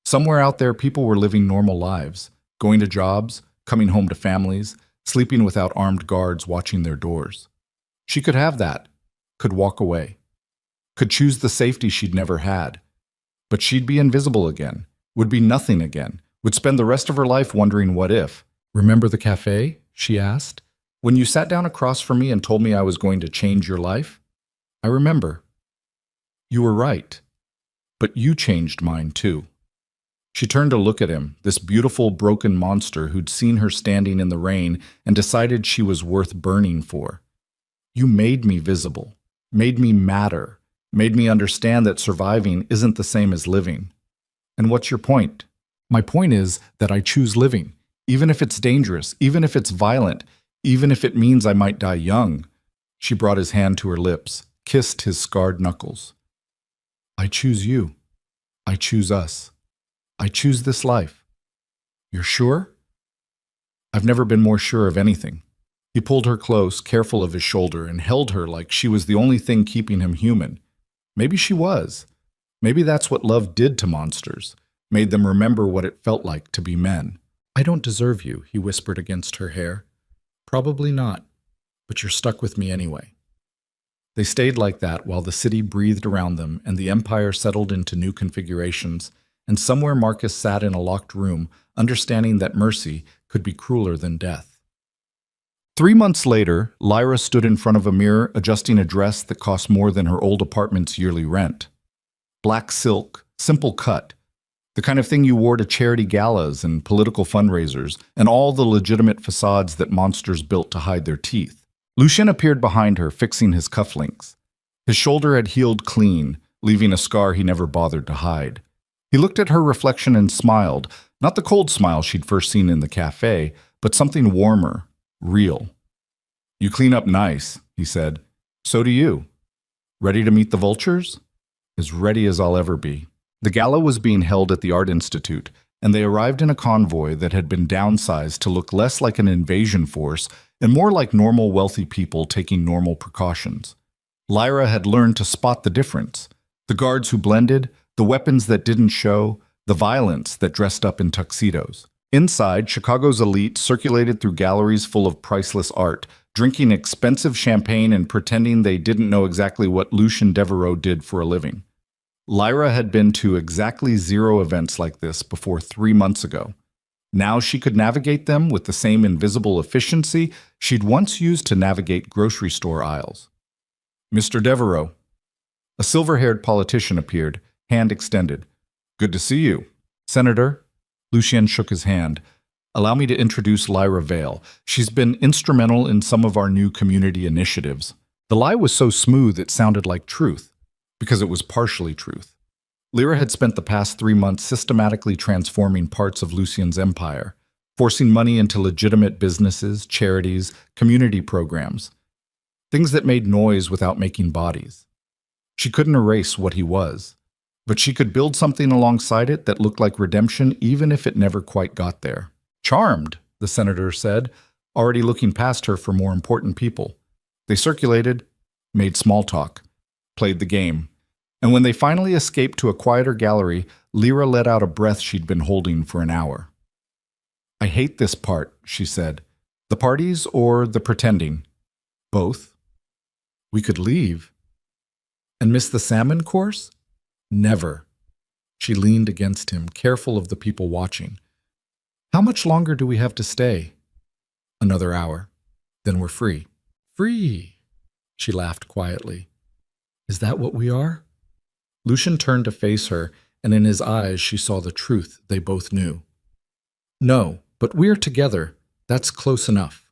Somewhere out there, people were living normal lives, going to jobs, coming home to families, sleeping without armed guards watching their doors. She could have that, could walk away, could choose the safety she'd never had. But she'd be invisible again, would be nothing again, would spend the rest of her life wondering what if. "Remember the cafe?" she asked. "When you sat down across from me and told me I was going to change your life?" "I remember. You were right. But you changed mine too." She turned to look at him, this beautiful, broken monster who'd seen her standing in the rain and decided she was worth burning for. "You made me visible, made me matter, made me understand that surviving isn't the same as living. And what's your point?" "My point is that I choose living, even if it's dangerous, even if it's violent, even if it means I might die young." She brought his hand to her lips, kissed his scarred knuckles. "I choose you. I choose us. I choose this life." "You're sure?" "I've never been more sure of anything." He pulled her close, careful of his shoulder, and held her like she was the only thing keeping him human. Maybe she was. Maybe that's what love did to monsters, made them remember what it felt like to be men. "I don't deserve you," he whispered against her hair. "Probably not, but you're stuck with me anyway." They stayed like that while the city breathed around them and the empire settled into new configurations, and somewhere Marcus sat in a locked room, understanding that mercy could be crueler than death. 3 months later, Lyra stood in front of a mirror adjusting a dress that cost more than her old apartment's yearly rent. Black silk, simple cut, the kind of thing you wore to charity galas and political fundraisers, and all the legitimate facades that monsters built to hide their teeth. Lucien appeared behind her, fixing his cufflinks. His shoulder had healed clean, leaving a scar he never bothered to hide. He looked at her reflection and smiled, not the cold smile she'd first seen in the cafe, but something warmer, real. "You clean up nice," he said. "So do you. Ready to meet the vultures?" "As ready as I'll ever be." The gala was being held at the Art Institute, and they arrived in a convoy that had been downsized to look less like an invasion force and more like normal wealthy people taking normal precautions. Lyra had learned to spot the difference. The guards who blended, the weapons that didn't show, the violence that dressed up in tuxedos. Inside, Chicago's elite circulated through galleries full of priceless art, drinking expensive champagne and pretending they didn't know exactly what Lucien Devereaux did for a living. Lyra had been to exactly 0 events like this before 3 months ago. Now she could navigate them with the same invisible efficiency she'd once used to navigate grocery store aisles. "Mr. Devereaux." A silver-haired politician appeared, hand extended. "Good to see you." "Senator." Lucien shook his hand. "Allow me to introduce Lyra Vale. She's been instrumental in some of our new community initiatives." The lie was so smooth it sounded like truth, because it was partially truth. Lyra had spent the past 3 months systematically transforming parts of Lucien's empire, forcing money into legitimate businesses, charities, community programs, things that made noise without making bodies. She couldn't erase what he was, but she could build something alongside it that looked like redemption even if it never quite got there. "Charmed," the senator said, already looking past her for more important people. They circulated, made small talk, played the game. And when they finally escaped to a quieter gallery, Lyra let out a breath she'd been holding for an hour. "I hate this part," she said. "The parties or the pretending?" "Both." "We could leave." "And miss the salmon course?" "Never." She leaned against him, careful of the people watching. "How much longer do we have to stay?" "Another hour. Then we're free." "Free?" She laughed quietly. "Is that what we are?" Lucien turned to face her, and in his eyes she saw the truth they both knew. "No, but we're together. That's close enough."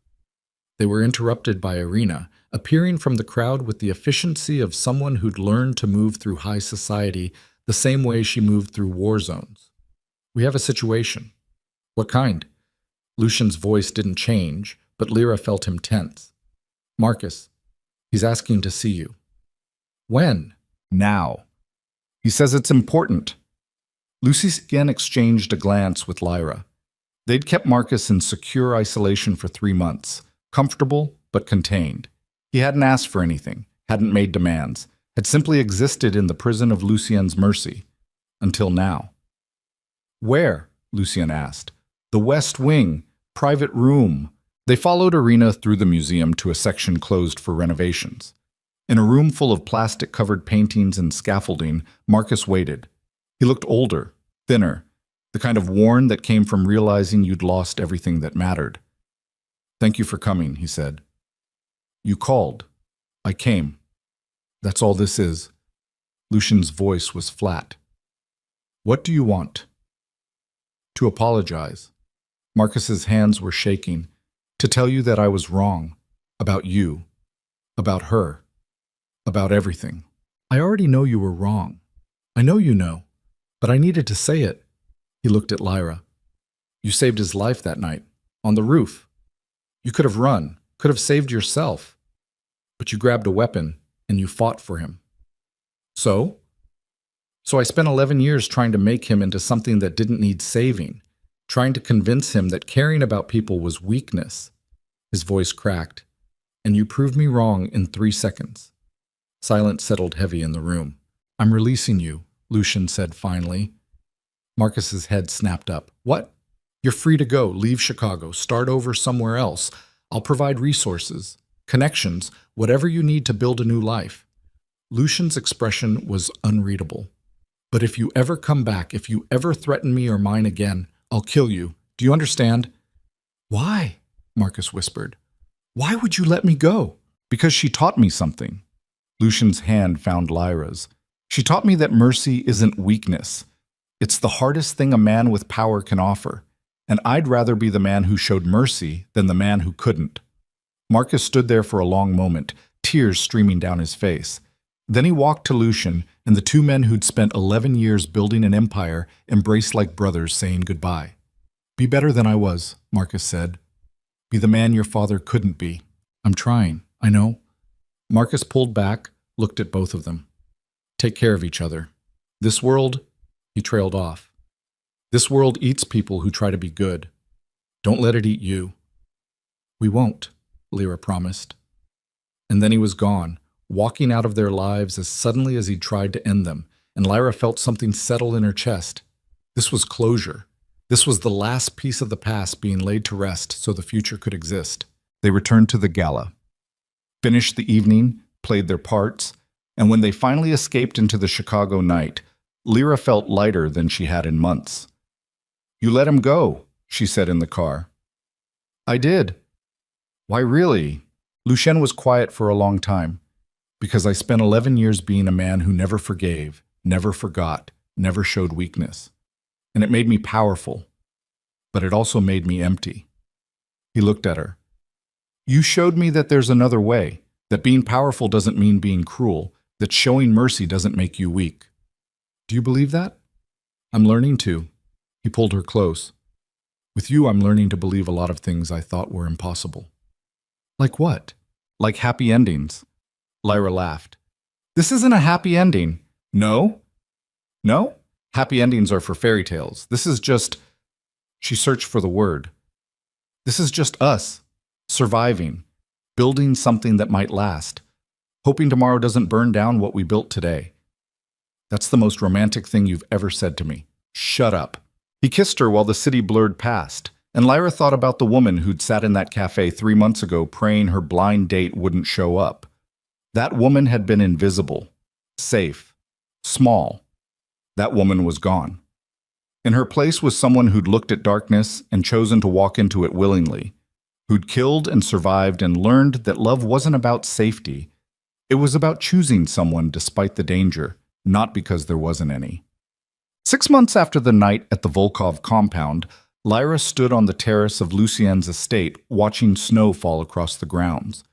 They were interrupted by Irina, appearing from the crowd with the efficiency of someone who'd learned to move through high society the same way she moved through war zones. "We have a situation." "What kind?" Lucien's voice didn't change, but Lyra felt him tense. "Marcus. He's asking to see you." "When?" "Now. He says it's important." Lucien exchanged a glance with Lyra. They'd kept Marcus in secure isolation for 3 months, comfortable but contained. He hadn't asked for anything, hadn't made demands, had simply existed in the prison of Lucien's mercy, until now. Where? Lucien asked. The West Wing, private room. They followed Irina through the museum to a section closed for renovations. In a room full of plastic-covered paintings and scaffolding, Marcus waited. He looked older, thinner, the kind of worn that came from realizing you'd lost everything that mattered. Thank you for coming, he said. You called. I came. That's all this is. Lucien's voice was flat. What do you want? To apologize. Marcus's hands were shaking. To tell you that I was wrong. About you. About her. About everything. I already know you were wrong. I know you know. But I needed to say it. He looked at Lyra. You saved his life that night. On the roof. You could have run. Could have saved yourself. But you grabbed a weapon and you fought for him. So? So I spent 11 years trying to make him into something that didn't need saving, trying to convince him that caring about people was weakness. His voice cracked. And you proved me wrong in 3 seconds. Silence settled heavy in the room. I'm releasing you, Lucien said finally. Marcus's head snapped up. What? You're free to go, leave Chicago, start over somewhere else. I'll provide resources, connections, whatever you need to build a new life. Lucien's expression was unreadable. But if you ever come back, if you ever threaten me or mine again, I'll kill you. Do you understand? Why? Marcus whispered. Why would you let me go? Because she taught me something. Lucien's hand found Lyra's. She taught me that mercy isn't weakness. It's the hardest thing a man with power can offer, and I'd rather be the man who showed mercy than the man who couldn't. Marcus stood there for a long moment, tears streaming down his face. Then he walked to Lucien, and the two men who'd spent 11 years building an empire embraced like brothers, saying goodbye. Be better than I was, Marcus said. Be the man your father couldn't be. I'm trying, I know. Marcus pulled back, looked at both of them. Take care of each other. This world, he trailed off. This world eats people who try to be good. Don't let it eat you. We won't, Lyra promised. And then he was gone, walking out of their lives as suddenly as he'd tried to end them, and Lyra felt something settle in her chest. This was closure. This was the last piece of the past being laid to rest so the future could exist. They returned to the gala, finished the evening, played their parts, and when they finally escaped into the Chicago night, Lyra felt lighter than she had in months. You let him go, she said in the car. I did. Why really? Lucien was quiet for a long time. Because I spent 11 years being a man who never forgave, never forgot, never showed weakness. And it made me powerful. But it also made me empty. He looked at her. You showed me that there's another way, that being powerful doesn't mean being cruel, that showing mercy doesn't make you weak. Do you believe that? I'm learning to. He pulled her close. With you, I'm learning to believe a lot of things I thought were impossible. Like what? Like happy endings. Lyra laughed. This isn't a happy ending. No? No? Happy endings are for fairy tales. This is just... She searched for the word. This is just us, surviving, building something that might last, hoping tomorrow doesn't burn down what we built today. That's the most romantic thing you've ever said to me. Shut up. He kissed her while the city blurred past, and Lyra thought about the woman who'd sat in that cafe 3 months ago praying her blind date wouldn't show up. That woman had been invisible, safe, small. That woman was gone. In her place was someone who'd looked at darkness and chosen to walk into it willingly, who'd killed and survived and learned that love wasn't about safety. It was about choosing someone despite the danger, not because there wasn't any. 6 months after the night at the Volkov compound, Lyra stood on the terrace of Lucien's estate watching snow fall across the grounds.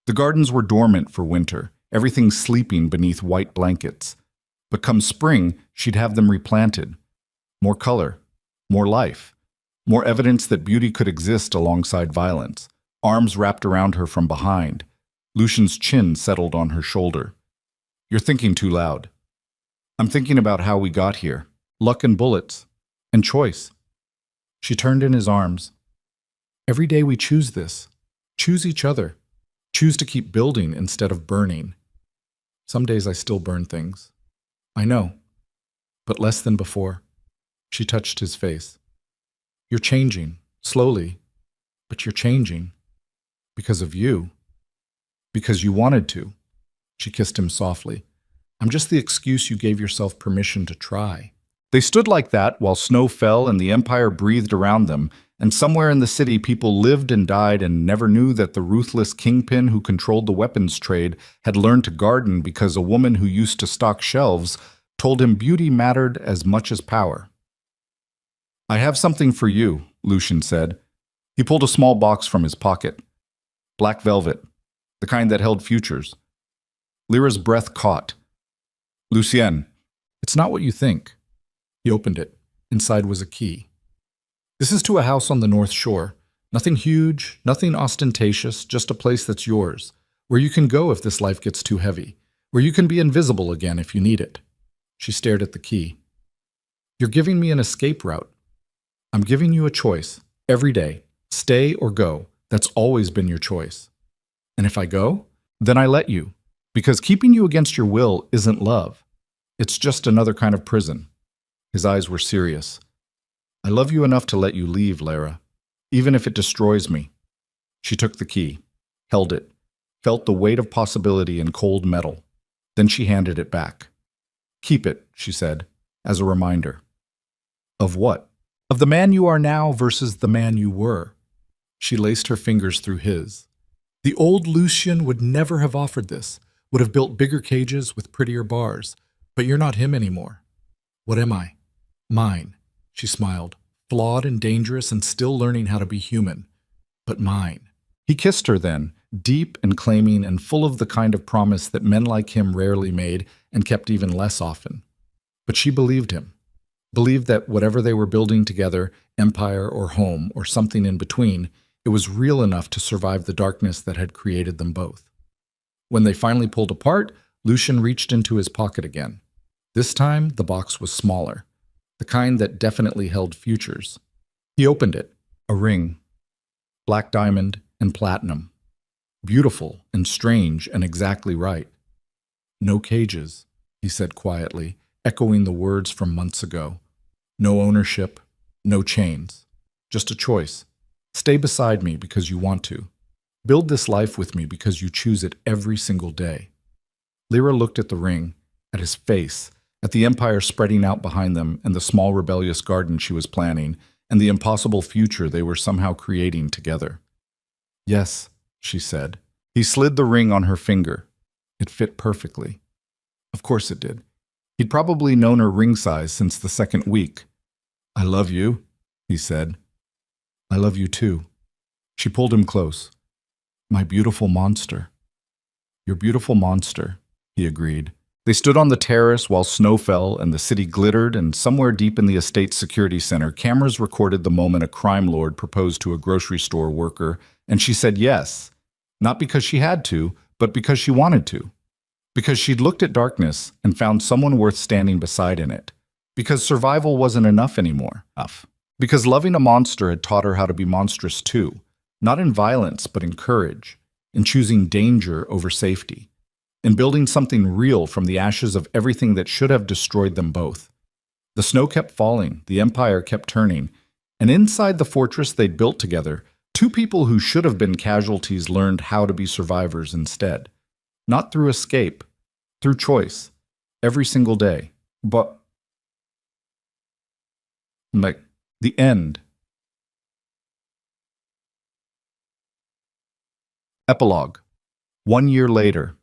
The gardens were dormant for winter, everything sleeping beneath white blankets. But come spring, she'd have them replanted. More color, more life, more evidence that beauty could exist alongside violence. Arms wrapped around her from behind. Lucien's chin settled on her shoulder. You're thinking too loud. I'm thinking about how we got here. Luck and bullets. And choice. She turned in his arms. Every day we choose this. Choose each other. Choose to keep building instead of burning. Some days I still burn things. I know, but less than before. She touched his face. You're changing, slowly, but you're changing. Because of you. Because you wanted to. She kissed him softly. I'm just the excuse you gave yourself permission to try. They stood like that while snow fell and the empire breathed around them, and somewhere in the city people lived and died and never knew that the ruthless kingpin who controlled the weapons trade had learned to garden because a woman who used to stock shelves told him beauty mattered as much as power. I have something for you, Lucian said. He pulled a small box from his pocket. Black velvet, the kind that held futures. Lyra's breath caught. Lucien, it's not what you think. He opened it. Inside was a key. This is to a house on the North Shore. Nothing huge, nothing ostentatious, just a place that's yours, where you can go if this life gets too heavy, where you can be invisible again if you need it. She stared at the key. You're giving me an escape route. I'm giving you a choice, every day. Stay or go. That's always been your choice. And if I go, then I let you, because keeping you against your will isn't love. It's just another kind of prison. His eyes were serious. I love you enough to let you leave, Lara, even if it destroys me. She took the key, held it, felt the weight of possibility in cold metal. Then she handed it back. Keep it, she said, as a reminder. Of what? Of the man you are now versus the man you were. She laced her fingers through his. The old Lucian would never have offered this, would have built bigger cages with prettier bars, but you're not him anymore. What am I? Mine, she smiled, flawed and dangerous and still learning how to be human. But mine. He kissed her then, deep and claiming and full of the kind of promise that men like him rarely made and kept even less often. But she believed him. Believed that whatever they were building together, empire or home or something in between, it was real enough to survive the darkness that had created them both. When they finally pulled apart, Lucian reached into his pocket again. This time, the box was smaller, the kind that definitely held futures. He opened it, a ring, black diamond and platinum. Beautiful and strange and exactly right. No cages, he said quietly, echoing the words from months ago. No ownership, no chains. Just a choice. Stay beside me because you want to. Build this life with me because you choose it every single day. Lyra looked at the ring, at his face, at the empire spreading out behind them and the small rebellious garden she was planning and the impossible future they were somehow creating together. Yes, she said. He slid the ring on her finger. It fit perfectly. Of course it did. He'd probably known her ring size since the second week. I love you, he said. I love you too. She pulled him close. My beautiful monster. Your beautiful monster, he agreed. They stood on the terrace while snow fell and the city glittered, and somewhere deep in the estate's security center, cameras recorded the moment a crime lord proposed to a grocery store worker, and she said yes, not because she had to, but because she wanted to. Because she'd looked at darkness and found someone worth standing beside in it. Because survival wasn't enough anymore. Because loving a monster had taught her how to be monstrous too, not in violence, but in courage, in choosing danger over safety. In building something real from the ashes of everything that should have destroyed them both. The snow kept falling, the empire kept turning, and inside the fortress they'd built together, two people who should have been casualties learned how to be survivors instead. Not through escape, through choice, every single day. But, like, the end. Epilogue. 1 year later.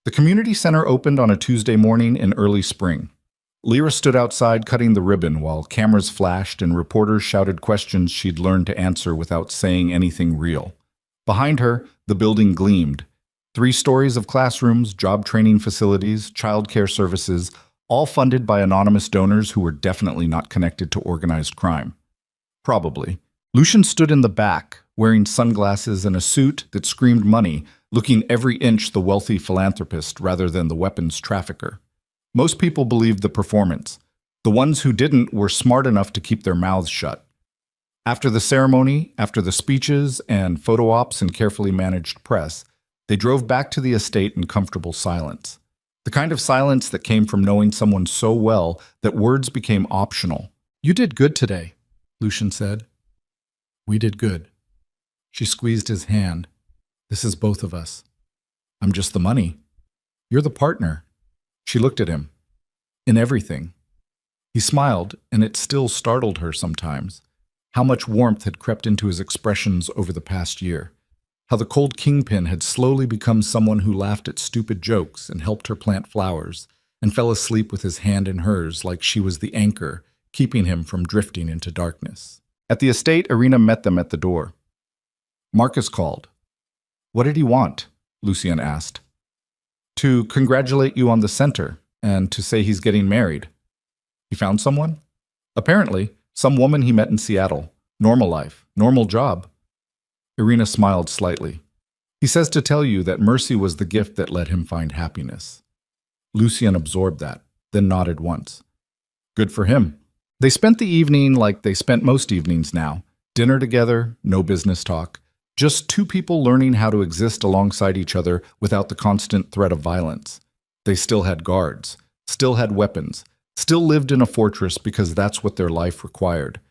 The community center opened on a Tuesday morning in early spring. Lyra stood outside cutting the ribbon while cameras flashed and reporters shouted questions she'd learned to answer without saying anything real. Behind her, the building gleamed. 3 stories of classrooms, job training facilities, childcare services, all funded by anonymous donors who were definitely not connected to organized crime. Probably. Lucian stood in the back, wearing sunglasses and a suit that screamed money, looking every inch the wealthy philanthropist rather than the weapons trafficker. Most people believed the performance. The ones who didn't were smart enough to keep their mouths shut. After the ceremony, after the speeches and photo ops and carefully managed press, They drove back to the estate in comfortable silence. The kind of silence that came from knowing someone so well that words became optional. "You did good today," Lucian said. "We did good." She squeezed his hand. "This is both of us. I'm just the money. You're the partner." She looked at him. "In everything." He smiled, and it still startled her sometimes. How much warmth had crept into his expressions over the past year. How the cold kingpin had slowly become someone who laughed at stupid jokes and helped her plant flowers, and fell asleep with his hand in hers like she was the anchor, keeping him from drifting into darkness. At the estate, Irina met them at the door. Marcus called. "What did he want?" Lucian asked. "To congratulate you on the center, and to say he's getting married." "He found someone?" "Apparently, some woman he met in Seattle. Normal life, normal job." Irina smiled slightly. "He says to tell you that mercy was the gift that let him find happiness." Lucian absorbed that, then nodded once. "Good for him." They spent the evening like they spent most evenings now. Dinner together, no business talk. Just two people learning how to exist alongside each other without the constant threat of violence. They still had guards, still had weapons, still lived in a fortress because that's what their life required.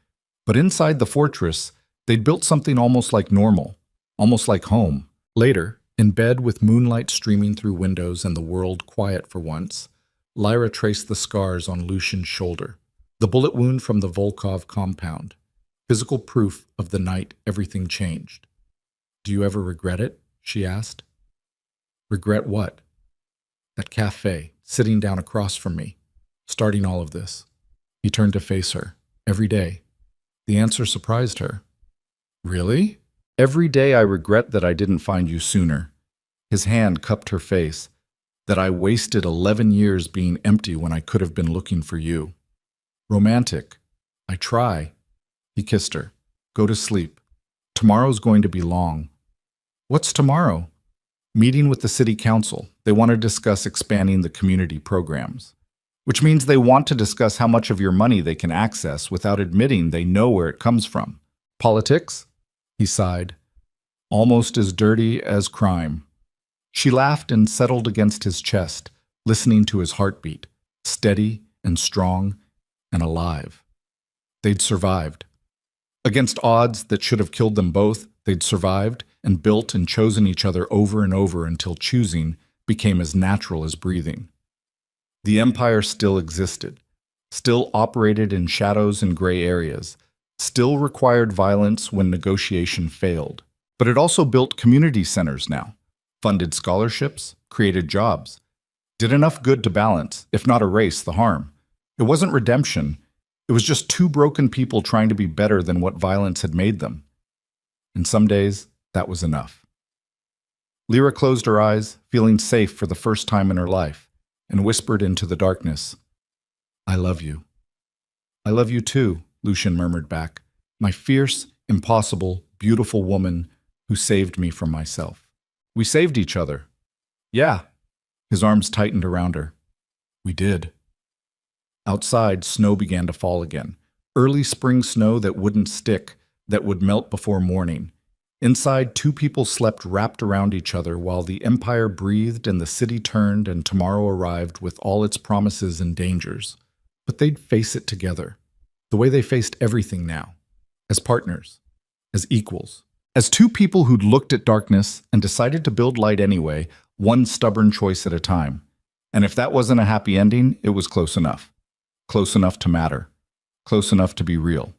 But inside the fortress, they'd built something almost like normal, almost like home. Later, in bed with moonlight streaming through windows and the world quiet for once, Lyra traced the scars on Lucian's shoulder, the bullet wound from the Volkov compound, physical proof of the night everything changed. "Do you ever regret it?" she asked. "Regret what?" "That cafe, sitting down across from me, starting all of this." He turned to face her. "Every day." The answer surprised her. "Really?" "Every day I regret that I didn't find you sooner." His hand cupped her face. "That I wasted 11 years being empty when I could have been looking for you." "Romantic. I try." He kissed her. "Go to sleep. Tomorrow's going to be long." "What's tomorrow?" "Meeting with the city council. They want to discuss expanding the community programs." "Which means they want to discuss how much of your money they can access without admitting they know where it comes from." "Politics?" He sighed. "Almost as dirty as crime." She laughed and settled against his chest, listening to his heartbeat, steady and strong and alive. They'd survived. Against odds that should have killed them both, they'd survived and built and chosen each other over and over until choosing became as natural as breathing. The empire still existed, still operated in shadows and gray areas, still required violence when negotiation failed. But it also built community centers now, funded scholarships, created jobs, did enough good to balance, if not erase, the harm. It wasn't redemption. It was just two broken people trying to be better than what violence had made them. And some days, that was enough. Lyra closed her eyes, feeling safe for the first time in her life, and whispered into the darkness, "I love you." "I love you too," Lucian murmured back, "my fierce, impossible, beautiful woman who saved me from myself." "We saved each other." "Yeah." His arms tightened around her. "We did." Outside, snow began to fall again. Early spring snow that wouldn't stick, that would melt before morning. Inside, two people slept wrapped around each other while the empire breathed and the city turned and tomorrow arrived with all its promises and dangers. But they'd face it together, the way they faced everything now, as partners, as equals, as two people who'd looked at darkness and decided to build light anyway, one stubborn choice at a time. And if that wasn't a happy ending, it was close enough. Close enough to matter. Close enough to be real.